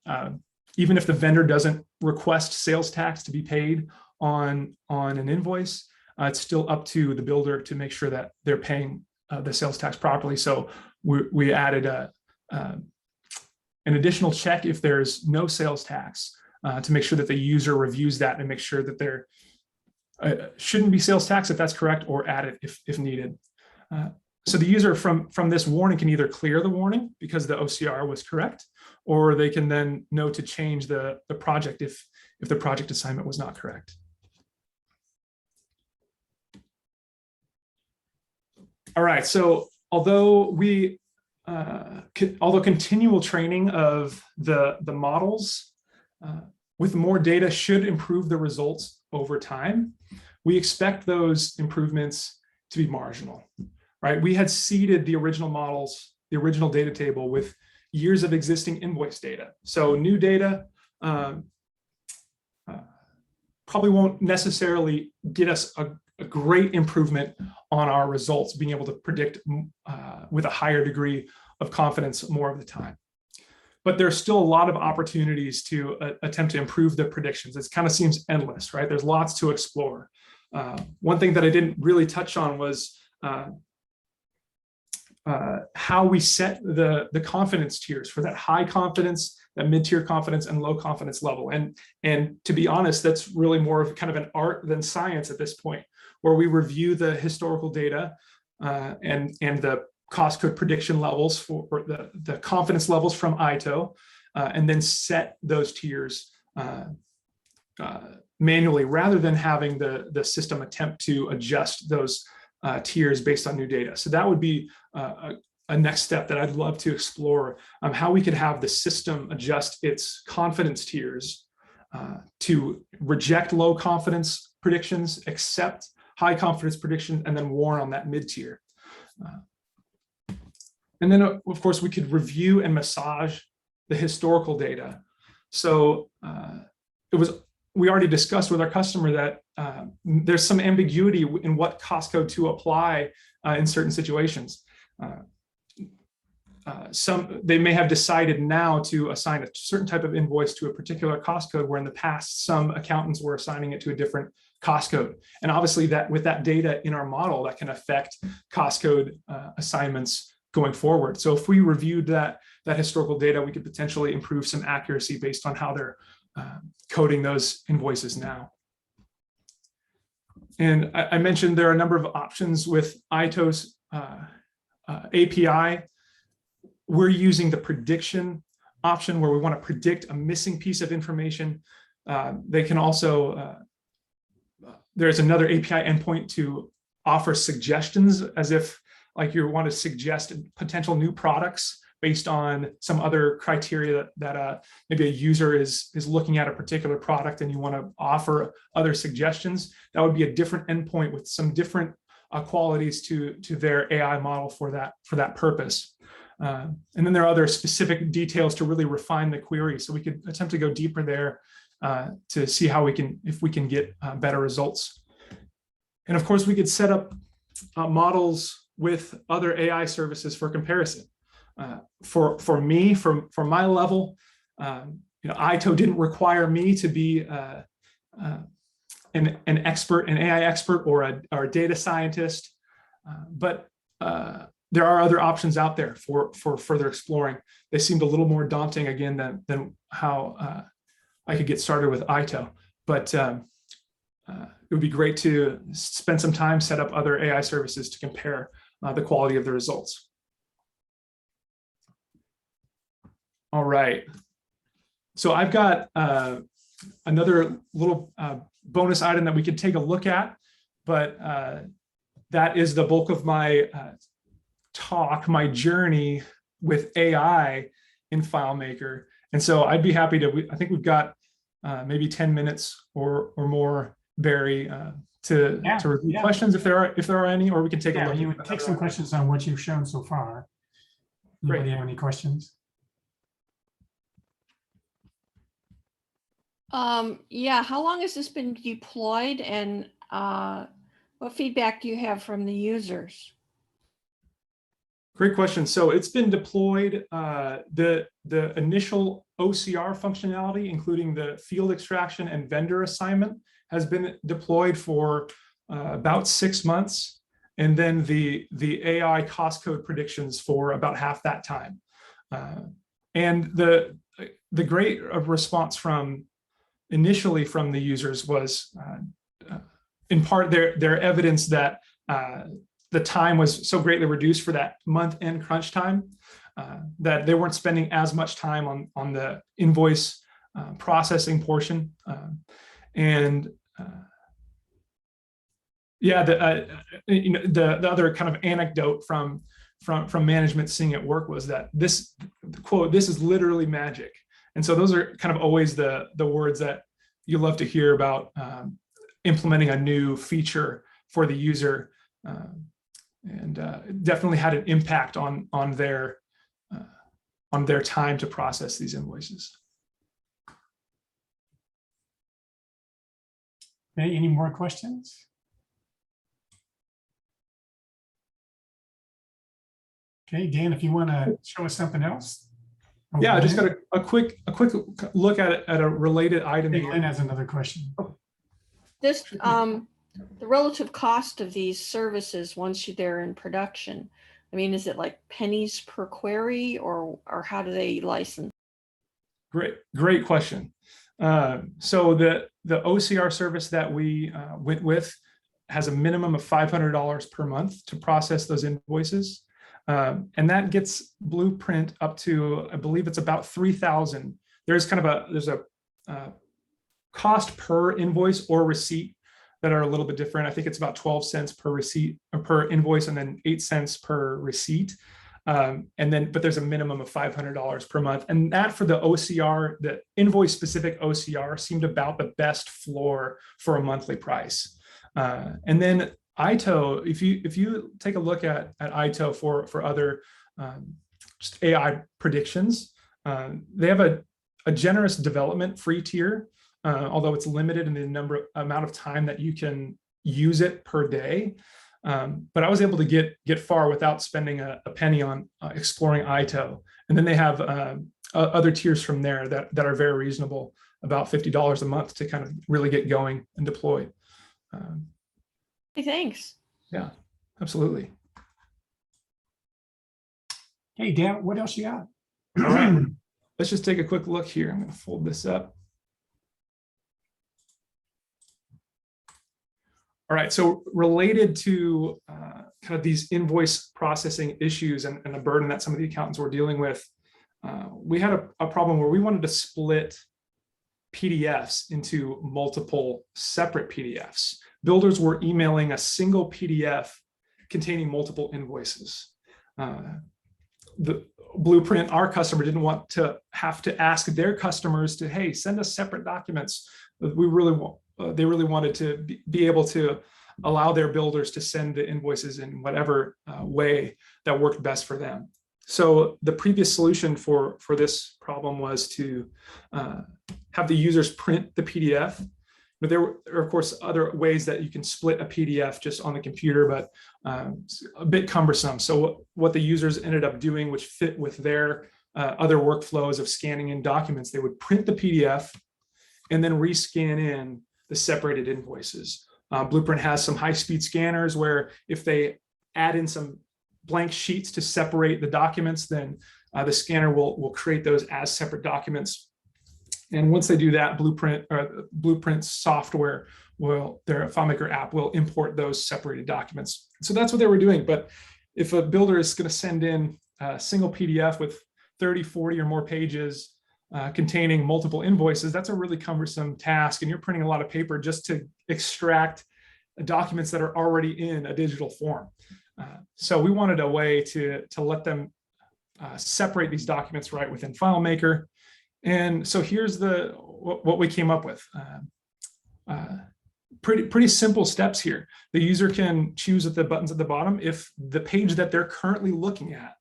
even if the vendor doesn't request sales tax to be paid on an invoice, it's still up to the builder to make sure that they're paying the sales tax properly. So we added an additional check if there's no sales tax to make sure that the user reviews that and make sure that there shouldn't be sales tax if that's correct, or add it if needed. So the user from this warning can either clear the warning because the OCR was correct, or they can then know to change the project if the project assignment was not correct. All right, so although continual training of the models with more data should improve the results over time, we expect those improvements to be marginal, right? We had seeded the original models, the original data table, with years of existing invoice data. So new data probably won't necessarily get us a great improvement on our results, being able to predict with a higher degree of confidence more of the time. But there's still a lot of opportunities to attempt to improve the predictions. It kind of seems endless, right? There's lots to explore. One thing that I didn't really touch on was how we set the confidence tiers for that high confidence, that mid-tier confidence, and low confidence level. And to be honest, that's really more of kind of an art than science at this point, where we review the historical data and the cost code prediction levels for the confidence levels from ITO, and then set those tiers manually, rather than having the system attempt to adjust those tiers based on new data. So that would be a next step that I'd love to explore, how we could have the system adjust its confidence tiers to reject low confidence predictions, accept high confidence prediction, and then warn on that mid-tier. And then, of course, we could review and massage the historical data. So we already discussed with our customer that there's some ambiguity in what cost code to apply in certain situations. they may have decided now to assign a certain type of invoice to a particular cost code, where in the past some accountants were assigning it to a different cost code. And obviously that with that data in our model, that can affect cost code assignments going forward. So if we reviewed that historical data, we could potentially improve some accuracy based on how they're coding those invoices now. And I mentioned there are a number of options with ITO's API. We're using the prediction option, where we want to predict a missing piece of information. They can also, there's another API endpoint to offer suggestions, as if like you want to suggest potential new products based on some other criteria that maybe a user is looking at a particular product and you want to offer other suggestions. That would be a different endpoint with some different qualities to their AI model for that purpose. And then there are other specific details to really refine the query. So we could attempt to go deeper there to see how if we can get better results. And of course, we could set up models with other AI services for comparison. For me, for my level, ITO didn't require me to be an expert, an AI expert, or a data scientist, but there are other options out there for further exploring. They seemed a little more daunting again than how I could get started with ITO, but it would be great to spend some time, set up other AI services to compare the quality of the results. All right. So I've got another little bonus item that we could take a look at, but that is the bulk of my talk, my journey with AI in FileMaker. And so I'd be happy to, I think we've got maybe 10 minutes or more, Barry, to review questions if there are any, or we can take a look. You would take some questions on what you've shown so far. Anybody have any questions? Yeah, how long has this been deployed, and what feedback do you have from the users? Great question. So it's been deployed, the initial OCR functionality, including the field extraction and vendor assignment, has been deployed for about 6 months. And then the AI cost code predictions for about half that time. And the great response initially from the users was in part their evidence that the time was so greatly reduced for that month-end crunch time that they weren't spending as much time on the invoice processing portion. The other kind of anecdote from management seeing it work was that this quote, "This is literally magic." And so those are kind of always the words that you love to hear about implementing a new feature for the user, and definitely had an impact on their time to process these invoices. Okay, any more questions? Okay, Dan, if you want to show us something else. Yeah, I just got a quick look at a related item. Glenn has another question. This the relative cost of these services once they're in production. I mean, is it like pennies per query, or how do they license? Great question. So the OCR service that we went with has a minimum of $500 per month to process those invoices. And that gets Blueprint up to, I believe it's about 3,000. There's a cost per invoice or receipt that are a little bit different. I think it's about 12 cents per receipt or per invoice, and then 8 cents per receipt. But there's a minimum of $500 per month. And that for the OCR, the invoice specific OCR, seemed about the best floor for a monthly price. And then ITO, if you take a look at ITO for other just AI predictions, they have a generous development free tier, although it's limited in the amount of time that you can use it per day. But I was able to get far without spending a penny on exploring ITO. And then they have other tiers from there that are very reasonable, about $50 a month to kind of really get going and deploy. Hey, thanks. Yeah, absolutely. Hey, Dan, what else you got? All right, let's just take a quick look here. I'm going to fold this up. All right, so related to kind of these invoice processing issues and the burden that some of the accountants were dealing with, we had a problem where we wanted to split PDFs into multiple separate PDFs. Builders were emailing a single PDF containing multiple invoices. The Blueprint, our customer, didn't want to have to ask their customers to, hey, send us separate documents. They really wanted to be able to allow their builders to send the invoices in whatever way that worked best for them. So the previous solution for this problem was to have the users print the PDF. But there are, of course, other ways that you can split a PDF just on the computer, but it's a bit cumbersome. So what the users ended up doing, which fit with their other workflows of scanning in documents, they would print the PDF and then rescan in the separated invoices. Blueprint has some high-speed scanners where if they add in some blank sheets to separate the documents, then the scanner will create those as separate documents. And once they do that, Blueprint software their FileMaker app will import those separated documents. So that's what they were doing. But if a builder is going to send in a single PDF with 30, 40 or more pages containing multiple invoices, that's a really cumbersome task. And you're printing a lot of paper just to extract documents that are already in a digital form. So we wanted a way to let them separate these documents right within FileMaker. And so here's what we came up with. Pretty simple steps here. The user can choose at the buttons at the bottom if the page that they're currently looking at,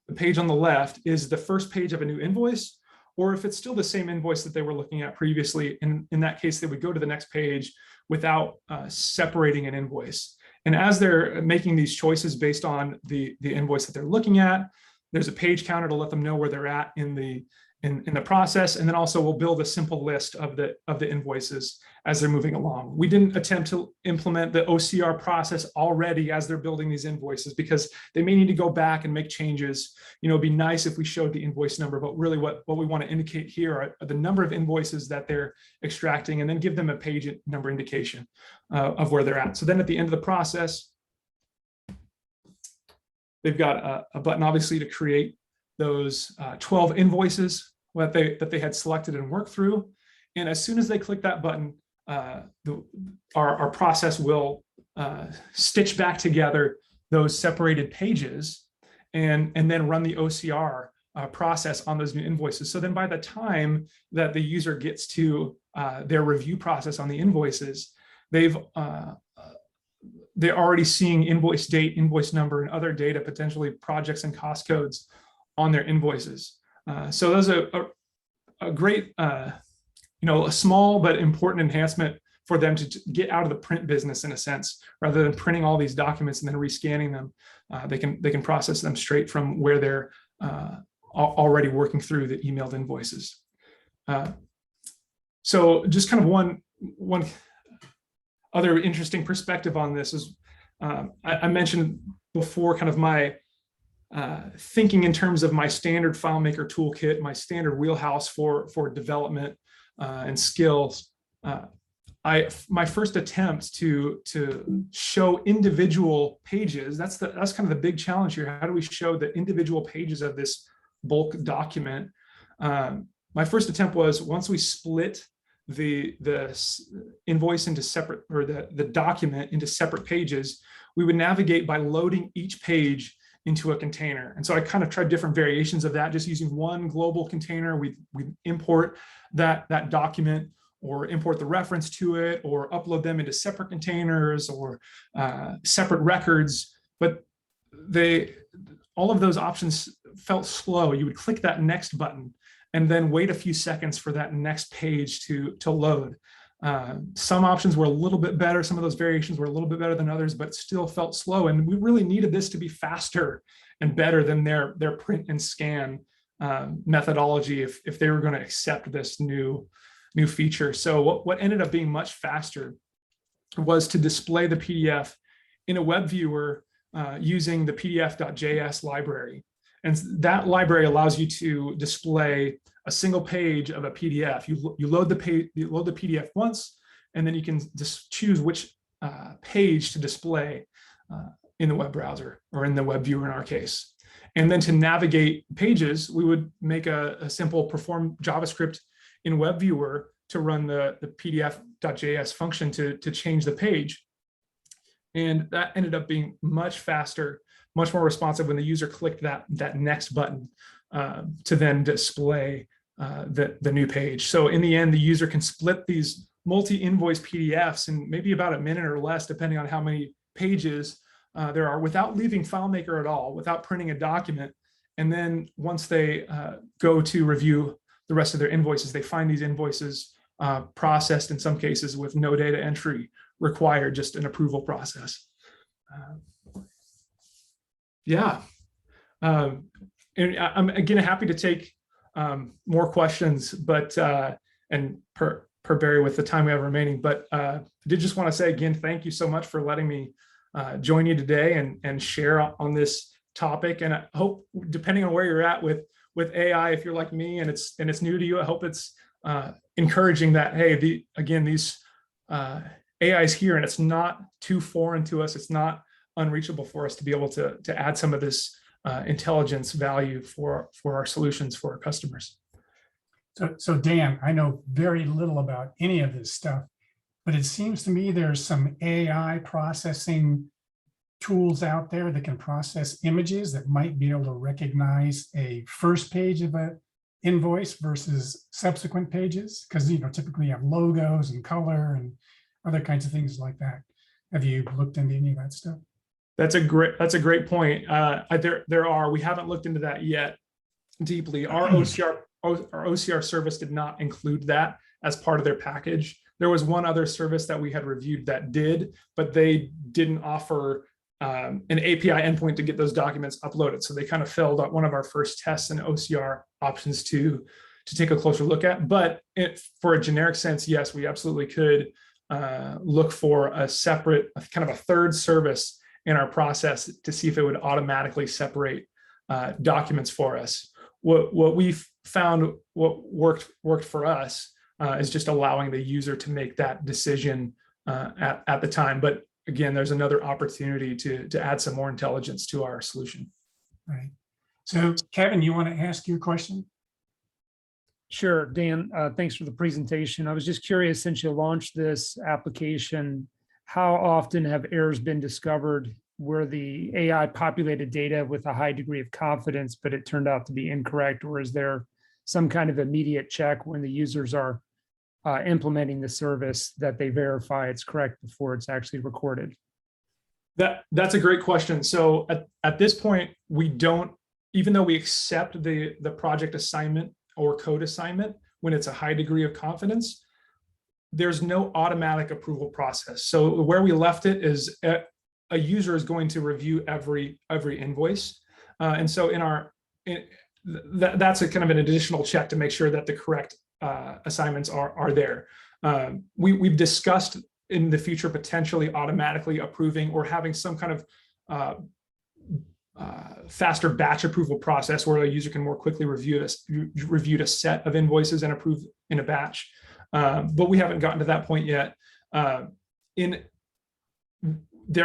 the page on the left, is the first page of a new invoice, or if it's still the same invoice that they were looking at previously. In that case, they would go to the next page without separating an invoice. And as they're making these choices based on the invoice that they're looking at, there's a page counter to let them know where they're at in the process. And then also we'll build a simple list of the invoices as they're moving along. We didn't attempt to implement the OCR process already as they're building these invoices because they may need to go back and make changes. It'd be nice if we showed the invoice number, but really what we want to indicate here are the number of invoices that they're extracting, and then give them a page number indication of where they're at. So then at the end of the process, they've got a button obviously to create those 12 invoices that they had selected and worked through. And as soon as they click that button, our process will stitch back together those separated pages and then run the OCR process on those new invoices. So then by the time that the user gets to their review process on the invoices, they're already seeing invoice date, invoice number, and other data, potentially projects and cost codes on their invoices. So those are a great, a small but important enhancement for them to get out of the print business in a sense, rather than printing all these documents and then rescanning them. They can process them straight from where they're already working through the emailed invoices. So just kind of one other interesting perspective on this is I mentioned before kind of my thinking in terms of my standard FileMaker toolkit, my standard wheelhouse for development and skills. My first attempt to show individual pages, that's kind of the big challenge here. How do we show the individual pages of this bulk document? My first attempt was, once we split the invoice into separate, or the document into separate pages, we would navigate by loading each page into a container. And so I kind of tried different variations of that, just using one global container. We import that document, or import the reference to it, or upload them into separate containers, or separate records. But all of those options felt slow. You would click that next button and then wait a few seconds for that next page to load. Some options were a little bit better. Some of those variations were a little bit better than others, but still felt slow. And we really needed this to be faster and better than their print and scan methodology if they were going to accept this new feature. So what ended up being much faster was to display the PDF in a web viewer using the PDF.js library. And that library allows you to display a single page of a PDF. You load the PDF once, and then you can just choose which page to display in the web browser or in the web viewer in our case. And then to navigate pages, we would make a simple perform JavaScript in web viewer to run the PDF.js function to change the page. And that ended up being much faster, much more responsive when the user clicked that next button to then display the new page. So in the end, the user can split these multi-invoice PDFs in maybe about a minute or less, depending on how many pages there are, without leaving FileMaker at all, without printing a document. And then once they go to review the rest of their invoices, they find these invoices processed in some cases with no data entry required, just an approval process. Yeah. And I'm again happy to take more questions, but and per Barry with the time we have remaining, but I did just want to say again, thank you so much for letting me join you today and share on this topic. And I hope, depending on where you're at with AI, if you're like me and it's new to you, I hope it's encouraging that, hey, these AI is here and it's not too foreign to us. It's not unreachable for us to be able to add some of this intelligence value for our solutions for our customers. So Dan, I know very little about any of this stuff, but it seems to me there's some AI processing tools out there that can process images that might be able to recognize a first page of an invoice versus subsequent pages, because typically you have logos and color and other kinds of things like that. Have you looked into any of that stuff? That's a great point. We haven't looked into that yet deeply. Our OCR service did not include that as part of their package. There was one other service that we had reviewed that did, but they didn't offer an API endpoint to get those documents uploaded. So they kind of failed at one of our first tests and OCR options to take a closer look at. But for a generic sense, yes, we absolutely could look for a separate, kind of a third service in our process to see if it would automatically separate documents for us. What we've found, what worked for us is just allowing the user to make that decision at the time. But again, there's another opportunity to add some more intelligence to our solution. Right. So Kevin, you want to ask your question? Sure, Dan, thanks for the presentation. I was just curious, since you launched this application, how often have errors been discovered where the AI populated data with a high degree of confidence, but it turned out to be incorrect? Or is there some kind of immediate check when the users are implementing the service that they verify it's correct before it's actually recorded? That's a great question. So at this point, we don't, even though we accept the project assignment or code assignment when it's a high degree of confidence, there's no automatic approval process. So where we left it is a user is going to review every invoice. And so that's a kind of an additional check to make sure that the correct assignments are there. We've discussed in the future potentially automatically approving or having some kind of faster batch approval process where a user can more quickly review a set of invoices and approve in a batch. But we haven't gotten to that point yet. In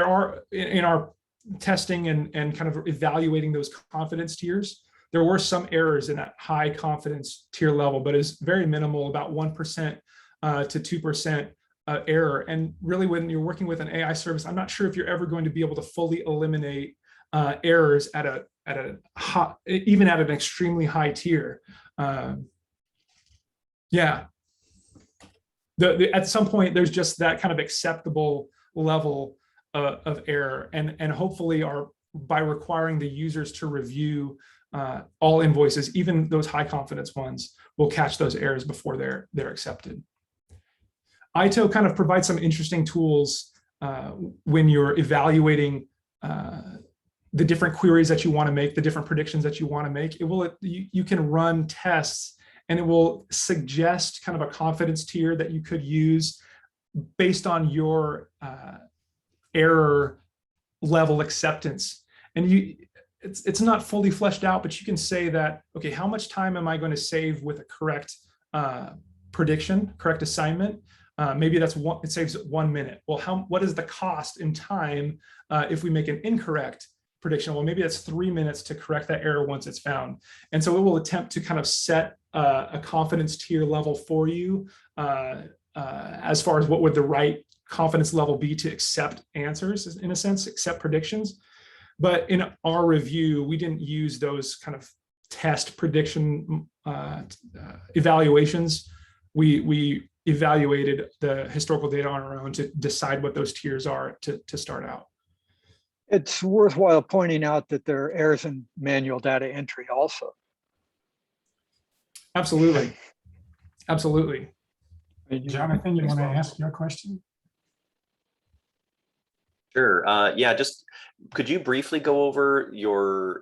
our testing and kind of evaluating those confidence tiers, there were some errors in that high confidence tier level, but it's very minimal, about 1% to 2% error. And really, when you're working with an AI service, I'm not sure if you're ever going to be able to fully eliminate errors at a high, even at an extremely high tier. Yeah. At some point, there's just that kind of acceptable level of error, and hopefully by requiring the users to review all invoices, even those high confidence ones, will catch those errors before they're accepted. ITO kind of provides some interesting tools when you're evaluating the different queries that you want to make, the different predictions that you want to make. You can run tests, and it will suggest kind of a confidence tier that you could use based on your error level acceptance. And it's not fully fleshed out, but you can say that, okay, how much time am I going to save with a correct prediction, correct assignment? Maybe it saves 1 minute. Well, what is the cost in time if we make an incorrect prediction? Well, maybe that's 3 minutes to correct that error once it's found. And so it will attempt to kind of set a confidence tier level for you as far as what would the right confidence level be to accept answers, in a sense, accept predictions. But in our review, we didn't use those kind of test prediction evaluations. We evaluated the historical data on our own to decide what those tiers are to start out. It's worthwhile pointing out that there are errors in manual data entry also. Absolutely. Absolutely. Jonathan, you want to ask your question? Sure. Yeah, just could you briefly go over your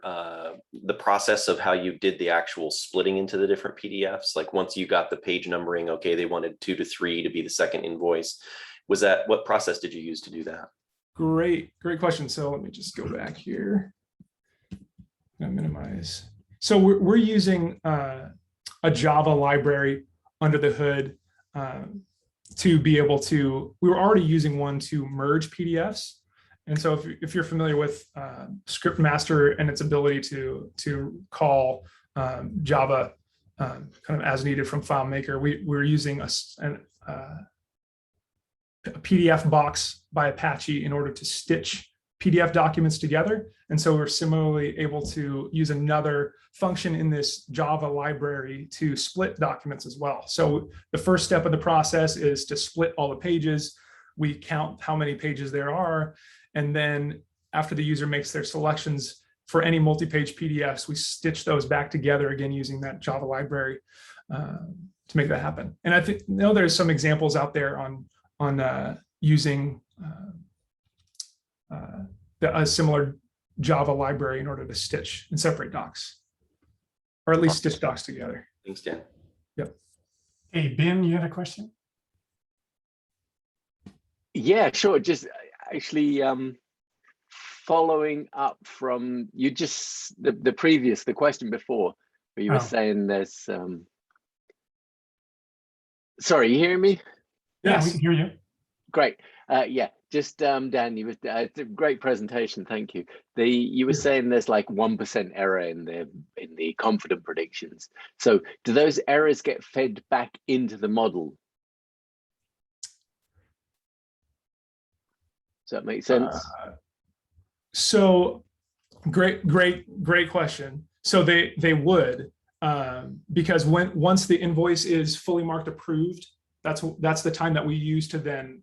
the process of how you did the actual splitting into the different PDFs? Like once you got the page numbering, okay, they wanted 2 to 3 to be the second invoice. What process did you use to do that? Great question. So let me just go back here. Minimize. So we're using a Java library under the hood to be able to. We were already using one to merge PDFs. And so if you're familiar with Script Master and its ability to call Java kind of as needed from FileMaker, we're using a PDF box by Apache in order to stitch PDF documents together. And so we're similarly able to use another function in this Java library to split documents as well. So the first step of the process is to split all the pages. We count how many pages there are. And then after the user makes their selections for any multi-page PDFs, we stitch those back together again using that Java library to make that happen. And I know there's some examples out there on using a similar Java library in order to stitch and separate docs, or at least stitch docs together. Thanks, Dan. Yep. Hey, Ben, you had a question? Yeah, sure. Just actually following up from the question before, where you were saying there's sorry, you hearing me? Yes, we can hear you. Great. Yeah, just Dan, it's a great presentation. Thank you. You were saying there's like 1% error in the confident predictions. So do those errors get fed back into the model? Does that make sense? So great question. So they would, because once the invoice is fully marked approved, that's the time that we use to then,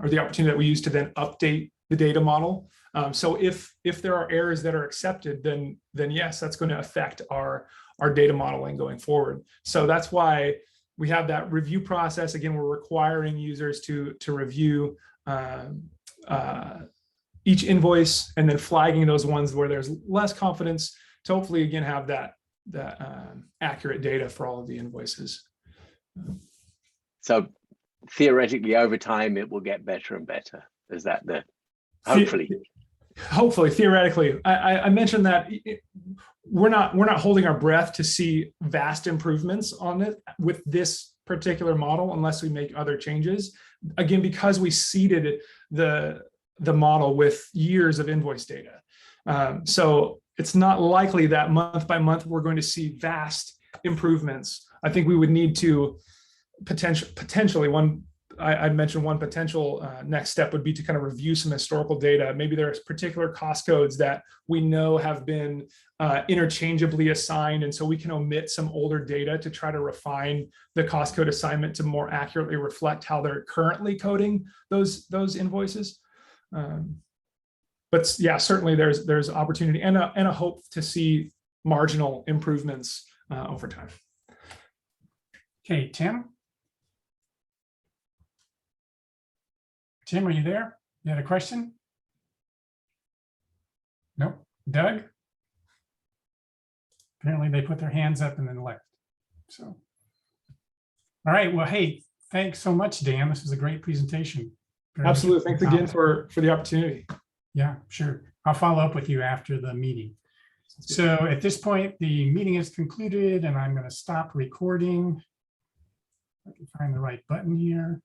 or the opportunity that we use to then update the data model. So if there are errors that are accepted, then yes, that's going to affect our data modeling going forward. So that's why we have that review process. Again, we're requiring users to review each invoice and then flagging those ones where there's less confidence to hopefully again have that accurate data for all of the invoices. So theoretically, over time, it will get better and better. Is that hopefully? Hopefully, theoretically, I mentioned that we're not holding our breath to see vast improvements on it with this particular model unless we make other changes. Again, because we seeded the model with years of invoice data. So it's not likely that month by month we're going to see vast improvements. I think we would need to potentially I mentioned one potential next step would be to kind of review some historical data. Maybe there's particular cost codes that we know have been interchangeably assigned, and so we can omit some older data to try to refine the cost code assignment to more accurately reflect how they're currently coding those invoices. But yeah, certainly there's opportunity and a hope to see marginal improvements over time. Okay, Tim. Tim, are you there? You had a question? Nope. Doug? Apparently they put their hands up and then left. So, all right. Well, hey, thanks so much, Dan. This was a great presentation. Very Absolutely. Thanks again interesting for the opportunity. Yeah, sure. I'll follow up with you after the meeting. So at this point, the meeting is concluded and I'm going to stop recording. I can find the right button here.